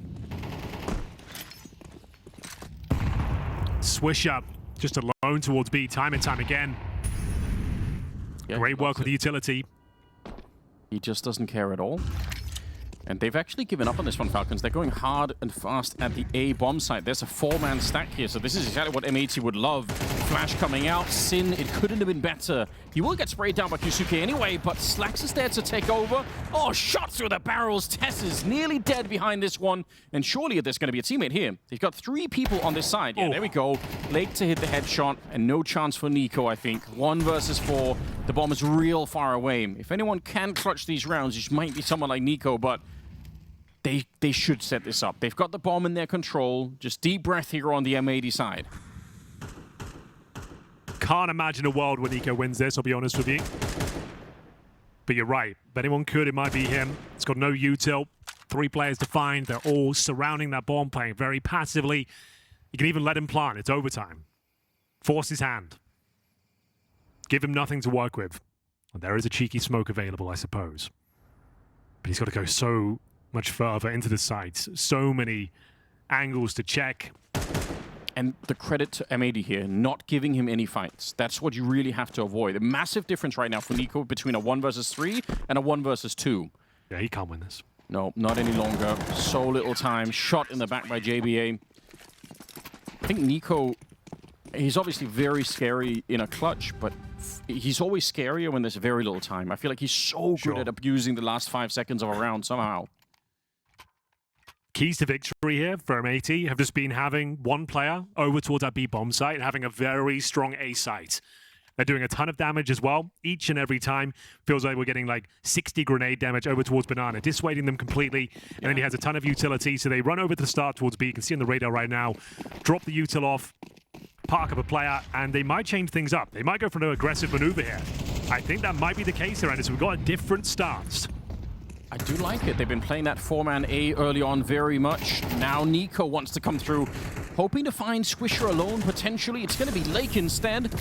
Swish up, just alone towards B, time and time again. Yeah, great work with the utility. He just doesn't care at all. And they've actually given up on this one, Falcons. They're going hard and fast at the A bomb site. There's a 4-man stack here, so this is exactly what M80 would love. Flash coming out. Sin, it couldn't have been better. He will get sprayed down by Kyusuke anyway, but Slacks is there to take over. Oh, shot through the barrels. Tess is nearly dead behind this one. And surely there's going to be a teammate here. They've got 3 people on this side. Yeah, there we go. Lake to hit the headshot, and no chance for Nico, I think. 1 versus 4. The bomb is real far away. If anyone can clutch these rounds, it might be someone like Nico, but they should set this up. They've got the bomb in their control. Just deep breath here on the M80 side. Can't imagine a world where Nico wins this, I'll be honest with you. But you're right. If anyone could, it might be him. It's got no util. 3 players to find. They're all surrounding that bomb, playing very passively. You can even let him plant. It's overtime. Force his hand. Give him nothing to work with. And there is a cheeky smoke available, I suppose. But he's got to go so much further into the sights. So many angles to check. And the credit to M80 here, not giving him any fights. That's what you really have to avoid. A massive difference right now for Nico between a 1 versus 3 and a 1 versus 2. Yeah, he can't win this. No, not any longer. So little time. Shot in the back by JBA. I think Nico, he's obviously very scary in a clutch, but he's always scarier when there's very little time. I feel like he's so good at abusing the last 5 seconds of a round somehow. Keys to victory here for M80 have just been having 1 player over towards that B bomb site and having a very strong A site. They're doing a ton of damage as well. Each and every time feels like we're getting like 60 grenade damage over towards Banana, dissuading them completely. And then he has a ton of utility, so they run over to the start towards B. You can see on the radar right now. Drop the util off, park up a player, and they might change things up. They might go for an aggressive maneuver here. I think that might be the case here, Anders. We've got a different stance. I do like it. They've been playing that 4-man A early on very much. Now Nico wants to come through, hoping to find Swisher alone, potentially. It's going to be Lake instead,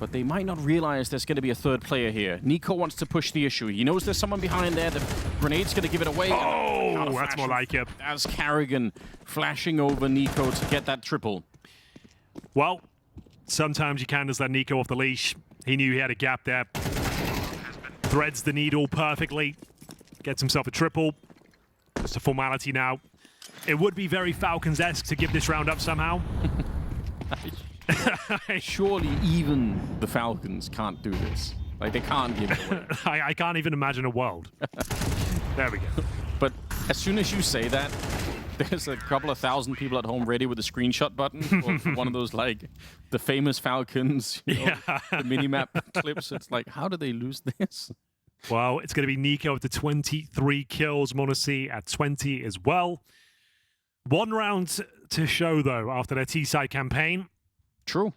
but they might not realize there's going to be a third player here. Nico wants to push the issue. He knows there's someone behind there. The grenade's going to give it away. Oh, that's more like it. As Carrigan flashing over Nico to get that triple. Well, sometimes you can't just let Nico off the leash. He knew he had a gap there. Threads the needle perfectly. Gets himself a triple. Just a formality now. It would be very Falcons-esque to give this round up somehow. Surely even the Falcons can't do this. Like, they can't give it away. I can't even imagine a world. There we go. But as soon as you say that, there's a couple of thousand people at home ready with a screenshot button for one of those, like, the famous Falcons, you know, the minimap clips. It's like, how did they lose this? Well, it's going to be Nico with the 23 kills, MongolZ at 20 as well. One round to show, though, after their T-side campaign. True.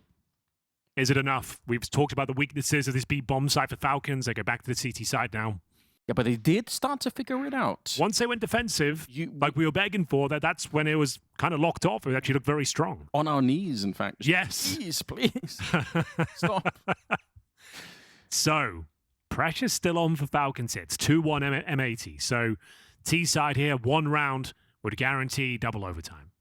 Is it enough? We've talked about the weaknesses of this B-bomb side for Falcons. They go back to the CT side now. Yeah, but they did start to figure it out. Once they went defensive, like we were begging for, that's when it was kind of locked off. It actually looked very strong. On our knees, in fact. Yes. Please, please. Stop. So, pressure's still on for Falcons. It's 2-1 M80. So, T-side here, one round would guarantee double overtime.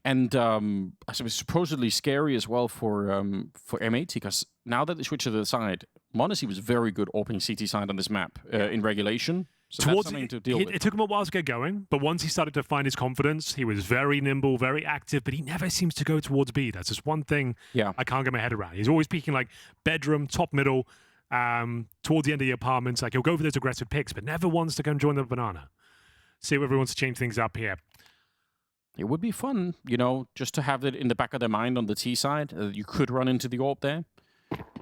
And so it's supposedly scary as well for M80, because now that they switch to the side, MongolZ was very good opening CT side on this map in regulation. So that's something to deal with. It took him a while to get going, but once he started to find his confidence, he was very nimble, very active, but he never seems to go towards B. That's just one thing I can't get my head around. He's always peeking like bedroom, top middle, towards the end of the apartments. Like, he'll go for those aggressive picks, but never wants to go and join the banana. See if everyone wants to change things up here. It would be fun, you know, just to have it in the back of their mind on the T side. You could run into the AWP there.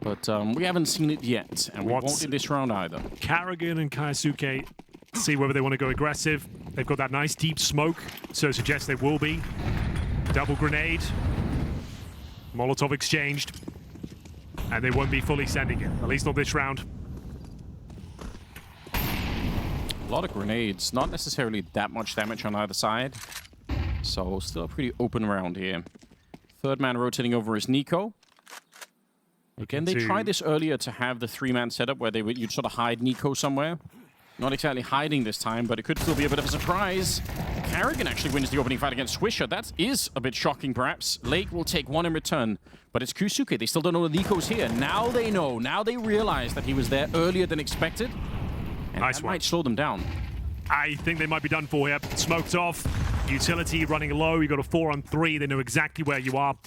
But we haven't seen it yet, and we won't in this round either. Carrigan and Kaisuke see whether they want to go aggressive. They've got that nice deep smoke, so it suggests they will be. Double grenade. Molotov exchanged. And they won't be fully sending it, at least not this round. A lot of grenades, not necessarily that much damage on either side. So still a pretty open round here. Third man rotating over is Nico. Again, they tried this earlier to have the 3-man setup where you'd sort of hide Nico somewhere. Not exactly hiding this time, but it could still be a bit of a surprise. Carrigan actually wins the opening fight against Swisher. That is a bit shocking, perhaps. Lake will take one in return, but it's Kusuke. They still don't know that Nico's here. Now they know. Now they realize that he was there earlier than expected. And that might slow them down. I think they might be done for here. Smoked off. Utility running low. You got a 4-on-3. They know exactly where you are.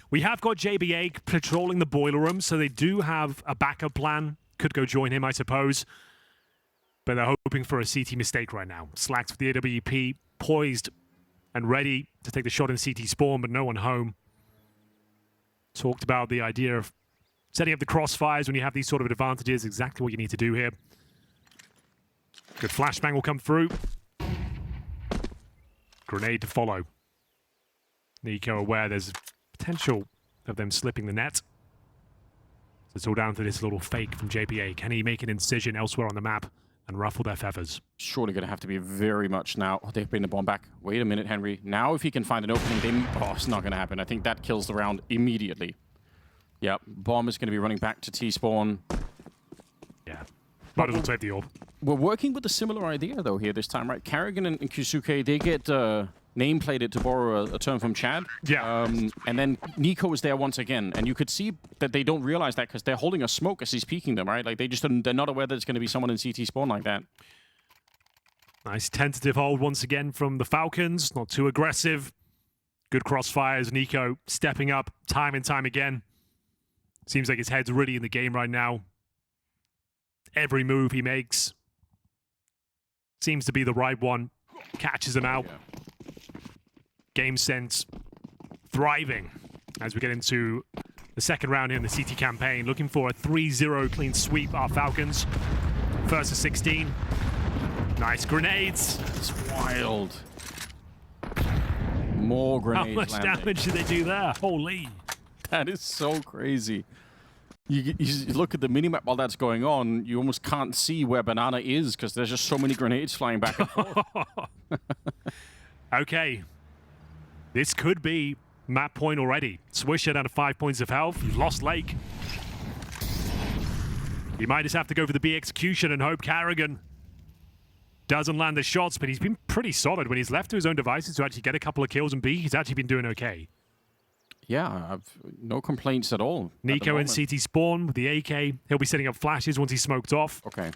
We have got JBA patrolling the boiler room, so they do have a backup plan. Could go join him, I suppose. But they're hoping for a CT mistake right now. Slacks with the AWP, poised and ready to take the shot in CT spawn, but no one home. Talked about the idea of setting up the crossfires when you have these sort of advantages. Exactly what you need to do here. Good flashbang will come through. Grenade to follow. Nico aware there's potential of them slipping the net. So it's all down to this little fake from JPA. Can he make an incision elsewhere on the map and ruffle their feathers? Surely going to have to be very much now. Oh, they've bring the bomb back. Wait a minute, Henry. Now if he can find an opening, then... Oh, it's not going to happen. I think that kills the round immediately. Yep, bomb is going to be running back to T-spawn. Yeah, might as well take the orb. We're working with a similar idea, though, here this time, right? Carrigan and Kusuke, they get name-plated, to borrow a term from Chad. Yeah. And then Nico is there once again. And you could see that they don't realize that because they're holding a smoke as he's peeking them, right? Like, they're not aware that it's going to be someone in CT spawn like that. Nice tentative hold once again from the Falcons. Not too aggressive. Good crossfires. Nico stepping up time and time again. Seems like his head's really in the game right now. Every move he makes seems to be the right one. Catches him out. Yeah. Game sense thriving as we get into the second round here in the CT campaign. Looking for a 3-0 clean sweep, our Falcons. First to 16. Nice grenades. It's wild. More grenades. How much landing. damage did they do there? Holy. That is so crazy. You look at the minimap while that's going on, you almost can't see where Banana is because there's just so many grenades flying back and forth. Okay. This could be map point already. Swisher down to 5 points of health. You've lost Lake. You might just have to go for the B execution and hope Carrigan doesn't land the shots, but he's been pretty solid when he's left to his own devices to actually get a couple of kills and B. He's actually been doing okay. Yeah, I've no complaints at all. Nico in CT spawn with the AK. He'll be setting up flashes once he's smoked off. Okay.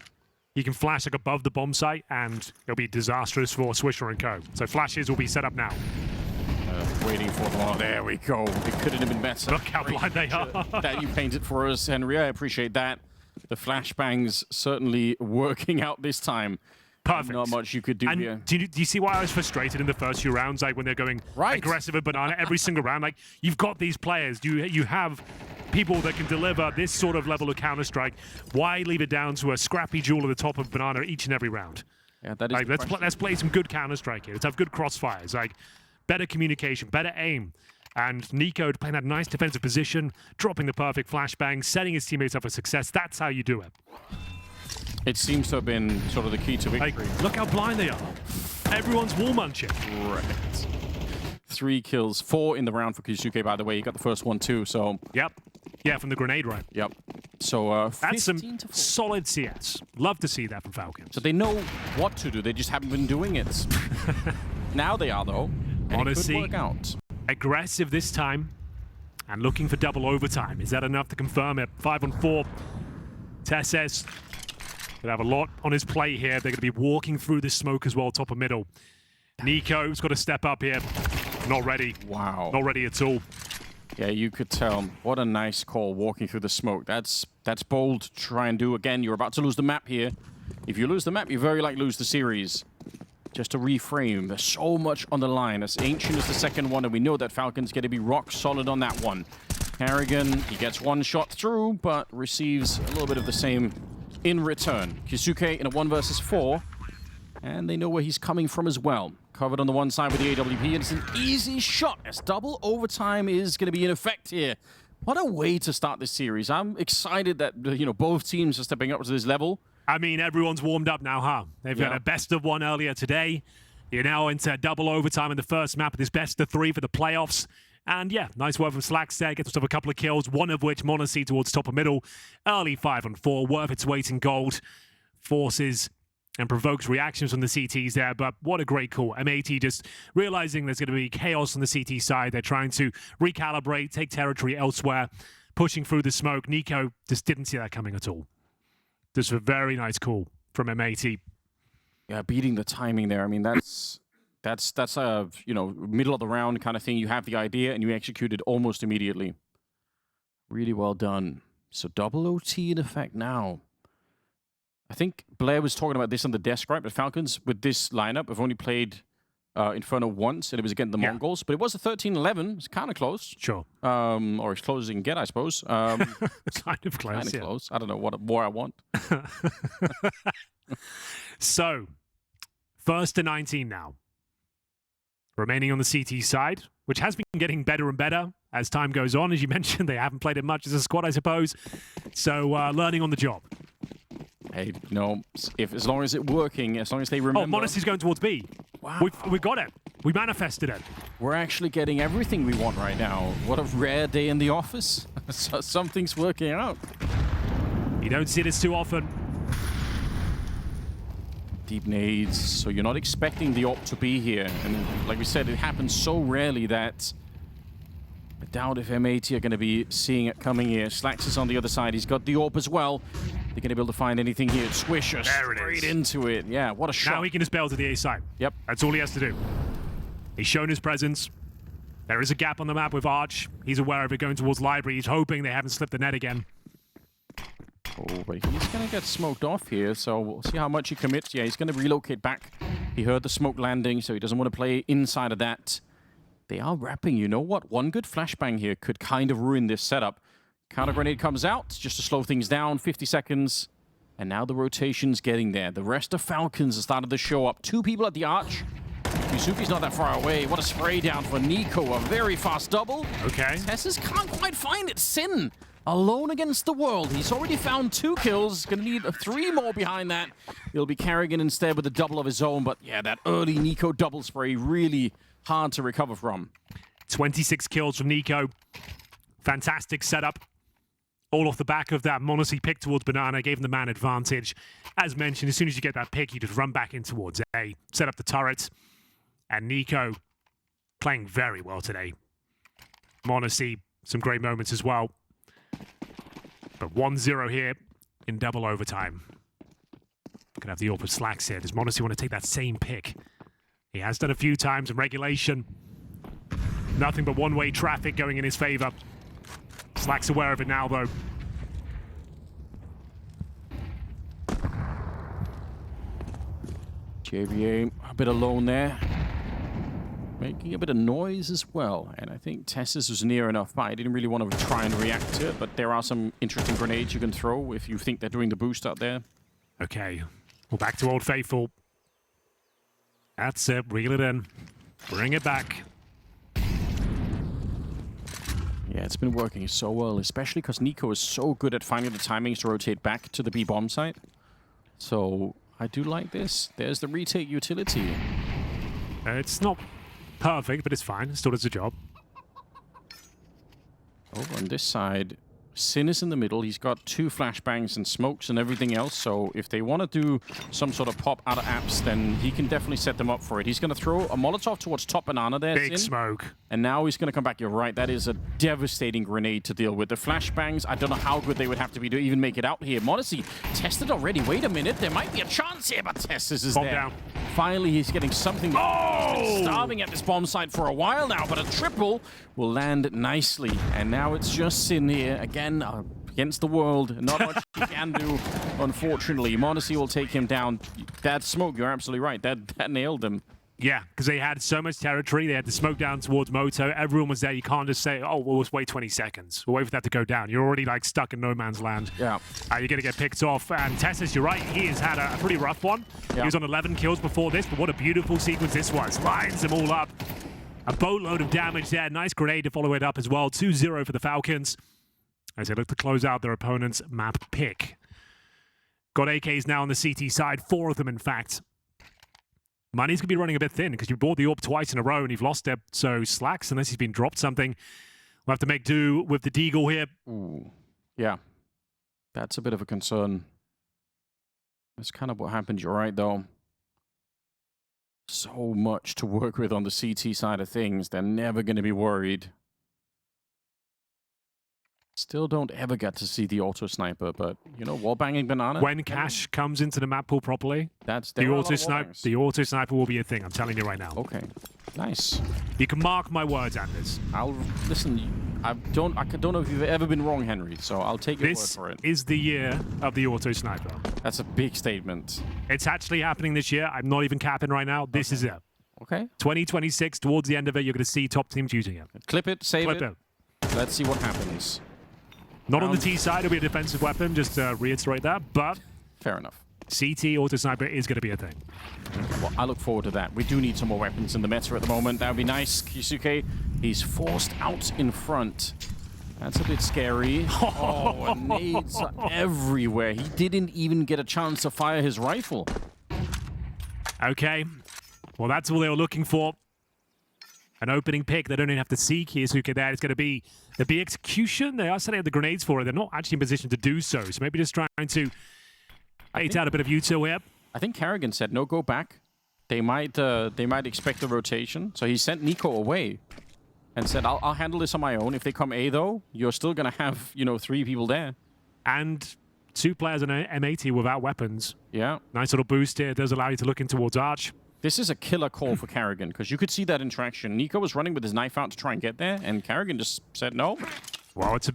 He can flash like above the bomb site, and it'll be disastrous for Swisher and co. So flashes will be set up now. Waiting for them. Oh, there we go. It couldn't have been better. Look how blind they are. That you painted for us, Henry. I appreciate that. The flashbangs certainly working out this time. Perfect. Not much you could do and here. Do you see why I was frustrated in the first few rounds? Like when they're going aggressive at Banana every single round. Like you've got these players. You have people that can deliver this sort of level of Counter-Strike. Why leave it down to a scrappy duel at the top of Banana each and every round? Yeah, that is. Like, let's play some good Counter-Strike here. Let's have good crossfires. Like better communication, better aim. And Nico playing that nice defensive position, dropping the perfect flashbang, setting his teammates up for success. That's how you do it. It seems to have been sort of the key to victory. Like, look how blind they are. Everyone's wall munching. Right. 3 kills, 4 in the round for Keisuke, by the way. He got the first one too, so... Yep. Yeah, from the grenade run. Yep. So, that's some solid CS. Love to see that from Falcons. So they know what to do. They just haven't been doing it. Now they are, though. And honestly, it could work out. Aggressive this time and looking for double overtime. Is that enough to confirm it? 5-on-4. Tesses gonna have a lot on his plate here. They're gonna be walking through the smoke as well, top of middle. Nico's got to step up here. Not ready. Wow. Not ready at all. Yeah, you could tell. What a nice call, walking through the smoke. That's bold to try and do. Again, you're about to lose the map here. If you lose the map, you very likely lose the series. Just to reframe, there's so much on the line. As Ancient is the second one, and we know that Falcon's going to be rock solid on that one. Carrigan, he gets one shot through, but receives a little bit of the same in return. Keisuke in a 1 versus 4, and they know where he's coming from as well. Covered on the one side with the AWP, and it's an easy shot as double overtime is going to be in effect here. What a way to start this series. I'm excited that, you know, both teams are stepping up to this level. I mean, everyone's warmed up now, huh? They've got a best of 1 earlier today. You're now into double overtime in the first map of this best of 3 for the playoffs. And yeah, nice work from Slackster. Gets himself a couple of kills, one of which MongolZ towards top of middle. Early 5-on-4, worth its weight in gold. Forces and provokes reactions from the CTs there, but what a great call. M80 just realizing there's going to be chaos on the CT side. They're trying to recalibrate, take territory elsewhere, pushing through the smoke. Nico just didn't see that coming at all. Just a very nice call from M80. Yeah, beating the timing there. I mean, that's a, you know, middle of the round kind of thing. You have the idea and you execute it almost immediately. Really well done. So double OT in effect now. I think Blair was talking about this on the desk, right? But Falcons, with this lineup, have only played Inferno once, and it was against the Mongols. But it was a 13-11. It's kind of close. Sure. Or as close as you can get, I suppose. Kind of close, Kind of close. I don't know what more I want. So, 1st to 19 now. Remaining on the CT side, which has been getting better and better as time goes on. As you mentioned, they haven't played it much as a squad, I suppose. So, learning on the job. Hey, no, as long as it's working, as long as they remember. Oh, MONOSY's going towards B. Wow. We've got it. We manifested it. We're actually getting everything we want right now. What a rare day in the office. Something's working out. You don't see this too often. Deep nades, so you're not expecting the op to be here. And like we said, it happens so rarely that I doubt if M80 are going to be seeing it coming here. Slacks is on the other side. He's got the AWP as well. They're going to be able to find anything here. Swisher straight into it. Yeah, what a shot. Now he can just bail to the A side. Yep. That's all he has to do. He's shown his presence. There is a gap on the map with Arch. He's aware of it going towards Library. He's hoping they haven't slipped the net again. Oh, but he's going to get smoked off here, so we'll see how much he commits. Yeah, he's going to relocate back. He heard the smoke landing, so he doesn't want to play inside of that. They are wrapping. You know what? One good flashbang here could kind of ruin this setup. Counter grenade comes out just to slow things down. 50 seconds. And now the rotation's getting there. The rest of Falcons have started to show up. 2 people at the arch. Yusufi's not that far away. What a spray down for Nico. A very fast double. Okay. Tesses can't quite find it. Sin alone against the world. He's already found 2 kills. Gonna need 3 more behind that. It'll be Karrigan instead with a double of his own. But yeah, that early NiKo double spray, really hard to recover from. 26 kills from NiKo. Fantastic setup. All off the back of that MongolZ pick towards Banana, gave him the man advantage. As mentioned, as soon as you get that pick, you just run back in towards A, set up the turret. And NiKo playing very well today. MongolZ, some great moments as well. But 1-0 here in double overtime. Gonna have the AWP of Slacks here. Does MongolZ want to take that same pick? He has done a few times in regulation. Nothing but one-way traffic going in his favor. Slacks aware of it now, though. JBA a bit alone there. Making a bit of noise as well. And I think Tessus was near enough, but I didn't really want to try and react to it. But there are some interesting grenades you can throw if you think they're doing the boost out there. Okay, well, back to Old Faithful. That's it, reel it in. Bring it back. Yeah, it's been working so well, especially because NiKo is so good at finding the timings to rotate back to the B bomb site. So I do like this. There's the retake utility. It's not perfect, but it's fine. It still does the job. Over on this side, Sin is in the middle. He's got 2 flashbangs and smokes and everything else. So if they want to do some sort of pop out of apps, then he can definitely set them up for it. He's going to throw a Molotov towards top Banana there, Big Sin. smoke. And now he's going to come back. You're right. That is a devastating grenade to deal with. The flashbangs, I don't know how good they would have to be to even make it out here. MongolZ tested already. Wait a minute. There might be a chance here, but Tessus is Bomb there. down. Finally, he's getting something. Oh! He's been starving at this bomb site for a while now, but a triple will land nicely. And now it's just Sin here. Again, against the world. Not much he can do, unfortunately. MongolZ will take him down. That smoke, you're absolutely right. That nailed him. Yeah, because they had so much territory. They had to smoke down towards Moto. Everyone was there. You can't just say, oh, we'll just wait 20 seconds. We'll wait for that to go down. You're already like stuck in no man's land. Yeah. You're going to get picked off. And Tessus, you're right. He has had a pretty rough one. Yeah. He was on 11 kills before this, but what a beautiful sequence this was. Lines them all up. A boatload of damage there. Nice grenade to follow it up as well. 2-0 for the Falcons as they look to close out their opponent's map pick. Got AKs now on the CT side. 4 of them, in fact. Money's going to be running a bit thin because you bought the AWP twice in a row and you've lost it. So Slacks, unless he's been dropped something, we'll have to make do with the Deagle here. Ooh. Yeah. That's a bit of a concern. That's kind of what happened. You're right, though. So much to work with on the CT side of things. They're never going to be worried. Still don't ever get to see the auto sniper, but you know, wallbanging Banana. When Cash comes into the map pool properly, that's the auto sniper will be a thing. I'm telling you right now. Okay, nice. You can mark my words, Anders. I'll listen. I don't know if you've ever been wrong, Henry. So I'll take your word for it. This is the year of the auto sniper. That's a big statement. It's actually happening this year. I'm not even capping right now. This is it. Okay. 2026, towards the end of it, you're going to see top teams using it. Clip it, save Clip it. Let's see what happens. Not on the T side, it'll be a defensive weapon, just to reiterate that, but... Fair enough. CT auto sniper is going to be a thing. Well, I look forward to that. We do need some more weapons in the meta at the moment. That would be nice. Kisuke, he's forced out in front. That's a bit scary. Oh, nades are everywhere. He didn't even get a chance to fire his rifle. Okay. Well, that's all they were looking for. An opening pick. They don't even have to see Kisuke there. It's going to be the B execution. They are setting up the grenades for it. They're not actually in position to do so. So maybe just trying to bait out a bit of util here. I think Karrigan said, no, go back. They might expect the rotation. So he sent NiKo away and said, I'll handle this on my own. If they come A, though, you're still going to have, 3 people there. And 2 players on M80 without weapons. Yeah. Nice little boost here. It does allow you to look in towards Arch. This is a killer call for Karrigan, because you could see that interaction. NiKo was running with his knife out to try and get there, and Karrigan just said no. Well, it's a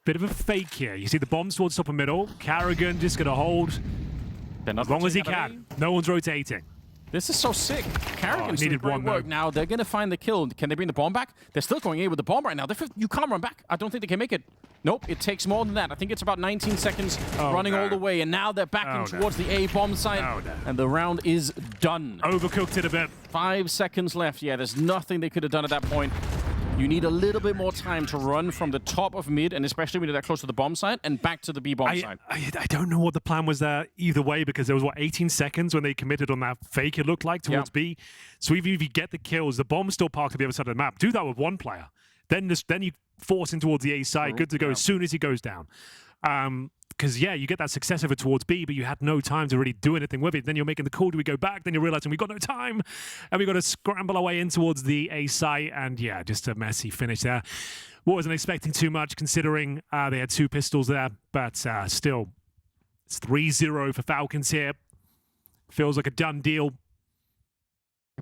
bit of a fake here. You see the bombs towards top and middle. Karrigan just going to hold as long as he can. No one's rotating. This is so sick. Karrigan's needed doing one, great work. though. Now, they're going to find the kill. Can they bring the bomb back? They're still going A with the bomb right now. You can't run back. I don't think they can make it. Nope, it takes more than that. I think it's about 19 seconds running all the way, and now they're backing towards the A bomb site, and the round is done. Overcooked it a bit. 5 seconds left. Yeah, there's nothing they could have done at that point. You need a little bit more time to run from the top of mid, and especially when you're that close to the bomb site, and back to the B bomb site. I don't know what the plan was there either way, because there was, what, 18 seconds when they committed on that fake, it looked like, towards B. So even if you get the kills, the bomb's still parked to the other side of the map. Do that with one player. Then you force him towards the A side, good to go as soon as he goes down. Because, yeah, you get that success over towards B, but you had no time to really do anything with it. Then you're making the call, do we go back? Then you're realizing we've got no time, and we've got to scramble our way in towards the A site, and, yeah, just a messy finish there. Wasn't expecting too much, considering they had 2 pistols there, but still, it's 3-0 for Falcons here. Feels like a done deal.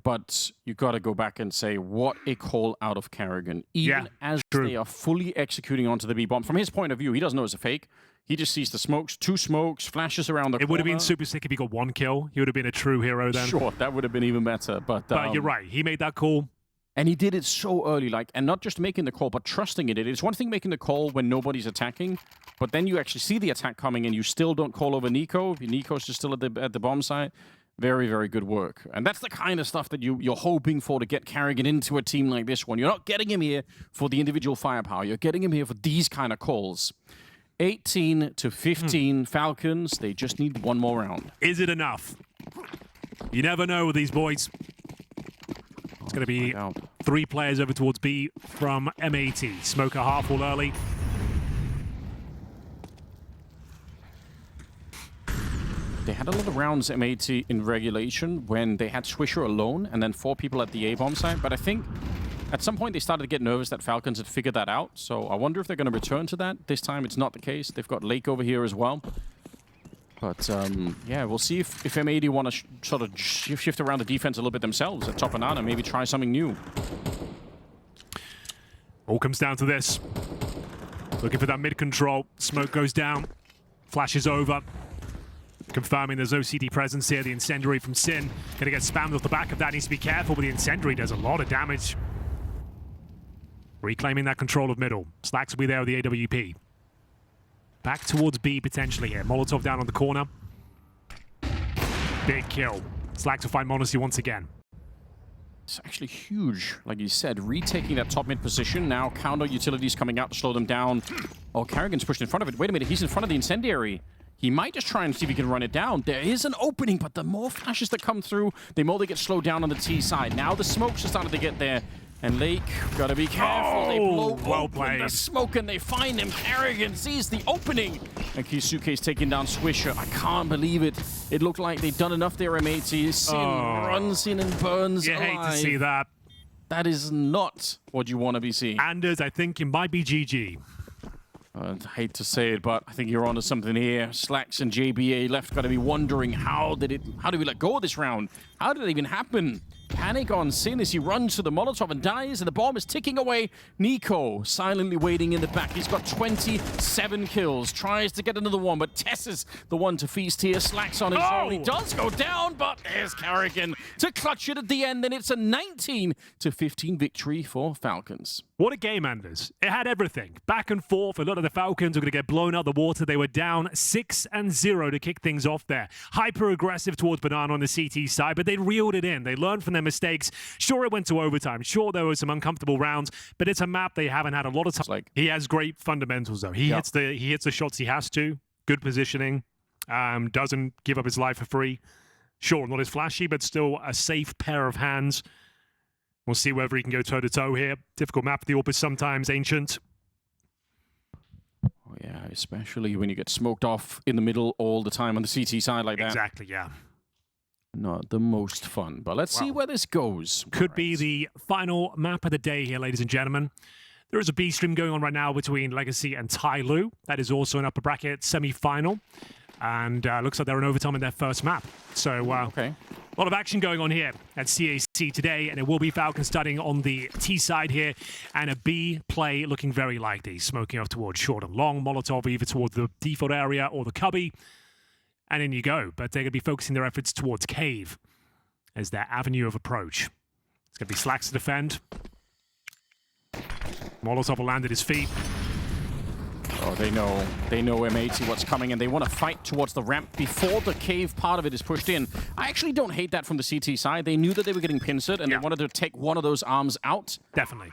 But you got to go back and say, what a call out of Karrigan. Even as they are fully executing onto the B-bomb. From his point of view, he doesn't know it's a fake. He just sees the smokes, 2 smokes, flashes around the corner. It would have been super sick if he got 1 kill. He would have been a true hero then. Sure, that would have been even better. But you're right. He made that call. And he did it so early, and not just making the call, but trusting it. It's one thing making the call when nobody's attacking, but then you actually see the attack coming and you still don't call over Nico. Nico's just still at the bomb site. Very, very good work. And that's the kind of stuff that you're hoping for to get Karrigan into a team like this one. You're not getting him here for the individual firepower. You're getting him here for these kind of calls. 18-15 Falcons. They just need one more round. Is it enough? You never know with these boys. It's going to be 3 players over towards B from M80. Smoker half wall early. They had a lot of rounds M80 in regulation when they had Swisher alone and then 4 people at the A-bomb site. But I think at some point they started to get nervous that Falcons had figured that out. So I wonder if they're going to return to that. This time it's not the case. They've got Lake over here as well. But yeah, we'll see if M80 want to sort of shift around the defense a little bit themselves at top banana, maybe try something new. All comes down to this. Looking for that mid control. Smoke goes down. Flashes over. Confirming there's no CD presence here. The incendiary from Sin going to get spammed off the back of that. Needs to be careful, but the incendiary does a lot of damage. Reclaiming that control of middle. Slacks will be there with the AWP. Back towards B potentially here. Molotov down on the corner. Big kill. Slacks will find MongolZ once again. It's actually huge, like you said, retaking that top mid position. Now counter utilities coming out to slow them down. Oh, Karrigan's pushed in front of it. Wait a minute, he's in front of the incendiary. He might just try and see if he can run it down. There is an opening, but the more flashes that come through, the more they get slowed down on the T side. Now the smokes are starting to get there. And Lake, gotta be careful. They blow open the smoke and they find him. Karrigan sees the opening. And Keisuke's taking down Swisher. I can't believe it. It looked like they'd done enough there, M80. Sin runs in and burns alive. You hate to see that. That is not what you want to be seeing. Anders, I think it might be GG. I hate to say it, but I think you're onto something here. Slacks and JBA left got to be wondering how did we let go of this round? How did it even happen? Panic on Sin as he runs to the Molotov and dies, and the bomb is ticking away. Nico silently waiting in the back. He's got 27 kills. Tries to get another one, but Tess is the one to feast here. Slacks on his own. He does go down, but there's Karrigan to clutch it at the end, and it's a 19-15 victory for Falcons. What a game, Anders. It had everything. Back and forth. A lot of the Falcons were going to get blown out the water. They were down 6-0 to kick things off there. Hyper aggressive towards Banana on the CT side, but they reeled it in. They learned from their mistakes. Sure, it went to overtime. Sure, there were some uncomfortable rounds, but it's a map they haven't had a lot of time. He has great fundamentals, though. He hits the shots he has to. Good positioning. Doesn't give up his life for free. Sure, not as flashy, but still a safe pair of hands. We'll see whether he can go toe-to-toe here. Difficult map. The AWP is sometimes ancient. Oh, yeah, especially when you get smoked off in the middle all the time on the CT side like that. Exactly, yeah. Not the most fun, but let's see where this goes. Could be the final map of the day here, ladies and gentlemen. There is a B stream going on right now between Legacy and TYLOO. That is also an upper bracket semi-final. And looks like they're in overtime in their first map. So, a lot of action going on here at CAC today, and it will be Falcons starting on the T side here, and a B play looking very likely, smoking off towards short and long, Molotov either towards the default area or the cubby, and in you go. But they're going to be focusing their efforts towards Cave as their avenue of approach. It's going to be Slacks to defend. Molotov will land at his feet. Oh, they know M80 what's coming, and they want to fight towards the ramp before the cave part of it is pushed in. I actually don't hate that from the CT side. They knew that they were getting pincered, and they wanted to take one of those arms out. Definitely.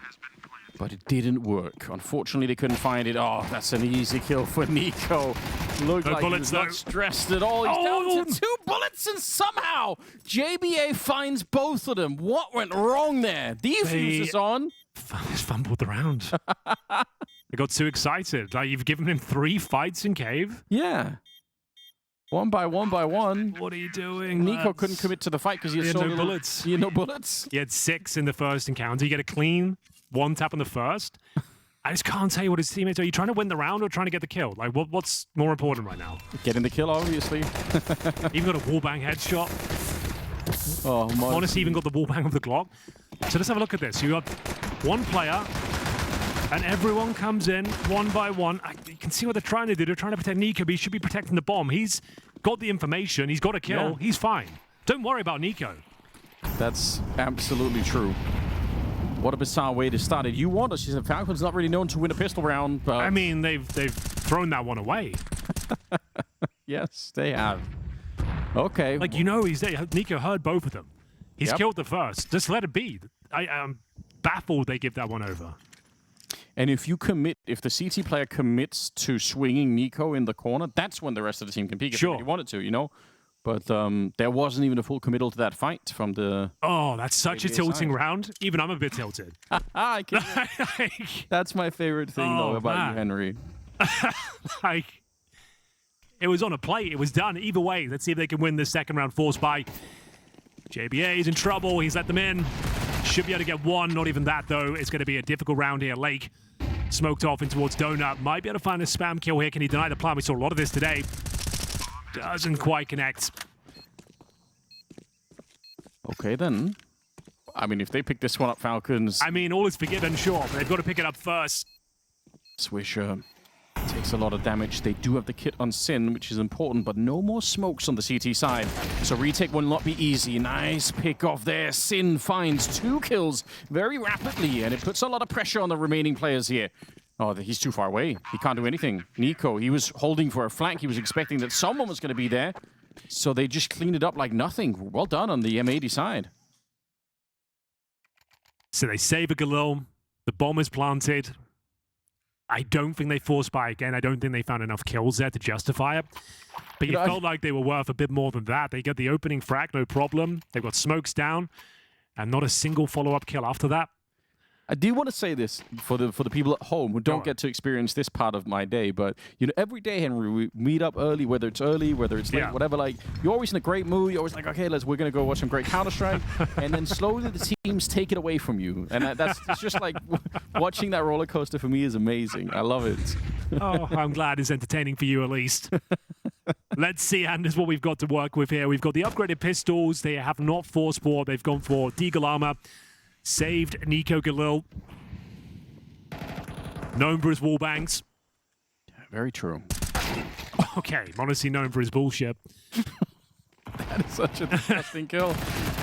But it didn't work. Unfortunately, they couldn't find it. Oh, that's an easy kill for Nico. Looked like he was not stressed at all. He's down to 2 bullets, and somehow JBA finds both of them. What went wrong there? Defuse is on. Just fumbled the round. They got too excited. Like, you've given him 3 fights in cave? Yeah. One by one. What are you doing? Nico couldn't commit to the fight because he had no bullets. He had no bullets. He had 6 in the first encounter. You get a clean 1 tap on the first. I just can't tell you what his teammates are. Are you trying to win the round or trying to get the kill? Like, what's more important right now? Getting the kill, obviously. Even got a wallbang headshot. Oh, Honestly, even got the wallbang of the Glock. So let's have a look at this. You got 1 player, and everyone comes in 1 by 1. You can see what they're trying to do. They're trying to protect Nico, but he should be protecting the bomb. He's got the information. He's got a kill. Yeah. He's fine. Don't worry about Nico. That's absolutely true. What a bizarre way to start it. You want us. The Falcons not really known to win a pistol round, but I mean, they've thrown that one away. Yes, they have. Okay. Like, you know, Nico heard both of them. He's killed the first. Just let it be. I'm baffled they give that one over. And if you commit, if the CT player commits to swinging Nico in the corner, that's when the rest of the team can peek if they wanted to, you know? But there wasn't even a full committal to that fight from the... Oh, that's such a tilting round. Even I'm a bit tilted. That's my favorite thing, though, about you, Henry. Like, it was on a plate. It was done. Either way, let's see if they can win this second round forced by... JBA is in trouble. He's let them in. Should be able to get 1. Not even that, though. It's going to be a difficult round here. Lake smoked off in towards Donut. Might be able to find a spam kill here. Can he deny the plan? We saw a lot of this today. Doesn't quite connect. Okay, then. I mean, if they pick this one up, Falcons... I mean, all is forgiven, sure, but they've got to pick it up first. Swisher takes a lot of damage. They do have the kit on Sin, which is important, but no more smokes on the CT side. So retake will not be easy. Nice pick off there. Sin finds 2 kills very rapidly, and it puts a lot of pressure on the remaining players here. Oh, he's too far away. He can't do anything. Nico, he was holding for a flank. He was expecting that someone was going to be there. So they just cleaned it up like nothing. Well done on the M80 side. So they save a Galil. The bomb is planted. I don't think they forced by again. I don't think they found enough kills there to justify it. But you felt like they were worth a bit more than that. They got the opening frag, no problem. They've got smokes down, and not a single follow-up kill after that. I do want to say this for the people at home who don't get to experience this part of my day, but you know, every day, Henry, we meet up early, whether it's late, whatever. Like, you're always in a great mood. You're always like, okay, we're gonna go watch some great Counter-Strike, and then slowly the teams take it away from you, and it's just like watching that roller coaster for me is amazing. I love it. Oh, I'm glad it's entertaining for you at least. Let's see, Anders, what we've got to work with here. We've got the upgraded pistols. They have not forced for. They've gone for Deagle armor. Saved Nico Galil. Known for his wallbangs. Very true. Okay, honestly known for his bullshit. That is such a disgusting kill.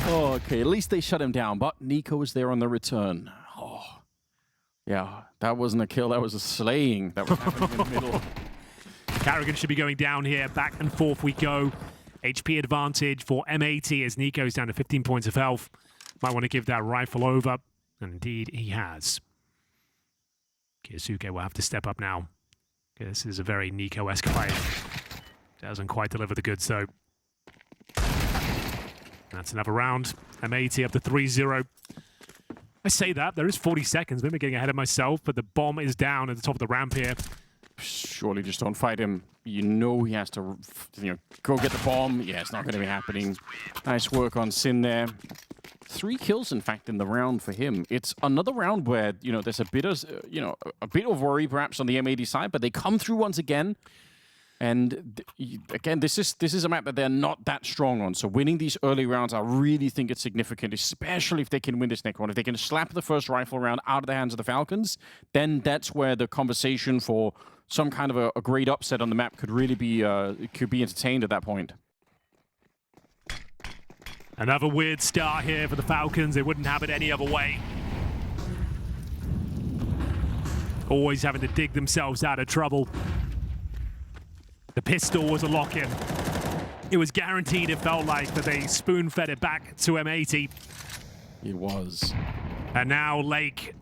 Oh, okay, at least they shut him down, but Nico is there on the return. Oh, yeah, that wasn't a kill, that was a slaying that was happening in the middle. Carrigan should be going down here. Back and forth we go. HP advantage for M80 as Nico's down to 15 points of health. Might want to give that rifle over. And indeed, he has. Kiyasuke will have to step up now. This is a very Nico-esque fight. Doesn't quite deliver the goods, though. That's another round. M80 up to 3-0. I say that. There is 40 seconds. Maybe getting ahead of myself, but the bomb is down at the top of the ramp here. Surely just don't fight him. You know he has to, go get the bomb. Yeah, it's not going to be happening. Nice work on Sin there. 3 kills, in fact, in the round for him. It's another round where, there's a bit of worry perhaps on the M80 side, but they come through once again. And again, this is a map that they're not that strong on. So winning these early rounds, I really think it's significant, especially if they can win this next one. If they can slap the first rifle round out of the hands of the Falcons, then that's where the conversation for some kind of a great upset on the map could really be entertained at that point. Another weird start here for the Falcons. They wouldn't have it any other way. Always having to dig themselves out of trouble. The pistol was a lock-in. It was guaranteed, it felt like, that they spoon-fed it back to M80. It was. And now Lake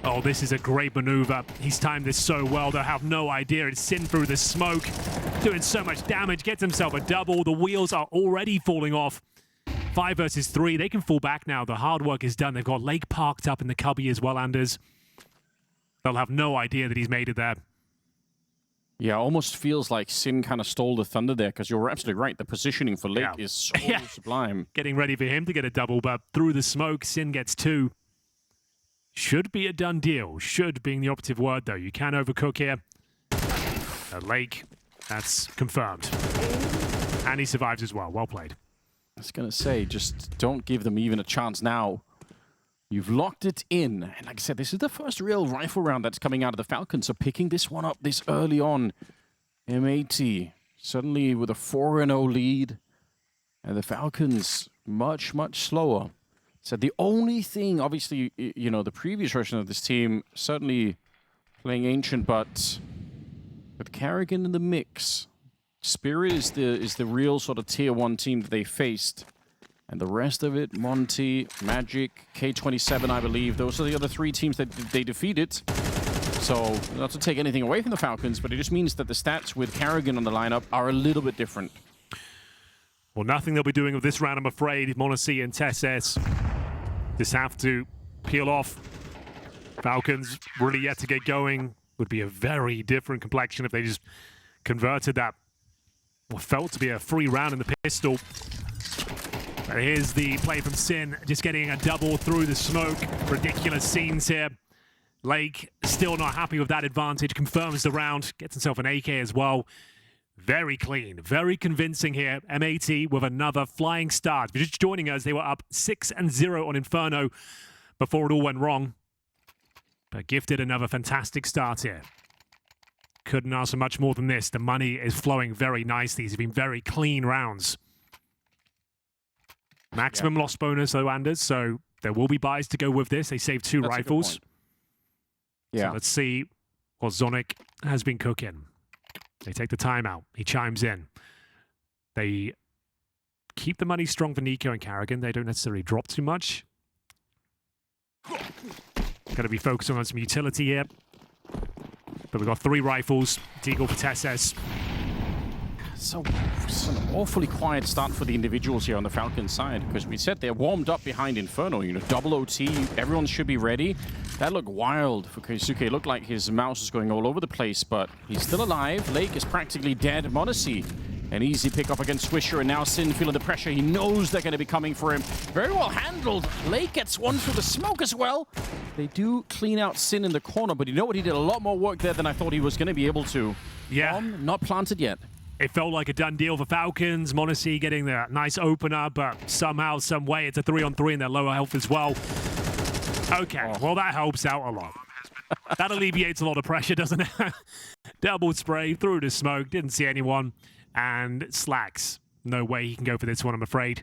Oh, this is a great maneuver. He's timed this so well. They'll have no idea. It's Sin through the smoke, doing so much damage. Gets himself a double. The wheels are already falling off. 5 versus 3. They can fall back now. The hard work is done. They've got Lake parked up in the cubby as well, Anders. They'll have no idea that he's made it there. Yeah, almost feels like Sin kind of stole the thunder there, because you're absolutely right. The positioning for Lake is so sublime. Getting ready for him to get a double, but through the smoke, Sin gets 2. Should be a done deal. Should being the operative word, though. You can overcook here. Lake, that's confirmed. And he survives as well. Well played. I was going to say, just don't give them even a chance now. You've locked it in. And like I said, this is the first real rifle round that's coming out of the Falcons. So picking this one up this early on. M80 suddenly with a 4-0 lead. And the Falcons much, much slower. So the only thing, obviously, you know, the previous version of this team, certainly playing Ancient, but with Karrigan in the mix, Spirit is the real sort of tier 1 team that they faced. And the rest of it, Monty, Magic, K27, I believe, those are the other 3 teams that they defeated. So, not to take anything away from the Falcons, but it just means that the stats with Karrigan on the lineup are a little bit different. Well, nothing they'll be doing with this round, I'm afraid. MongolZ and TSS just have to peel off. Falcons really yet to get going. Would be a very different complexion if they just converted that what felt to be a free round in the pistol. But here's the play from Sin, just getting a double through the smoke. Ridiculous scenes here. Lake still not happy with that advantage, confirms the round, gets himself an AK as well. Very clean, very convincing here. M80 with another flying start. If you're just joining us, they were up 6-0 on Inferno before it all went wrong. But gifted another fantastic start here. Couldn't ask for much more than this. The money is flowing very nicely. These have been very clean rounds. Maximum loss bonus though, Anders, so there will be buys to go with this. They saved 2 rifles. Yeah. So let's see what Zonic has been cooking. They take the timeout. He chimes in. They keep the money strong for Nico and Karrigan. They don't necessarily drop too much. Got to be focusing on some utility here. But we've got 3 rifles. Deagle for TSS. So it's an awfully quiet start for the individuals here on the Falcons side, because we said they're warmed up behind Inferno. You know, double OT, everyone should be ready. That looked wild for Keisuke. It looked like his mouse is going all over the place, but he's still alive. Lake is practically dead. MongolZ, an easy pick up against Swisher, and now Sin feeling the pressure. He knows they're going to be coming for him. Very well handled. Lake gets one through the smoke as well. They do clean out Sin in the corner, but you know what? He did a lot more work there than I thought he was going to be able to. Yeah. Bomb not planted yet. It felt like a done deal for Falcons. MongolZ getting the nice opener, but somehow, some way, it's a 3-on-3 in their lower health as well. Okay, well, that helps out a lot. That alleviates a lot of pressure, doesn't it? Double spray through the smoke, didn't see anyone, and Slacks. No way he can go for this one, I'm afraid.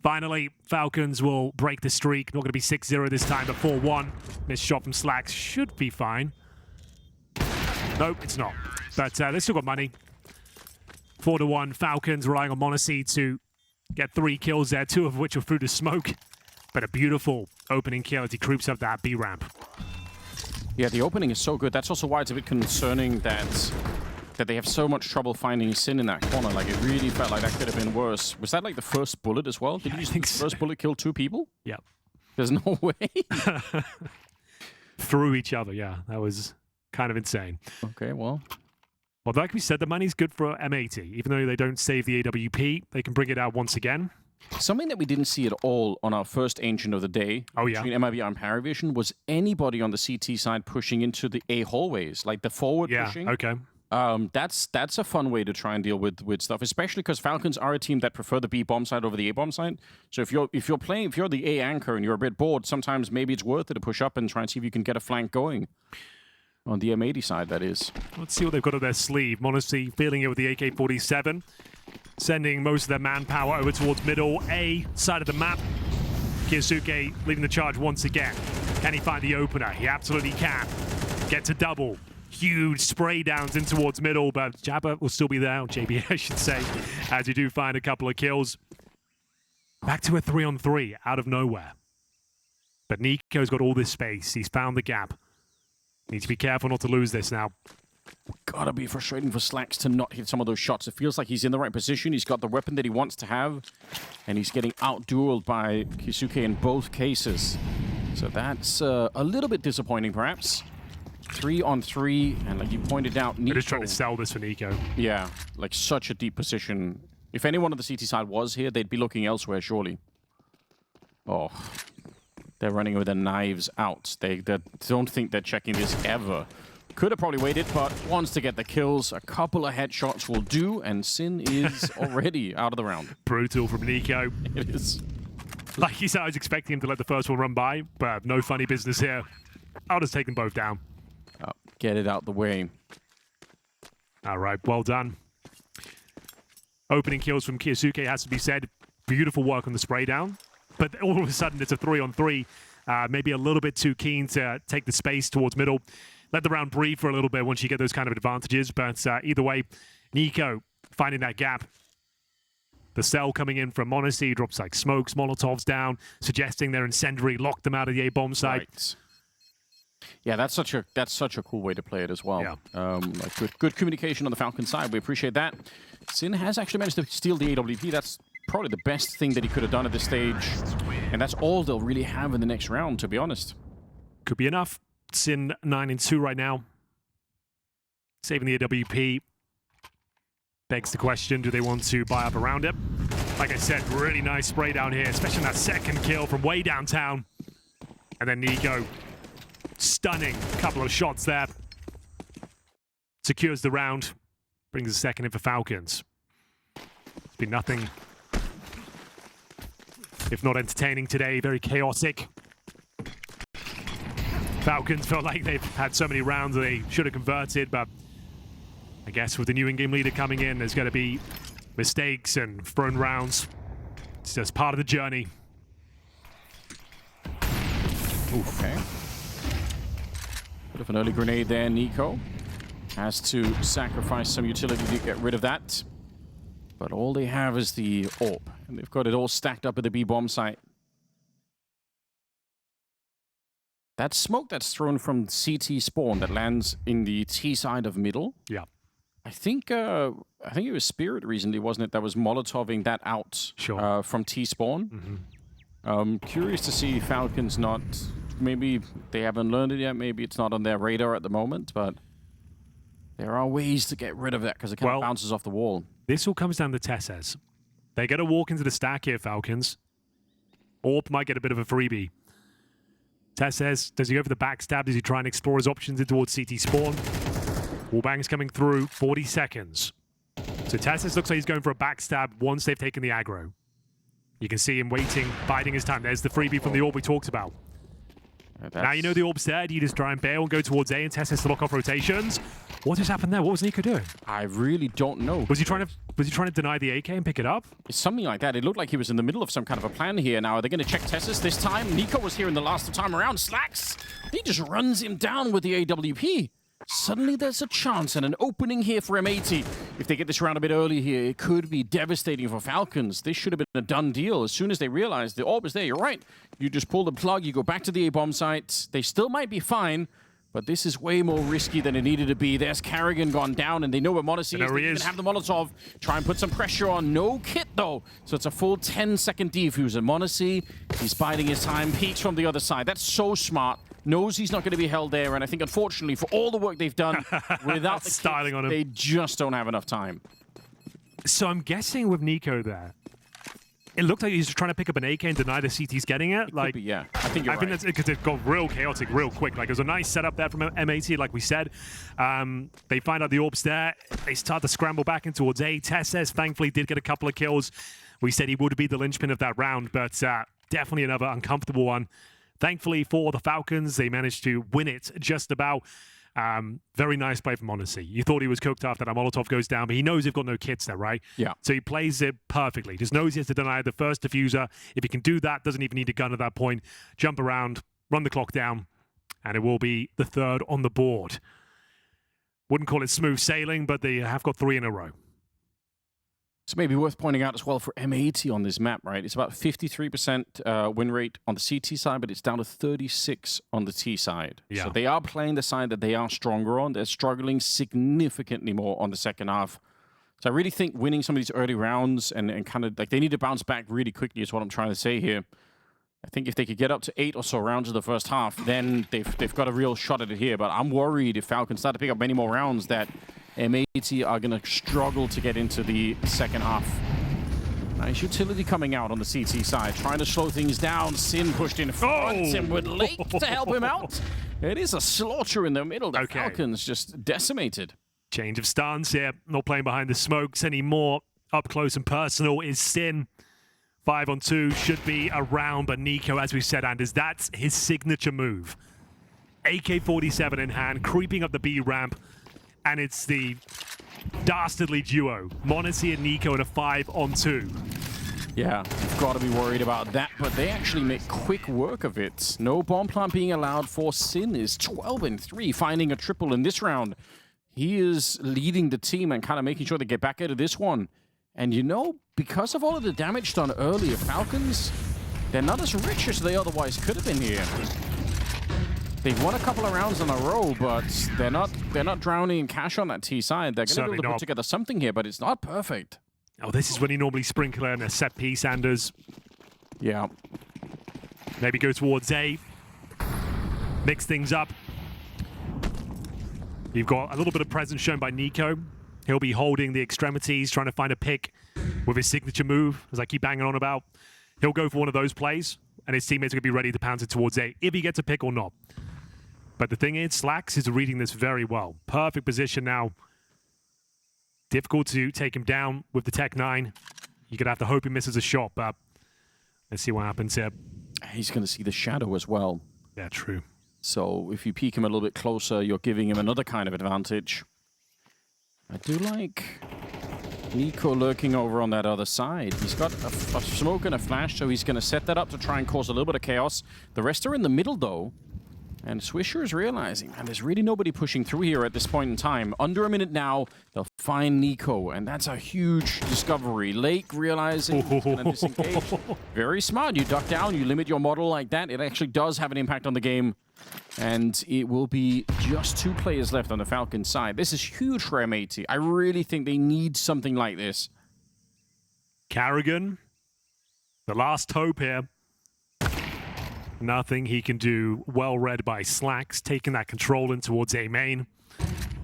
Finally, Falcons will break the streak. Not going to be 6-0 this time, but 4-1. Missed shot from Slacks. Should be fine. Nope, it's not. But they still got money. 4-1, Falcons relying on MongolZ to get 3 kills there, 2 of which were through the smoke. But a beautiful opening kill as he creeps up that B ramp. Yeah, the opening is so good. That's also why it's a bit concerning that they have so much trouble finding Sin in that corner. Like, it really felt like that could have been worse. Was that like the first bullet as well? Did you think the first bullet kill 2 people? Yep. There's no way. Through each other, yeah. That was kind of insane. Okay, well. Well, like we said, the money's good for M80. Even though they don't save the AWP, they can bring it out once again. Something that we didn't see at all on our first Ancient of the day between MIBR and PVISION was anybody on the CT side pushing into the A hallways, like the forward pushing. Okay. That's a fun way to try and deal with stuff, especially because Falcons are a team that prefer the B bomb side over the A bomb side. So if you're the A anchor and you're a bit bored, sometimes maybe it's worth it to push up and try and see if you can get a flank going. On the M80 side, that is. Let's see what they've got up their sleeve. MongolZ feeling it with the AK-47. Sending most of their manpower over towards middle A side of the map. Keisuke leading the charge once again. Can he find the opener? He absolutely can. Gets a double. Huge spray downs in towards middle, but Jabba will still be there, or JB I should say, as you do find a couple of kills. Back to a 3-on-3 out of nowhere. But Nico's got all this space. He's found the gap. Needs to be careful not to lose this now. Gotta be frustrating for Slacks to not hit some of those shots. It feels like he's in the right position. He's got the weapon that he wants to have. And he's getting out-dueled by Keisuke in both cases. So that's a little bit disappointing, perhaps. 3-on-3, and like you pointed out, Nico... They're just trying to sell this for Nico. Yeah, like such a deep position. If anyone on the CT side was here, they'd be looking elsewhere, surely. Oh, they're running with their knives out. They don't think they're checking this ever. Could have probably waited, but wants to get the kills. A couple of headshots will do, and Sin is already out of the round. Brutal from Nico. It is. Like he said, I was expecting him to let the first one run by, but no funny business here. I'll just take them both down. Get it out the way. All right, well done. Opening kills from Keisuke has to be said. Beautiful work on the spray down. But all of a sudden, it's a 3-on-3. Maybe a little bit too keen to take the space towards middle. Let the round breathe for a little bit once you get those kind of advantages. But either way, Nico finding that gap. The cell coming in from MONOZ drops like smokes, Molotovs down, suggesting they're incendiary, locked them out of the A-bomb site. Right. Yeah, that's such a cool way to play it as well. Yeah. Like good communication on the Falcon side. We appreciate that. Sin has actually managed to steal the AWP. That's probably the best thing that he could have done at this stage. And that's all they'll really have in the next round, to be honest. Could be enough. Sin 9-2 right now. Saving the AWP. Begs the question, do they want to buy up around it? Like I said, really nice spray down here, especially in that second kill from way downtown. And then Nico, stunning couple of shots there. Secures the round. Brings a second in for Falcons. It's been nothing if not entertaining today, very chaotic. Falcons felt like they've had so many rounds they should have converted, but I guess with the new in-game leader coming in, there's going to be mistakes and thrown rounds. It's just part of the journey. Oof. Okay. Bit of an early grenade there, Nico. Has to sacrifice some utility to get rid of that. But all they have is the AWP, and they've got it all stacked up at the B-bomb site. That smoke that's thrown from CT spawn that lands in the T side of middle. Yeah. I think it was Spirit recently, wasn't it? That was Molotoving that out from T spawn. Mm-hmm. Curious to see Falcons not. Maybe they haven't learned it yet. Maybe it's not on their radar at the moment. But there are ways to get rid of that because it kind of bounces off the wall. This all comes down to Tesses. They get a walk into the stack here, Falcons. AWP might get a bit of a freebie. Tesses, does he go for the backstab? Does he try and explore his options in towards CT spawn? Wallbang's coming through, 40 seconds. So Tesses looks like he's going for a backstab once they've taken the aggro. You can see him waiting, biding his time. There's the freebie from the AWP we talked about. Now you know the AWP's there. You just try and bail and go towards A, and Tesses to lock off rotations. What just happened there? What was Nico doing? I really don't know. Was he trying to deny the AK and pick it up? It's something like that. It looked like he was in the middle of some kind of a plan here. Now, are they going to check Tesses this time? Nico was here in the last time around. Slacks, he just runs him down with the AWP. Suddenly there's a chance and an opening here for M80. If they get this round a bit early here, it could be devastating for Falcons. This should have been a done deal. As soon as they realize the AWP is there, you're right. You just pull the plug, you go back to the A-bomb site. They still might be fine, but this is way more risky than it needed to be. There's Carrigan gone down, and they know where MONOZ is. They can have the Molotov. Try and put some pressure on. No kit, though. So it's a full 10-second defuser. MONOZ, he's biding his time. Peeks from the other side. That's so smart. Knows he's not going to be held there, and I think, unfortunately, for all the work they've done, without the styling on him, they just don't have enough time. So I'm guessing with Nico there, it looked like he's just trying to pick up an AK and deny the CT's getting it. Like, yeah, I think you're right. I think that's because it got real chaotic real quick. Like, it was a nice setup there from M80, like we said. They find out the AWP's there. They start to scramble back in towards A. Tesses, thankfully, did get a couple of kills. We said he would be the linchpin of that round, but definitely another uncomfortable one. Thankfully for the Falcons, they managed to win it just about. Very nice play from MONOZ. You thought he was cooked after that Molotov goes down, but he knows they've got no kits there, right? Yeah. So he plays it perfectly. Just knows he has to deny the first diffuser. If he can do that, doesn't even need a gun at that point. Jump around, run the clock down, and it will be the third on the board. Wouldn't call it smooth sailing, but they have got 3 in a row. So maybe worth pointing out as well for M80 on this map, right? It's about 53% win rate on the CT side, but it's down to 36 on the T side. Yeah. So they are playing the side that they are stronger on. They're struggling significantly more on the second half. So I really think winning some of these early rounds and kind of like they need to bounce back really quickly is what I'm trying to say here. I think if they could get up to 8 or so rounds in the first half, then they've got a real shot at it here. But I'm worried if Falcons start to pick up many more rounds that M80 are going to struggle to get into the second half. Nice utility coming out on the CT side, trying to slow things down. Sin pushed in front, and with Lake to help him out. It is a slaughter in the middle. The Falcons just decimated. Change of stance here. Not playing behind the smokes anymore. Up close and personal is Sin. 5-on-2 should be around, but NiKo, as we said, Anders, that's his signature move. AK-47 in hand, creeping up the B ramp. And it's the dastardly duo, m0NESY and NiKo in a 5-on-2. Yeah, you've got to be worried about that, but they actually make quick work of it. No bomb plant being allowed for Sin is 12-3, finding a triple in this round. He is leading the team and kind of making sure they get back out of this one. And you know, because of all of the damage done earlier, Falcons, they're not as rich as they otherwise could have been here. They've won a couple of rounds in a row, but they're not drowning in cash on that T side. They're going to be able to put together something here, but it's not perfect. Oh, this is when you normally sprinkle in a set piece, Anders. Yeah. Maybe go towards A. Mix things up. You've got a little bit of presence shown by NiKo. He'll be holding the extremities, trying to find a pick with his signature move, as I keep banging on about. He'll go for one of those plays, and his teammates are going to be ready to pounce it towards A, if he gets a pick or not. But the thing is, Slacks is reading this very well. Perfect position now. Difficult to take him down with the Tech 9. You're going to have to hope he misses a shot, but let's see what happens here. He's going to see the shadow as well. Yeah, true. So if you peek him a little bit closer, you're giving him another kind of advantage. I do like NiKo lurking over on that other side. He's got a smoke and a flash, so he's going to set that up to try and cause a little bit of chaos. The rest are in the middle, though. And Swisher is realizing, man, there's really nobody pushing through here at this point in time. Under a minute now, they'll find NiKo, and that's a huge discovery. Lake realizing he's going to disengage. Very smart. You duck down, you limit your model like that. It actually does have an impact on the game. And it will be just 2 players left on the Falcons side. This is huge for M80. I really think they need something like this. Carrigan, the last hope here. Nothing he can do. Well read by Slacks, taking that control in towards A main.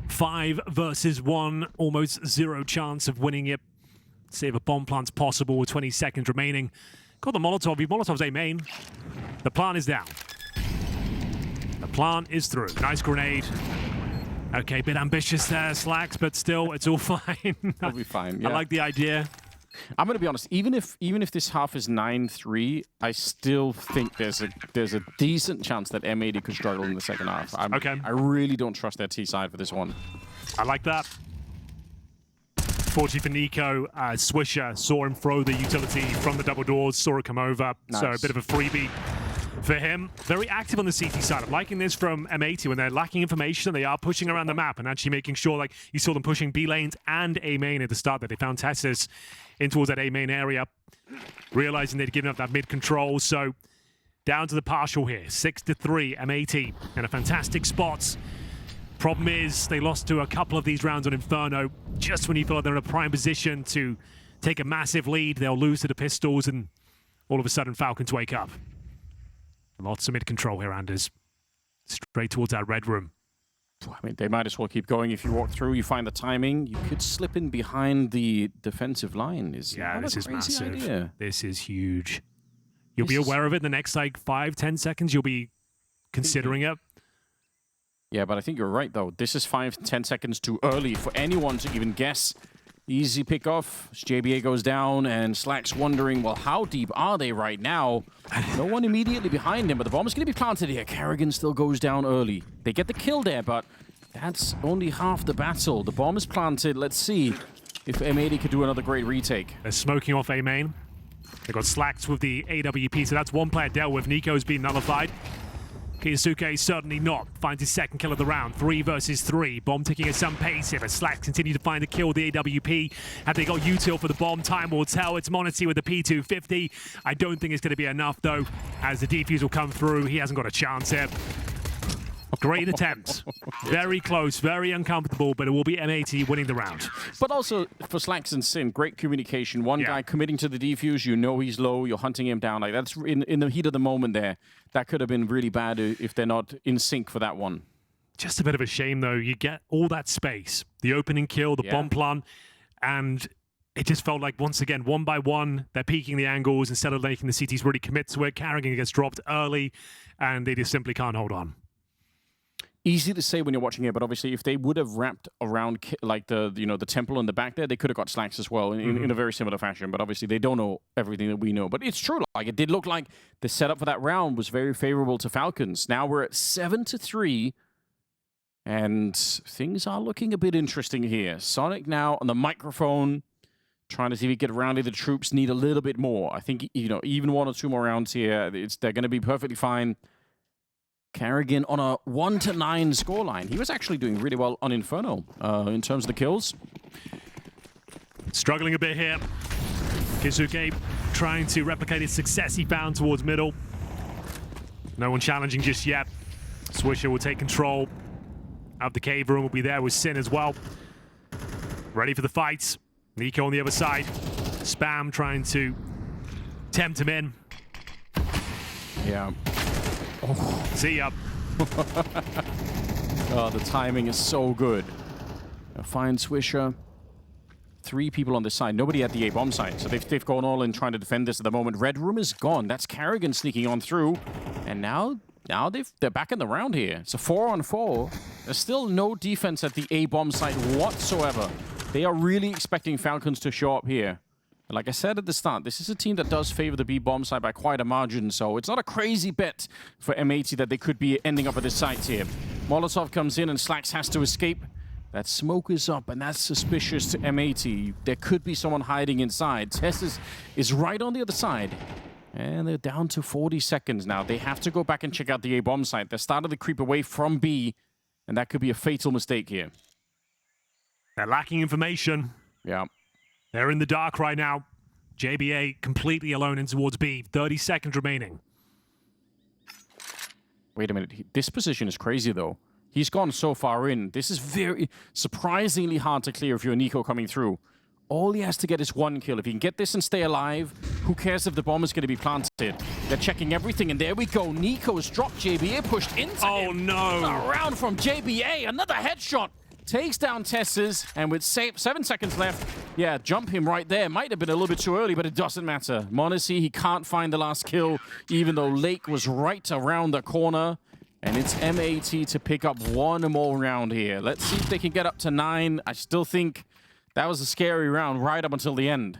5 versus 1, almost 0 chance of winning it. See if a bomb plant's possible with 20 seconds remaining. Got the Molotov. Molotov's A main. The plant is down. The plant is through. Nice grenade. Okay, bit ambitious there, Slacks, but still, it's all fine. It'll be fine. Yeah. I like the idea. I'm going to be honest. Even if this half is 9-3, I still think there's a decent chance that M80 could struggle in the second half. I really don't trust their T side for this one. I like that. Fortunately for NiKo, Swisher saw him throw the utility from the double doors, saw it come over. Nice. So a bit of a freebie for him. Very active on the CT side. I'm liking this from M80 when they're lacking information. They are pushing around the map and actually making sure, like you saw them pushing B lanes and A main at the start, that they found Tessus in towards that A main area, realizing they'd given up that mid control. So down to the partial here, 6-3, M80 in a fantastic spot. Problem is they lost to a couple of these rounds on Inferno. Just when you thought they're in a prime position to take a massive lead, they'll lose to the pistols, and all of a sudden Falcons wake up. Lots of mid control here, Anders. Straight towards that red room. I mean, they might as well keep going. If you walk through, you find the timing, you could slip in behind the defensive line. Yeah, this is massive. Idea. This is huge. You'll be aware of it in the next, like, 5-10 seconds. You'll be considering it. Yeah, but I think you're right, though. This is 5-10 seconds too early for anyone to even guess. Easy pick-off. JBA goes down, and Slack's wondering, well, how deep are they right now? No one immediately behind him, but the bomb is going to be planted here. Carrigan still goes down early. They get the kill there, but that's only half the battle. The bomb is planted. Let's see if M80 could do another great retake. They're smoking off A main. They got Slacks with the AWP, so that's one player dealt with. NiKo's been nullified. Keisuke certainly not. Finds his second kill of the round. 3 versus 3. Bomb ticking at some pace here, but Slacks continue to find the kill. The AWP. Have they got util for the bomb? Time will tell. It's m80 with the P250. I don't think it's going to be enough, though, as the defuse will come through. He hasn't got a chance here. Great attempt. Very close, very uncomfortable, but it will be M80 winning the round. But also, for Slacks and Sin, great communication. One guy committing to the defuse, you know he's low, you're hunting him down. Like that's in the heat of the moment there. That could have been really bad if they're not in sync for that one. Just a bit of a shame, though. You get all that space, the opening kill, the bomb plant, and it just felt like, once again, one by one, they're peaking the angles instead of making the CTs really commit to it. Carrigan gets dropped early, and they just simply can't hold on. Easy to say when you're watching it, but obviously if they would have wrapped around like the temple in the back there, they could have got Slacks as well in a very similar fashion. But obviously they don't know everything that we know. But it's true. Like it did look like the setup for that round was very favorable to Falcons. Now we're at 7-3, and things are looking a bit interesting here. Sonic now on the microphone, trying to see if he can get around it. The troops need a little bit more. I think even 1 or 2 more rounds here, they're going to be perfectly fine. Carrigan on a 1-9 scoreline. He was actually doing really well on Inferno in terms of the kills. Struggling a bit here. Keisuke trying to replicate his success he found towards middle. No one challenging just yet. Swisher will take control of the cave room. Will be there with Sin as well. Ready for the fights. Nico on the other side. Spam trying to tempt him in. Yeah. Oh. See ya. Oh, the timing is so good. A fine Swisher. 3 people on this side. Nobody at the A-bomb side. So they've gone all in trying to defend this at the moment. Red room is gone. That's Carrigan sneaking on through. And now they're back in the round here. It's a 4-on-4. There's still no defense at the A-bomb side whatsoever. They are really expecting Falcons to show up here. Like I said at the start, this is a team that does favor the B-bomb side by quite a margin, so it's not a crazy bet for M80 that they could be ending up at this site here. Molotov comes in and Slacks has to escape. That smoke is up, and that's suspicious to M80. There could be someone hiding inside. Tess is right on the other side. And they're down to 40 seconds now. They have to go back and check out the A-bomb site. They're starting to creep away from B, and that could be a fatal mistake here. They're lacking information. Yeah. They're in the dark right now. JBA completely alone in towards B. 30 seconds remaining. Wait a minute. This position is crazy, though. He's gone so far in. This is very surprisingly hard to clear if you're Nico coming through. All he has to get is 1 kill. If he can get this and stay alive, who cares if the bomb is going to be planted? They're checking everything, and there we go. Nico's dropped. JBA pushed into him. Oh, no. A round from JBA. Another headshot. Takes down Tesses, and with 7 seconds left, yeah, jump him right there. Might have been a little bit too early, but it doesn't matter. m80, he can't find the last kill, even though Lake was right around the corner. And it's M80 to pick up 1 more round here. Let's see if they can get up to 9. I still think that was a scary round right up until the end.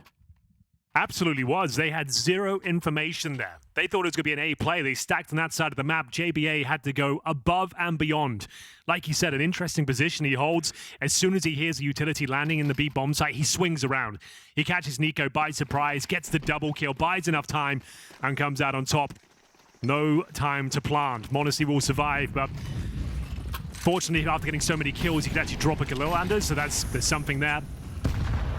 Absolutely was. They had 0 information there. They thought it was going to be an A play. They stacked on that side of the map. JBA had to go above and beyond. Like you said, an interesting position he holds. As soon as he hears a utility landing in the B bomb site, he swings around. He catches Nico by surprise, gets the double kill, buys enough time, and comes out on top. No time to plant. m80 will survive, but fortunately, after getting so many kills, he could actually drop a Galil-lander, so there's something there.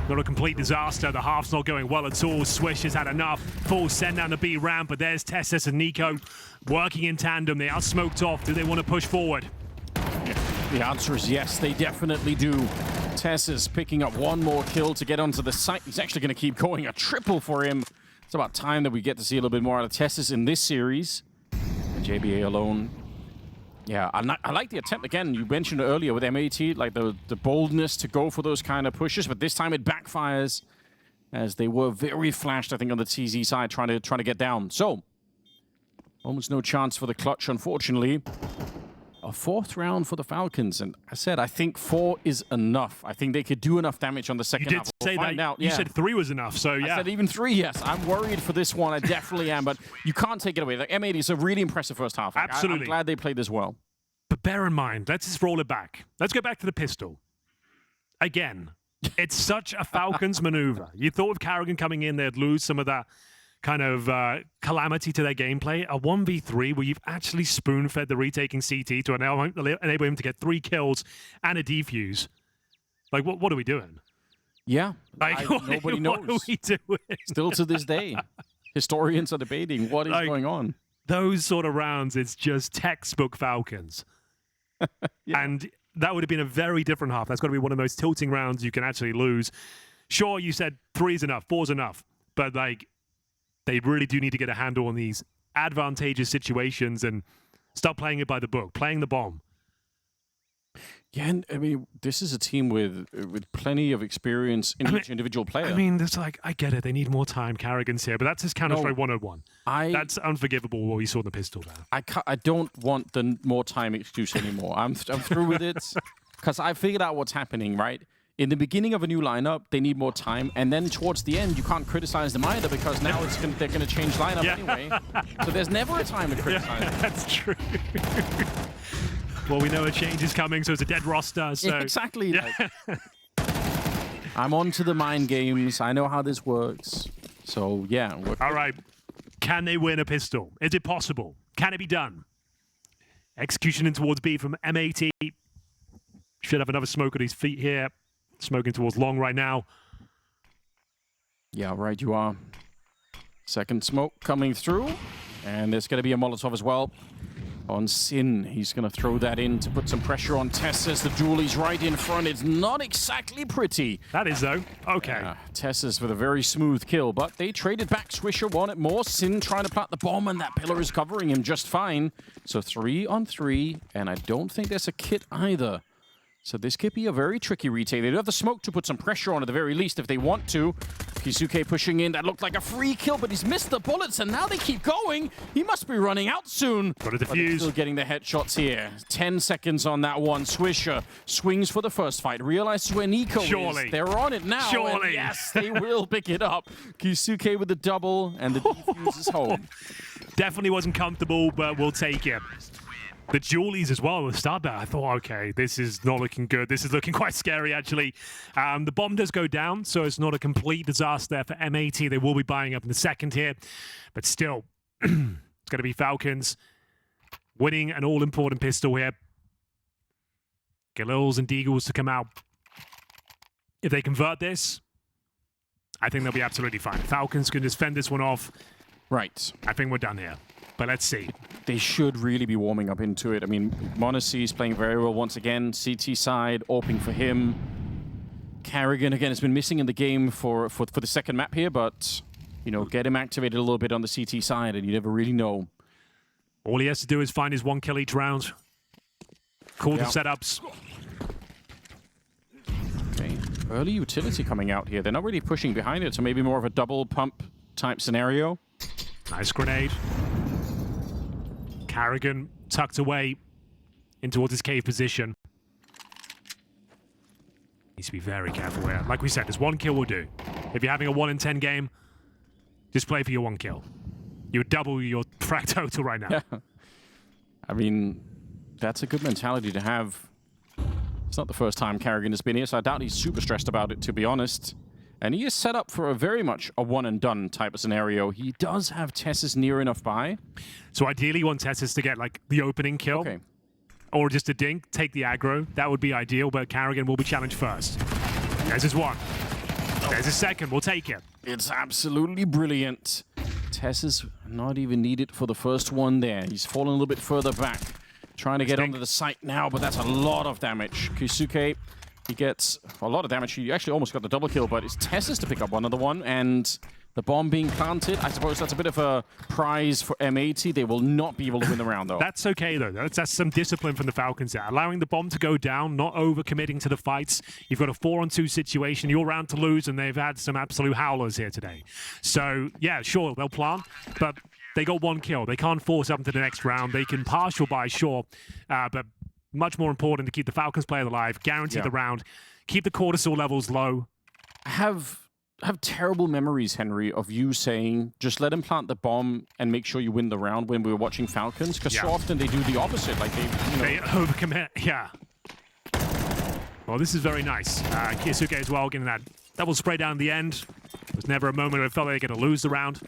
Not a complete disaster. The half's not going well at all. Swish has had enough. Full send down the B ramp, but there's Tessis and Nico working in tandem. They are smoked off. Do they want to push forward? The answer is yes, they definitely do. Tessis picking up 1 more kill to get onto the site. He's actually going to keep going. A triple for him. It's about time that we get to see a little bit more out of Tessis in this series. And JBA alone. Yeah, I like the attempt. Again, you mentioned earlier with M80, like the boldness to go for those kind of pushes, but this time it backfires as they were very flashed, I think, on the TZ side, trying to get down. So, almost no chance for the clutch, unfortunately. A 4th round for the Falcons, and I said I think 4 is enough. I think they could do enough damage on the second half. You did say that. You said 3 was enough, so yeah. I said even 3, yes. I'm worried for this one. I definitely am, but you can't take it away. Like M80 is a really impressive first half. Like, absolutely. I'm glad they played this well. But bear in mind, let's just roll it back. Let's go back to the pistol. Again, it's such a Falcons maneuver. You thought with Carrigan coming in, they'd lose some of that kind of calamity to their gameplay. A 1v3 where you've actually spoon-fed the retaking CT to enable him to get 3 kills and a defuse. Like, what are we doing? Yeah, like, nobody knows. What are we doing? Still to this day, historians are debating what is going on. Those sort of rounds, it's just textbook Falcons. Yeah. And that would have been a very different half. That's got to be one of the most tilting rounds you can actually lose. Sure, you said 3's enough, 4's enough, but like they really do need to get a handle on these advantageous situations and start playing it by the book, playing the bomb. Yeah, and I mean, this is a team with plenty of experience in each individual player. I mean, it's like, I get it. They need more time. Carrigan's here, but that's his Counter-Strike 101. That's unforgivable what we saw in the pistol there. I don't want the more time excuse anymore. I'm through with it because I figured out what's happening, right? In the beginning of a new lineup, they need more time, and then towards the end, you can't criticize them either because now they're going to change lineup anyway. So there's never a time to criticize them. That's true. Well, we know a change is coming, so it's a dead roster. So. Yeah, exactly. Yeah. I'm on to the mind games. I know how this works. So, yeah. All right. Can they win a pistol? Is it possible? Can it be done? Execution in towards B from M80. Should have another smoke at his feet here. Smoking towards long right now. Yeah, right you are. Second smoke coming through. And there's going to be a Molotov as well. On Sin, he's going to throw that in to put some pressure on Tess's. The duelie's right in front. It's not exactly pretty. That is, though. Okay. Tess's with a very smooth kill, but they traded back. Swisher wanted more. Sin trying to plant the bomb, and that pillar is covering him just fine. So 3 on 3, and I don't think there's a kit either. So this could be a very tricky retake. They do have the smoke to put some pressure on at the very least if they want to. Kisuke pushing in. That looked like a free kill, but he's missed the bullets, and now they keep going. He must be running out soon. Got to defuse. Still getting the headshots here. 10 seconds on that one. Swisher swings for the first fight. Realizes where Nico is. They're on it now. Surely. Yes, they will pick it up. Kisuke with the double, and the defuse is home. Definitely wasn't comfortable, but we'll take it. The dualies as well, the start there. I thought, okay, this is not looking good. This is looking quite scary, actually. The bomb does go down, so it's not a complete disaster there for M80. They will be buying up in the second here. But still, it's going to be Falcons winning an all-important pistol here. Galils and Deagles to come out. If they convert this, I think they'll be absolutely fine. Falcons can just fend this one off. Right. I think we're done here. But let's see. They should really be warming up into it. I mean, MongolZ is playing very well once again. CT side, opening for him. Carrigan, again, has been missing in the game for the second map here, but, you know, get him activated a little bit on the CT side, and you never really know. All he has to do is find his 1 kill each round. Call the setups. Okay. Early utility coming out here. They're not really pushing behind it, so maybe more of a double pump type scenario. Nice grenade. Carrigan tucked away in towards his cave position. Needs to be very careful here. Like we said, this 1 kill will do. If you're having a 1 in 10 game, just play for your 1 kill. You would double your frag total right now. Yeah. I mean, that's a good mentality to have. It's not the first time Carrigan has been here, so I doubt he's super stressed about it, to be honest. And he is set up for a very much a one-and-done type of scenario. He does have Tess's near enough by. So ideally you want Tess's to get, like, the opening kill. Okay. Or just a dink, take the aggro. That would be ideal, but Carrigan will be challenged first. There's his 1. There's his 2nd. We'll take it. It's absolutely brilliant. Tess's not even needed for the first one there. He's fallen a little bit further back. Trying to get onto the site now, but that's a lot of damage. Kisuke, he gets a lot of damage. He actually almost got the double kill, but it's Tess's to pick up another one, and the bomb being planted. I suppose that's a bit of a prize for M80. They will not be able to win the round, though. That's okay, though. That's some discipline from the Falcons there. Allowing the bomb to go down, not over-committing to the fights. You've got a 4-on-2 situation. You're round to lose, and they've had some absolute howlers here today. So, yeah, sure, they'll plant, but they got 1 kill. They can't force up into the next round. They can partial buy, sure, but much more important to keep the Falcons player alive, guarantee the round, keep the cortisol levels low. I have terrible memories, Henry, of you saying, just let him plant the bomb and make sure you win the round when we were watching Falcons, because so often they do the opposite. Like they overcommit, Well, this is very nice. Kisuke as well, getting that double spray down at the end. There was never a moment where it felt like they were going to lose the round.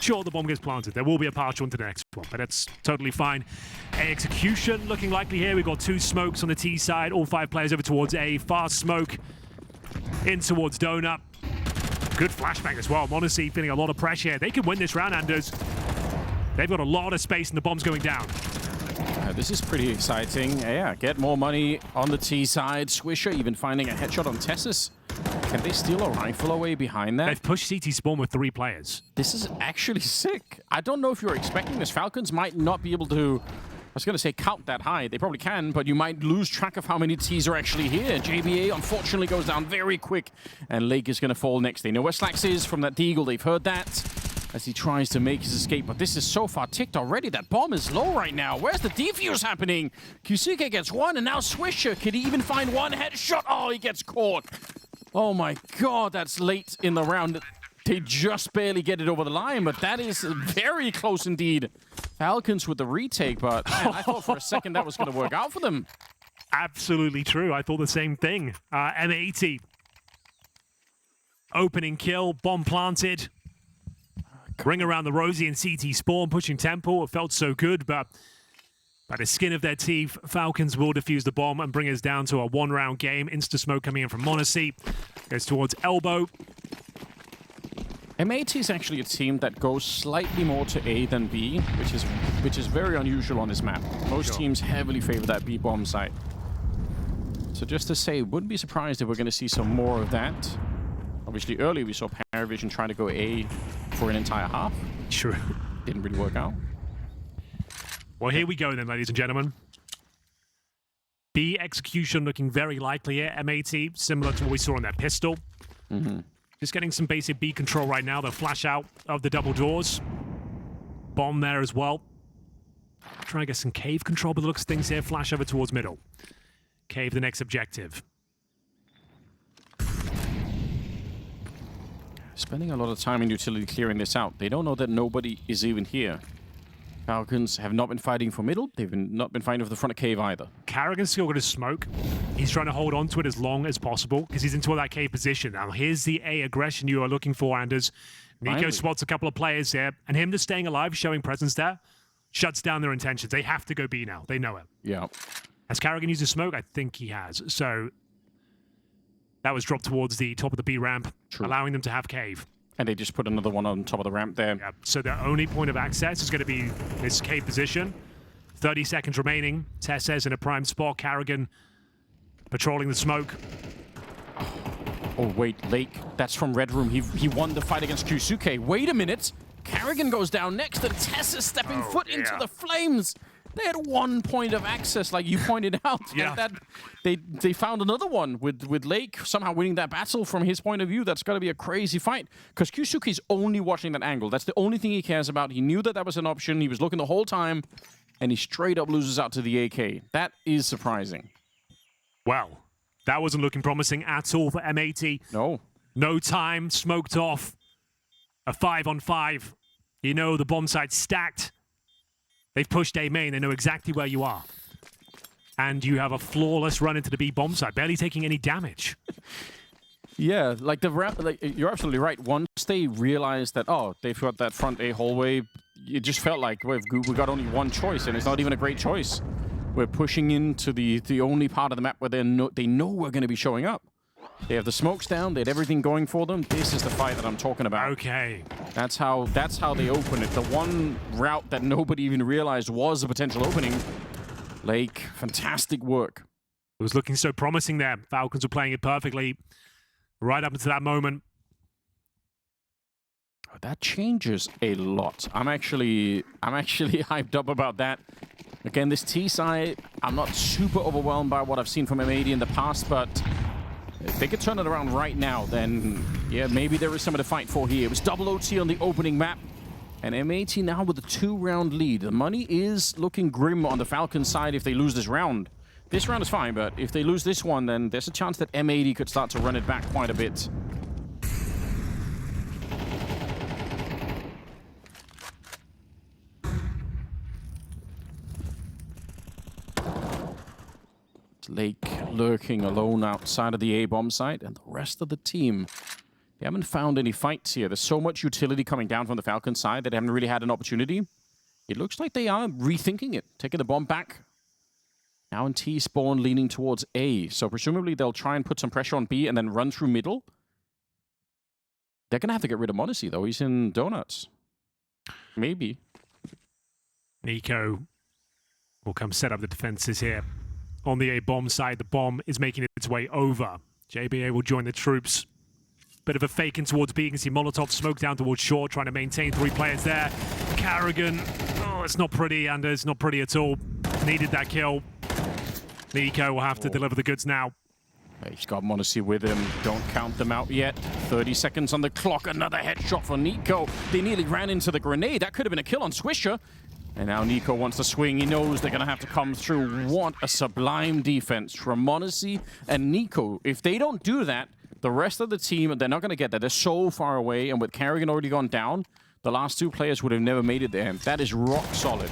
sure the bomb gets planted. There will be a partial into the next one, but that's totally fine. A execution looking likely here. We've got 2 smokes on the T side. All 5 players over towards A. Fast smoke in towards Donut. Good flashbang as well. MongolZ feeling a lot of pressure. They can win this round, Anders. They've got a lot of space and the bomb's going down. This is pretty exciting. Yeah, get more money on the T side. Swisher even finding a headshot on Tessus. Can they steal a rifle away behind that? They've pushed CT spawn with 3 players. This is actually sick. I don't know if you're expecting this. Falcons might not be able to, I was going to say count that high. They probably can, but you might lose track of how many Ts are actually here. JBA unfortunately goes down very quick, and Lake is going to fall next. They know where Slacks is from that Deagle. They've heard that as he tries to make his escape, but this is so far ticked already. That bomb is low right now. Where's the defuse happening? Kyusuke gets 1, and now Swisher. Could he even find 1 headshot? Oh, he gets caught. Oh my god, that's late in the round. They just barely get it over the line, but that is very close indeed. Falcons with the retake, but man, I thought for a second that was going to work out for them. Absolutely true. I thought the same thing. M80. Opening kill, bomb planted. Ring around the Rosie and CT spawn, pushing tempo. It felt so good, but by the skin of their teeth, Falcons will defuse the bomb and bring us down to a 1-round game. Insta-smoke coming in from MongolZ. Goes towards elbow. M80 is actually a team that goes slightly more to A than B, which is very unusual on this map. Most teams heavily favor that B bomb site. So just to say, wouldn't be surprised if we're going to see some more of that. Obviously, earlier we saw PVISION trying to go A for an entire half. True. Didn't really work out. Well, here we go then, ladies and gentlemen. B execution looking very likely here. M80, similar to what we saw on that pistol. Just getting some basic B control right now. They'll flash out of the double doors. Bomb there as well. Trying to get some cave control, but the looks of things here. Flash over towards middle. Cave the next objective. Spending a lot of time in utility clearing this out. They don't know that nobody is even here. Falcons have not been fighting for middle. They've not been fighting for the front of cave either. Karrigan's still got his smoke. He's trying to hold on to it as long as possible because he's into that cave position. Now, here's the A aggression you are looking for, Anders. Nico spots a couple of players there, and him just staying alive, showing presence there, shuts down their intentions. They have to go B now. They know it. Yeah. Has Karrigan used his smoke? I think he has. So that was dropped towards the top of the B ramp, allowing them to have cave. And they just put another one on top of the ramp there. Yeah, so their only point of access is going to be this cave position. 30 seconds remaining. Tess in a prime spot. Karrigan patrolling the smoke. Oh, wait, Lake. That's from Red Room. He won the fight against Kyusuke. Wait a minute. Karrigan goes down next, and Tess is stepping foot into the flames. They had 1 point of access, like you pointed out. Yeah. They found another one with Lake somehow winning that battle from his point of view. That's got to be a crazy fight because Kyusuke's only watching that angle. That's the only thing he cares about. He knew that that was an option. He was looking the whole time, and he straight up loses out to the AK. That is surprising. Well, that wasn't looking promising at all for M80. No. No time, smoked off. A 5-on-5. You know the bomb site's stacked. They've pushed A main. They know exactly where you are. And you have a flawless run into the B bomb site, barely taking any damage. Yeah, like you're absolutely right. Once they realized that, oh, they've got that front A hallway, it just felt like we got only one choice, and it's not even a great choice. We're pushing into the only part of the map where they know we're going to be showing up. They have the smokes down. They had everything going for them. This is the fight that I'm talking about. Okay. That's how they open it. The one route that nobody even realized was a potential opening. Lake, fantastic work. It was looking so promising there. Falcons were playing it perfectly right up until that moment. That changes a lot. I'm actually hyped up about that. Again, this T side, I'm not super overwhelmed by what I've seen from M80 in the past, but if they could turn it around right now, then yeah, maybe there is something to fight for here. It was double OT on the opening map, and M80 now with a 2-round lead. The money is looking grim on the Falcons side if they lose this round. This round is fine, but if they lose this one, then there's a chance that M80 could start to run it back quite a bit. Lake lurking alone outside of the A-bomb site, and the rest of the team They haven't found any fights here. There's so much utility coming down from the Falcons side that they haven't really had an opportunity. It looks like they are rethinking it, taking the bomb back. Now in T spawn leaning towards A. So presumably they'll try and put some pressure on B and then run through middle. They're going to have to get rid of MongolZ, though. He's in donuts. Maybe. NiKo will come set up the defenses here. On the A bomb side, the bomb is making its way over. JBA will join the troops. Bit of a fake in towards B. You can see Molotov smoke down towards short, trying to maintain 3 players there. Karrigan, oh, it's not pretty, and it's not pretty at all. Needed that kill. NiKo will have to deliver the goods now. He's got MongolZ with him. Don't count them out yet. 30 seconds on the clock. Another headshot for NiKo. They nearly ran into the grenade. That could have been a kill on Swisher. And now NiKo wants to swing. He knows they're going to have to come through. What a sublime defense from MongolZ and NiKo. If they don't do that, the rest of the team, they're not going to get that. They're so far away. And with Karrigan already gone down, the last 2 players would have never made it there. That is rock solid.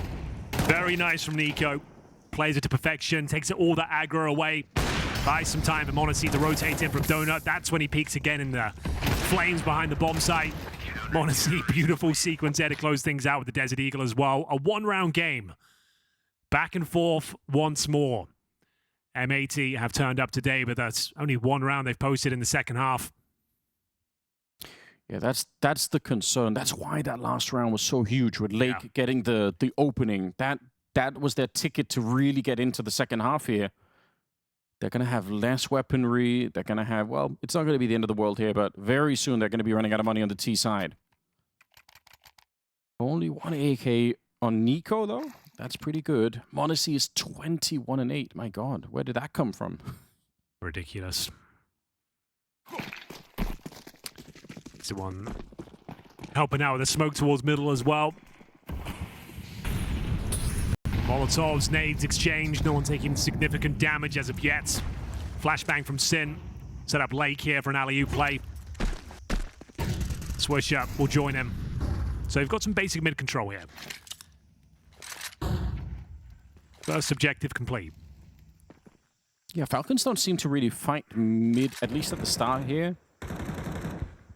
Very nice from NiKo. Plays it to perfection. Takes it all the aggro away. Buys some time for MongolZ to rotate in from Donut. That's when he peaks again in the flames behind the bomb site. MongolZ, beautiful sequence there to close things out with the Desert Eagle as well. A 1-round game. Back and forth once more. M80 have turned up today, but that's only 1 round they've posted in the second half. Yeah, that's the concern. That's why that last round was so huge with Lake getting the opening. That was their ticket to really get into the second half here. They're going to have less weaponry. They're going to have, well, it's not going to be the end of the world here, but very soon they're going to be running out of money on the T side. Only 1 AK on NiKo, though. That's pretty good. MongolZ is 21-8. My God, where did that come from? Ridiculous. It's the one helping out with the smoke towards middle as well. Molotovs, nades exchanged. No one taking significant damage as of yet. Flashbang from Sin. Set up Lake here for an alley-oop play. Swisher will join him. So you've got some basic mid control here. First objective complete. Yeah, Falcons don't seem to really fight mid, at least at the start here.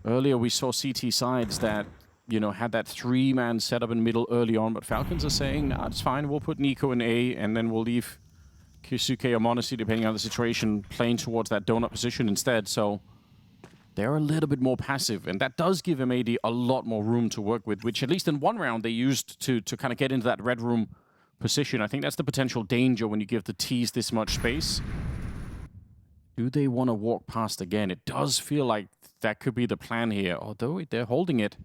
Earlier we saw CT sides that, you know, had that 3-man setup in middle early on, but Falcons are saying, nah, it's fine, we'll put NiKo in A, and then we'll leave Kyusuke or MongolZ, depending on the situation, playing towards that donut position instead. So they're a little bit more passive, and that does give M80 a lot more room to work with, which at least in 1 round they used to kind of get into that red room position. I think that's the potential danger when you give the T's this much space. Do they want to walk past again? It does feel like that could be the plan here, although they're holding it.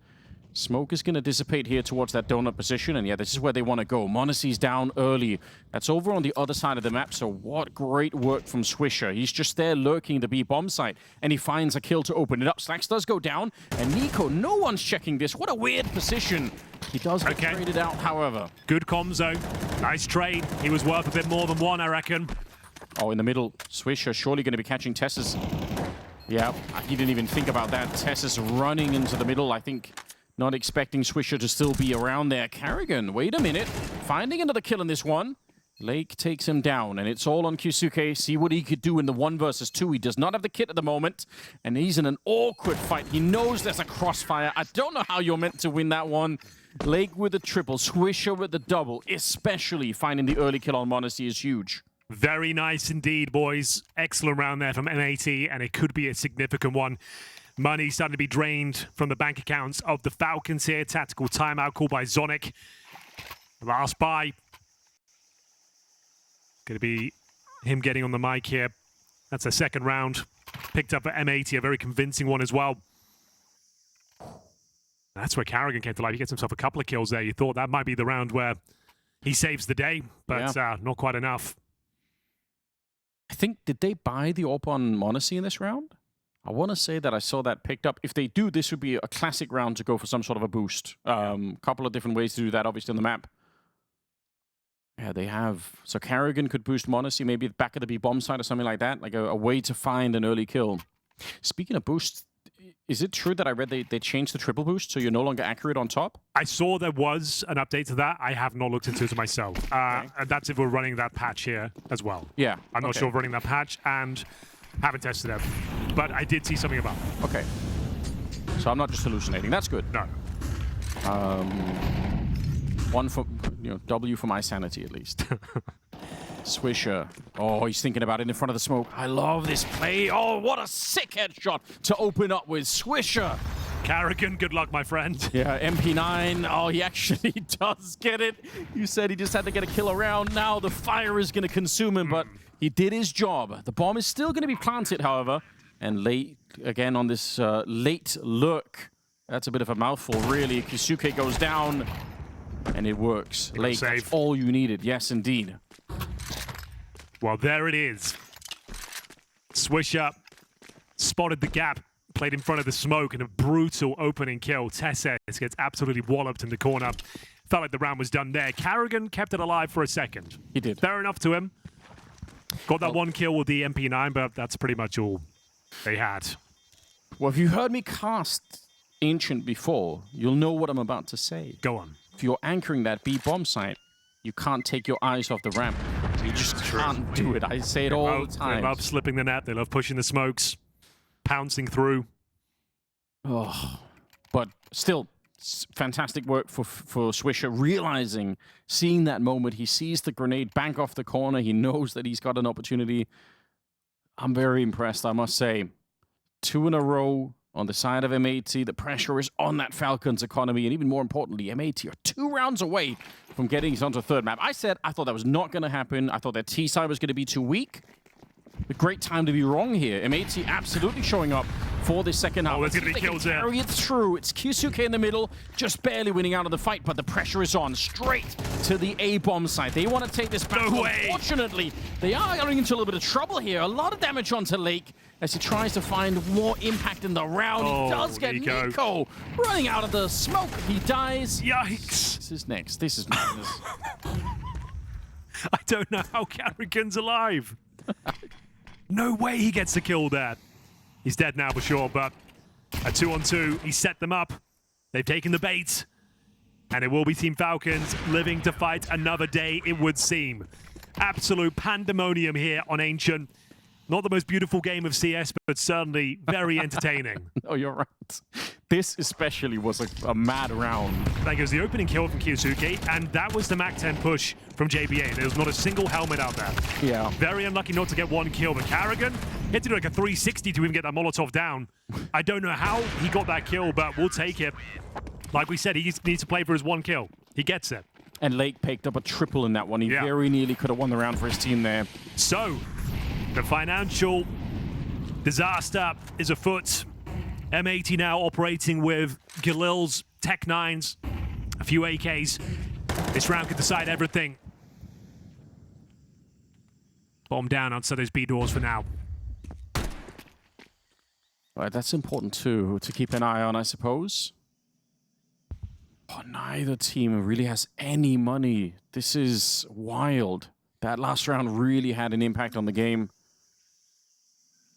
Smoke is going to dissipate here towards that donut position, and yeah, this is where they want to go. MongolZ's down early. That's over on the other side of the map, so what great work from Swisher. He's just there lurking the B-bomb site, and he finds a kill to open it up. Slacks does go down, and NiKo, no one's checking this. What a weird position. He does get traded out, however. Good comms, though. Nice trade. He was worth a bit more than 1, I reckon. Oh, in the middle, Swisher surely going to be catching Tess's. Yeah, he didn't even think about that. Tess is running into the middle, I think. Not expecting Swisher to still be around there. Karrigan, wait a minute. Finding another kill in this one. Lake takes him down, and it's all on Kyusuke. See what he could do in the 1 versus 2. He does not have the kit at the moment, and he's in an awkward fight. He knows there's a crossfire. I don't know how you're meant to win that one. Lake with the triple, Swisher with the double, especially finding the early kill on MongolZ is huge. Very nice indeed, boys. Excellent round there from M80, and it could be a significant one. Money starting to be drained from the bank accounts of the Falcons here. Tactical timeout called by Zonic. Last buy. Going to be him getting on the mic here. That's a second round. Picked up at M80, a very convincing one as well. That's where Karrigan came to life. He gets himself a couple of kills there. You thought that might be the round where he saves the day, but not quite enough. I think, did they buy the AWP on MongolZ in this round? I want to say that I saw that picked up. If they do, this would be a classic round to go for some sort of a boost. Couple of different ways to do that, obviously, on the map. Yeah, they have. So Karrigan could boost MongolZ, maybe back at the B-bomb side or something like that. Like a way to find an early kill. Speaking of boosts, is it true that I read they changed the triple boost, so you're no longer accurate on top? I saw there was an update to that. I have not looked into it myself. And that's if we're running that patch here as well. Yeah. I'm not sure if we're running that patch, and haven't tested it. But I did see something about it. Okay. So I'm not just hallucinating. That's good. No. One for, W for my sanity at least. Swisher. Oh, he's thinking about it in front of the smoke. I love this play. Oh, what a sick headshot to open up with Swisher. Carrigan, good luck, my friend. Yeah, MP9. Oh, he actually does get it. You said he just had to get a kill around. Now the fire is going to consume him, but he did his job. The bomb is still going to be planted, however. And late, again, on this late lurk. That's a bit of a mouthful, really. KySuke goes down, and it works. Late, that's all you needed. Yes, indeed. Well, there it is. Swisher spotted the gap, played in front of the smoke, and a brutal opening kill. Tesses gets absolutely walloped in the corner. Felt like the round was done there. Carrigan kept it alive for a second. He did. Fair enough to him. Got that one kill with the MP9, but that's pretty much all they had. Well, if you heard me cast Ancient before, you'll know what I'm about to say. Go on. If you're anchoring that B bomb site, you can't take your eyes off the ramp. You just can't do it. I say it all the time. They love slipping the net. They love pushing the smokes, pouncing through. Oh, but still, fantastic work for Swisher, realizing, seeing that moment. He sees the grenade bank off the corner. He knows that he's got an opportunity. I'm very impressed, I must say. 2 in a row on the side of M80. The pressure is on that Falcons economy, and even more importantly, M80 are 2 rounds away from getting us onto a third map. I thought that was not going to happen. I thought their T side was going to be too weak. A great time to be wrong here. M80 absolutely showing up for this second half. Oh, there's going to be kills there. Carry it through. It's KySuke in the middle, just barely winning out of the fight, but the pressure is on straight to the A-bomb site. They want to take this back. No way. Unfortunately, they are getting into a little bit of trouble here. A lot of damage onto Lake as he tries to find more impact in the round. Oh, he does get Nico running out of the smoke. He dies. Yikes. This is next. This is madness. I don't know how Carrigan's alive. No way he gets the kill there. He's dead now for sure, but a 2-on-2, he set them up. They've taken the bait. And it will be Team Falcons living to fight another day, it would seem. Absolute pandemonium here on Ancient. Not the most beautiful game of CS, but certainly very entertaining. No, you're right. This especially was a mad round. That was the opening kill from KySuke, and that was the MAC-10 push from JBA. There was not a single helmet out there. Yeah. Very unlucky not to get one kill, but Carrigan had to do like a 360 to even get that Molotov down. I don't know how he got that kill, but we'll take it. Like we said, he needs to play for his one kill. He gets it. And Lake picked up a triple in that one. He very nearly could have won the round for his team there. So, the financial disaster is afoot. M80 now operating with Galil's Tech 9s, a few AKs. This round could decide everything. Bomb down outside those B doors for now. Right, that's important too, to keep an eye on, I suppose. Oh, neither team really has any money. This is wild. That last round really had an impact on the game.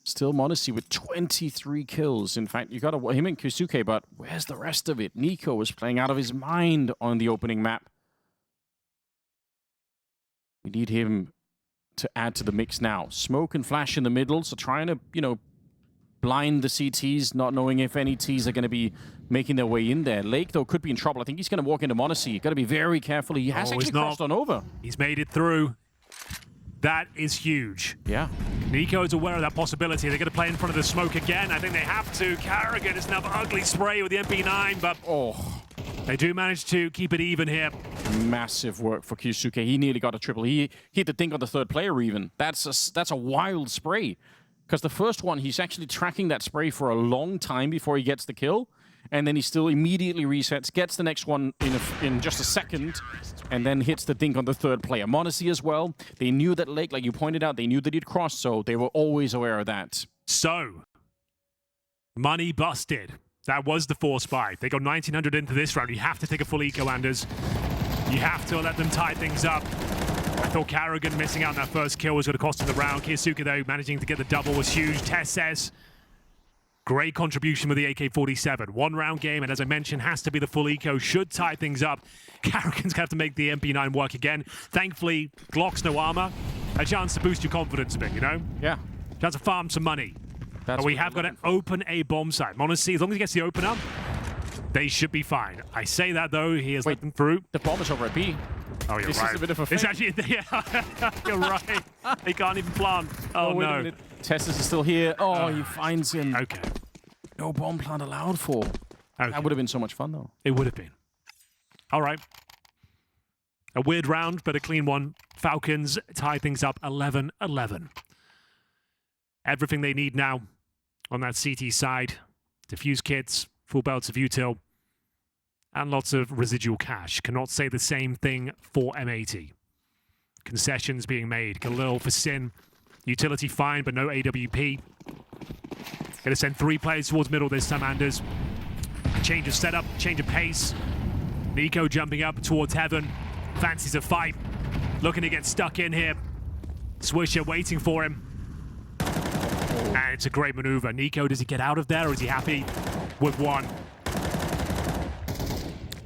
Still MongolZ with 23 kills. In fact, you got him and KySuke, but where's the rest of it? Nico was playing out of his mind on the opening map. We need him to add to the mix now. Smoke and flash in the middle, so trying to, blind the CTs, not knowing if any Ts are going to be making their way in there. Lake, though, could be in trouble. I think he's going to walk into MongolZ. Got to be very careful. He has actually crossed on over. He's made it through. That is huge. Yeah. Nico's aware of that possibility. They're going to play in front of the smoke again. I think they have to. Carrigan is another ugly spray with the MP9, but they do manage to keep it even here. Massive work for KySuke. He nearly got a triple. He hit the dink on the third player even. That's a wild spray. Because the first one, he's actually tracking that spray for a long time before he gets the kill. And then he still immediately resets, gets the next one in just a second, and then hits the dink on the third player. MongolZ as well. They knew that Lake, like you pointed out, they knew that he'd crossed, so they were always aware of that. So, money busted. That was the force buy. They got 1,900 into this round. You have to take a full eco, Anders. You have to let them tie things up. I thought Carrigan missing out on that first kill was going to cost him the round. KySuke, though, managing to get the double was huge. Tess says, great contribution with the AK-47. 1 round game, and as I mentioned, has to be the full eco. Should tie things up. Carrigan's going to have to make the MP9 work again. Thankfully, Glock's no armor. A chance to boost your confidence a bit, Yeah. Chance to farm some money. But we have got to open a bomb site. MongolZ, as long as he gets the open up, they should be fine. I say that, though. He has let them through. The bomb is over at B. Oh, you're this right. Is a bit of a it's actually, yeah, you're right. He can't even plant. Oh, wait no. a minute. Tessus is still here. Oh, he finds him. Okay. No bomb plant allowed for. Okay. That would have been so much fun, though. It would have been. All right. A weird round, but a clean one. Falcons tie things up 11-11. Everything they need now on that CT side. Diffuse kits, full belts of util, and lots of residual cash. Cannot say the same thing for M80. Concessions being made. Galil for Sin. Utility fine, but no AWP. Gonna send 3 players towards middle this time, Anders. Change of setup, change of pace. Nico jumping up towards heaven. Fancies a fight. Looking to get stuck in here. Swisher waiting for him. And it's a great maneuver. Nico, does he get out of there, or is he happy with one?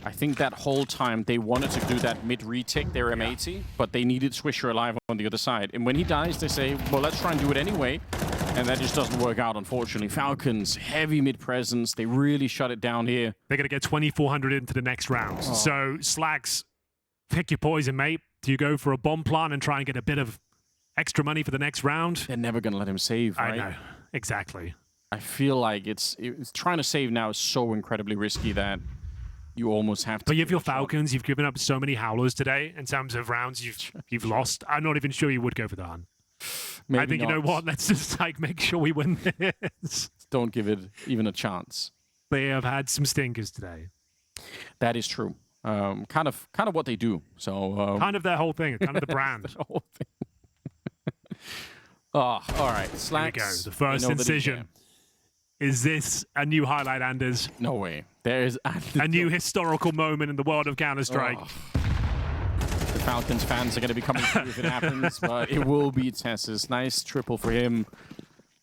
I think that whole time they wanted to do that mid-retake, their M80, but they needed Swisher alive on the other side. And when he dies, they say, well, let's try and do it anyway. And that just doesn't work out, unfortunately. Falcons, heavy mid-presence. They really shut it down here. They're going to get 2,400 into the next round. Oh. So, Slacks, pick your poison, mate. Do you go for a bomb plant and try and get a bit of extra money for the next round? They're never going to let him save, right? I know. Exactly. I feel like it's trying to save now is so incredibly risky that you almost have to. But you have your Falcons. You've given up so many howlers today in terms of rounds you've lost. I'm not even sure you would go for the hunt. Maybe I think, not. you know what? Let's just make sure we win this. Don't give it even a chance. They have had some stinkers today. That is true. Kind of what they do. So kind of their whole thing. Kind of the brand. The whole thing. Oh, all right. Slacks. Here we go. The first incision. Is this a new highlight, Anders? No way. There is a new historical moment in the world of Counter-Strike. Oh. The Falcons fans are going to be coming through if it happens, but it will be Tessus. Nice triple for him.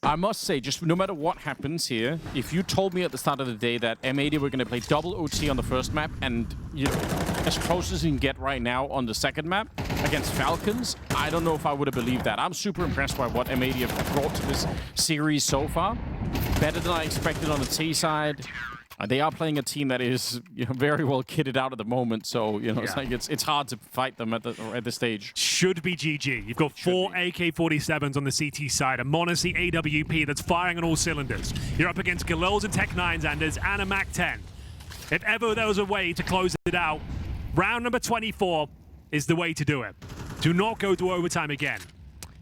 I must say, just no matter what happens here, if you told me at the start of the day that M80 were going to play double OT on the first map and as close as you can get right now on the second map against Falcons, I don't know if I would have believed that. I'm super impressed by what M80 have brought to this series so far. Better than I expected on the T side. They are playing a team that is very well kitted out at the moment, so it's like it's hard to fight them at this stage. Should be GG. You've got 4 AK-47s on the CT side, a MongolZ AWP that's firing on all cylinders. You're up against Galils and Tech-9s, Anders, and a MAC-10. If ever there was a way to close it out, round number 24 is the way to do it. Do not go to overtime again.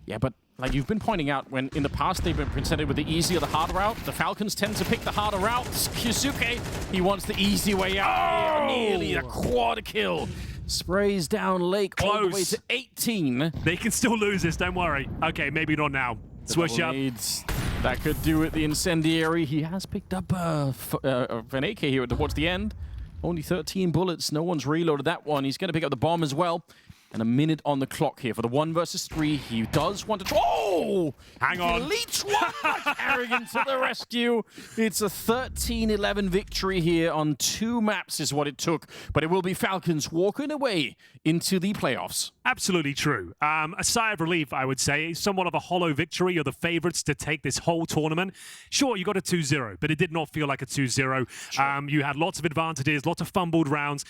Yeah, but like you've been pointing out, when in the past they've been presented with the easy or the hard route, the Falcons tend to pick the harder route. Kyusuke, he wants the easy way out. Oh! Nearly a quarter kill. Sprays down Lake all the way to 18. They can still lose this, don't worry. Okay, maybe not now. Swish up. That could do it, the incendiary. He has picked up an AK here towards the end. Only 13 bullets. No one's reloaded that one. He's going to pick up the bomb as well. And a minute on the clock here for the 1 versus 3. He does want to... Oh! Hang on. Leech one! Arrogant to the rescue. It's a 13-11 victory here on 2 maps is what it took. But it will be Falcons walking away into the playoffs. Absolutely true. A sigh of relief, I would say. Somewhat of a hollow victory. You're the favorites to take this whole tournament. Sure, you got a 2-0, but it did not feel like a 2-0. Sure. You had lots of advantages, lots of fumbled rounds.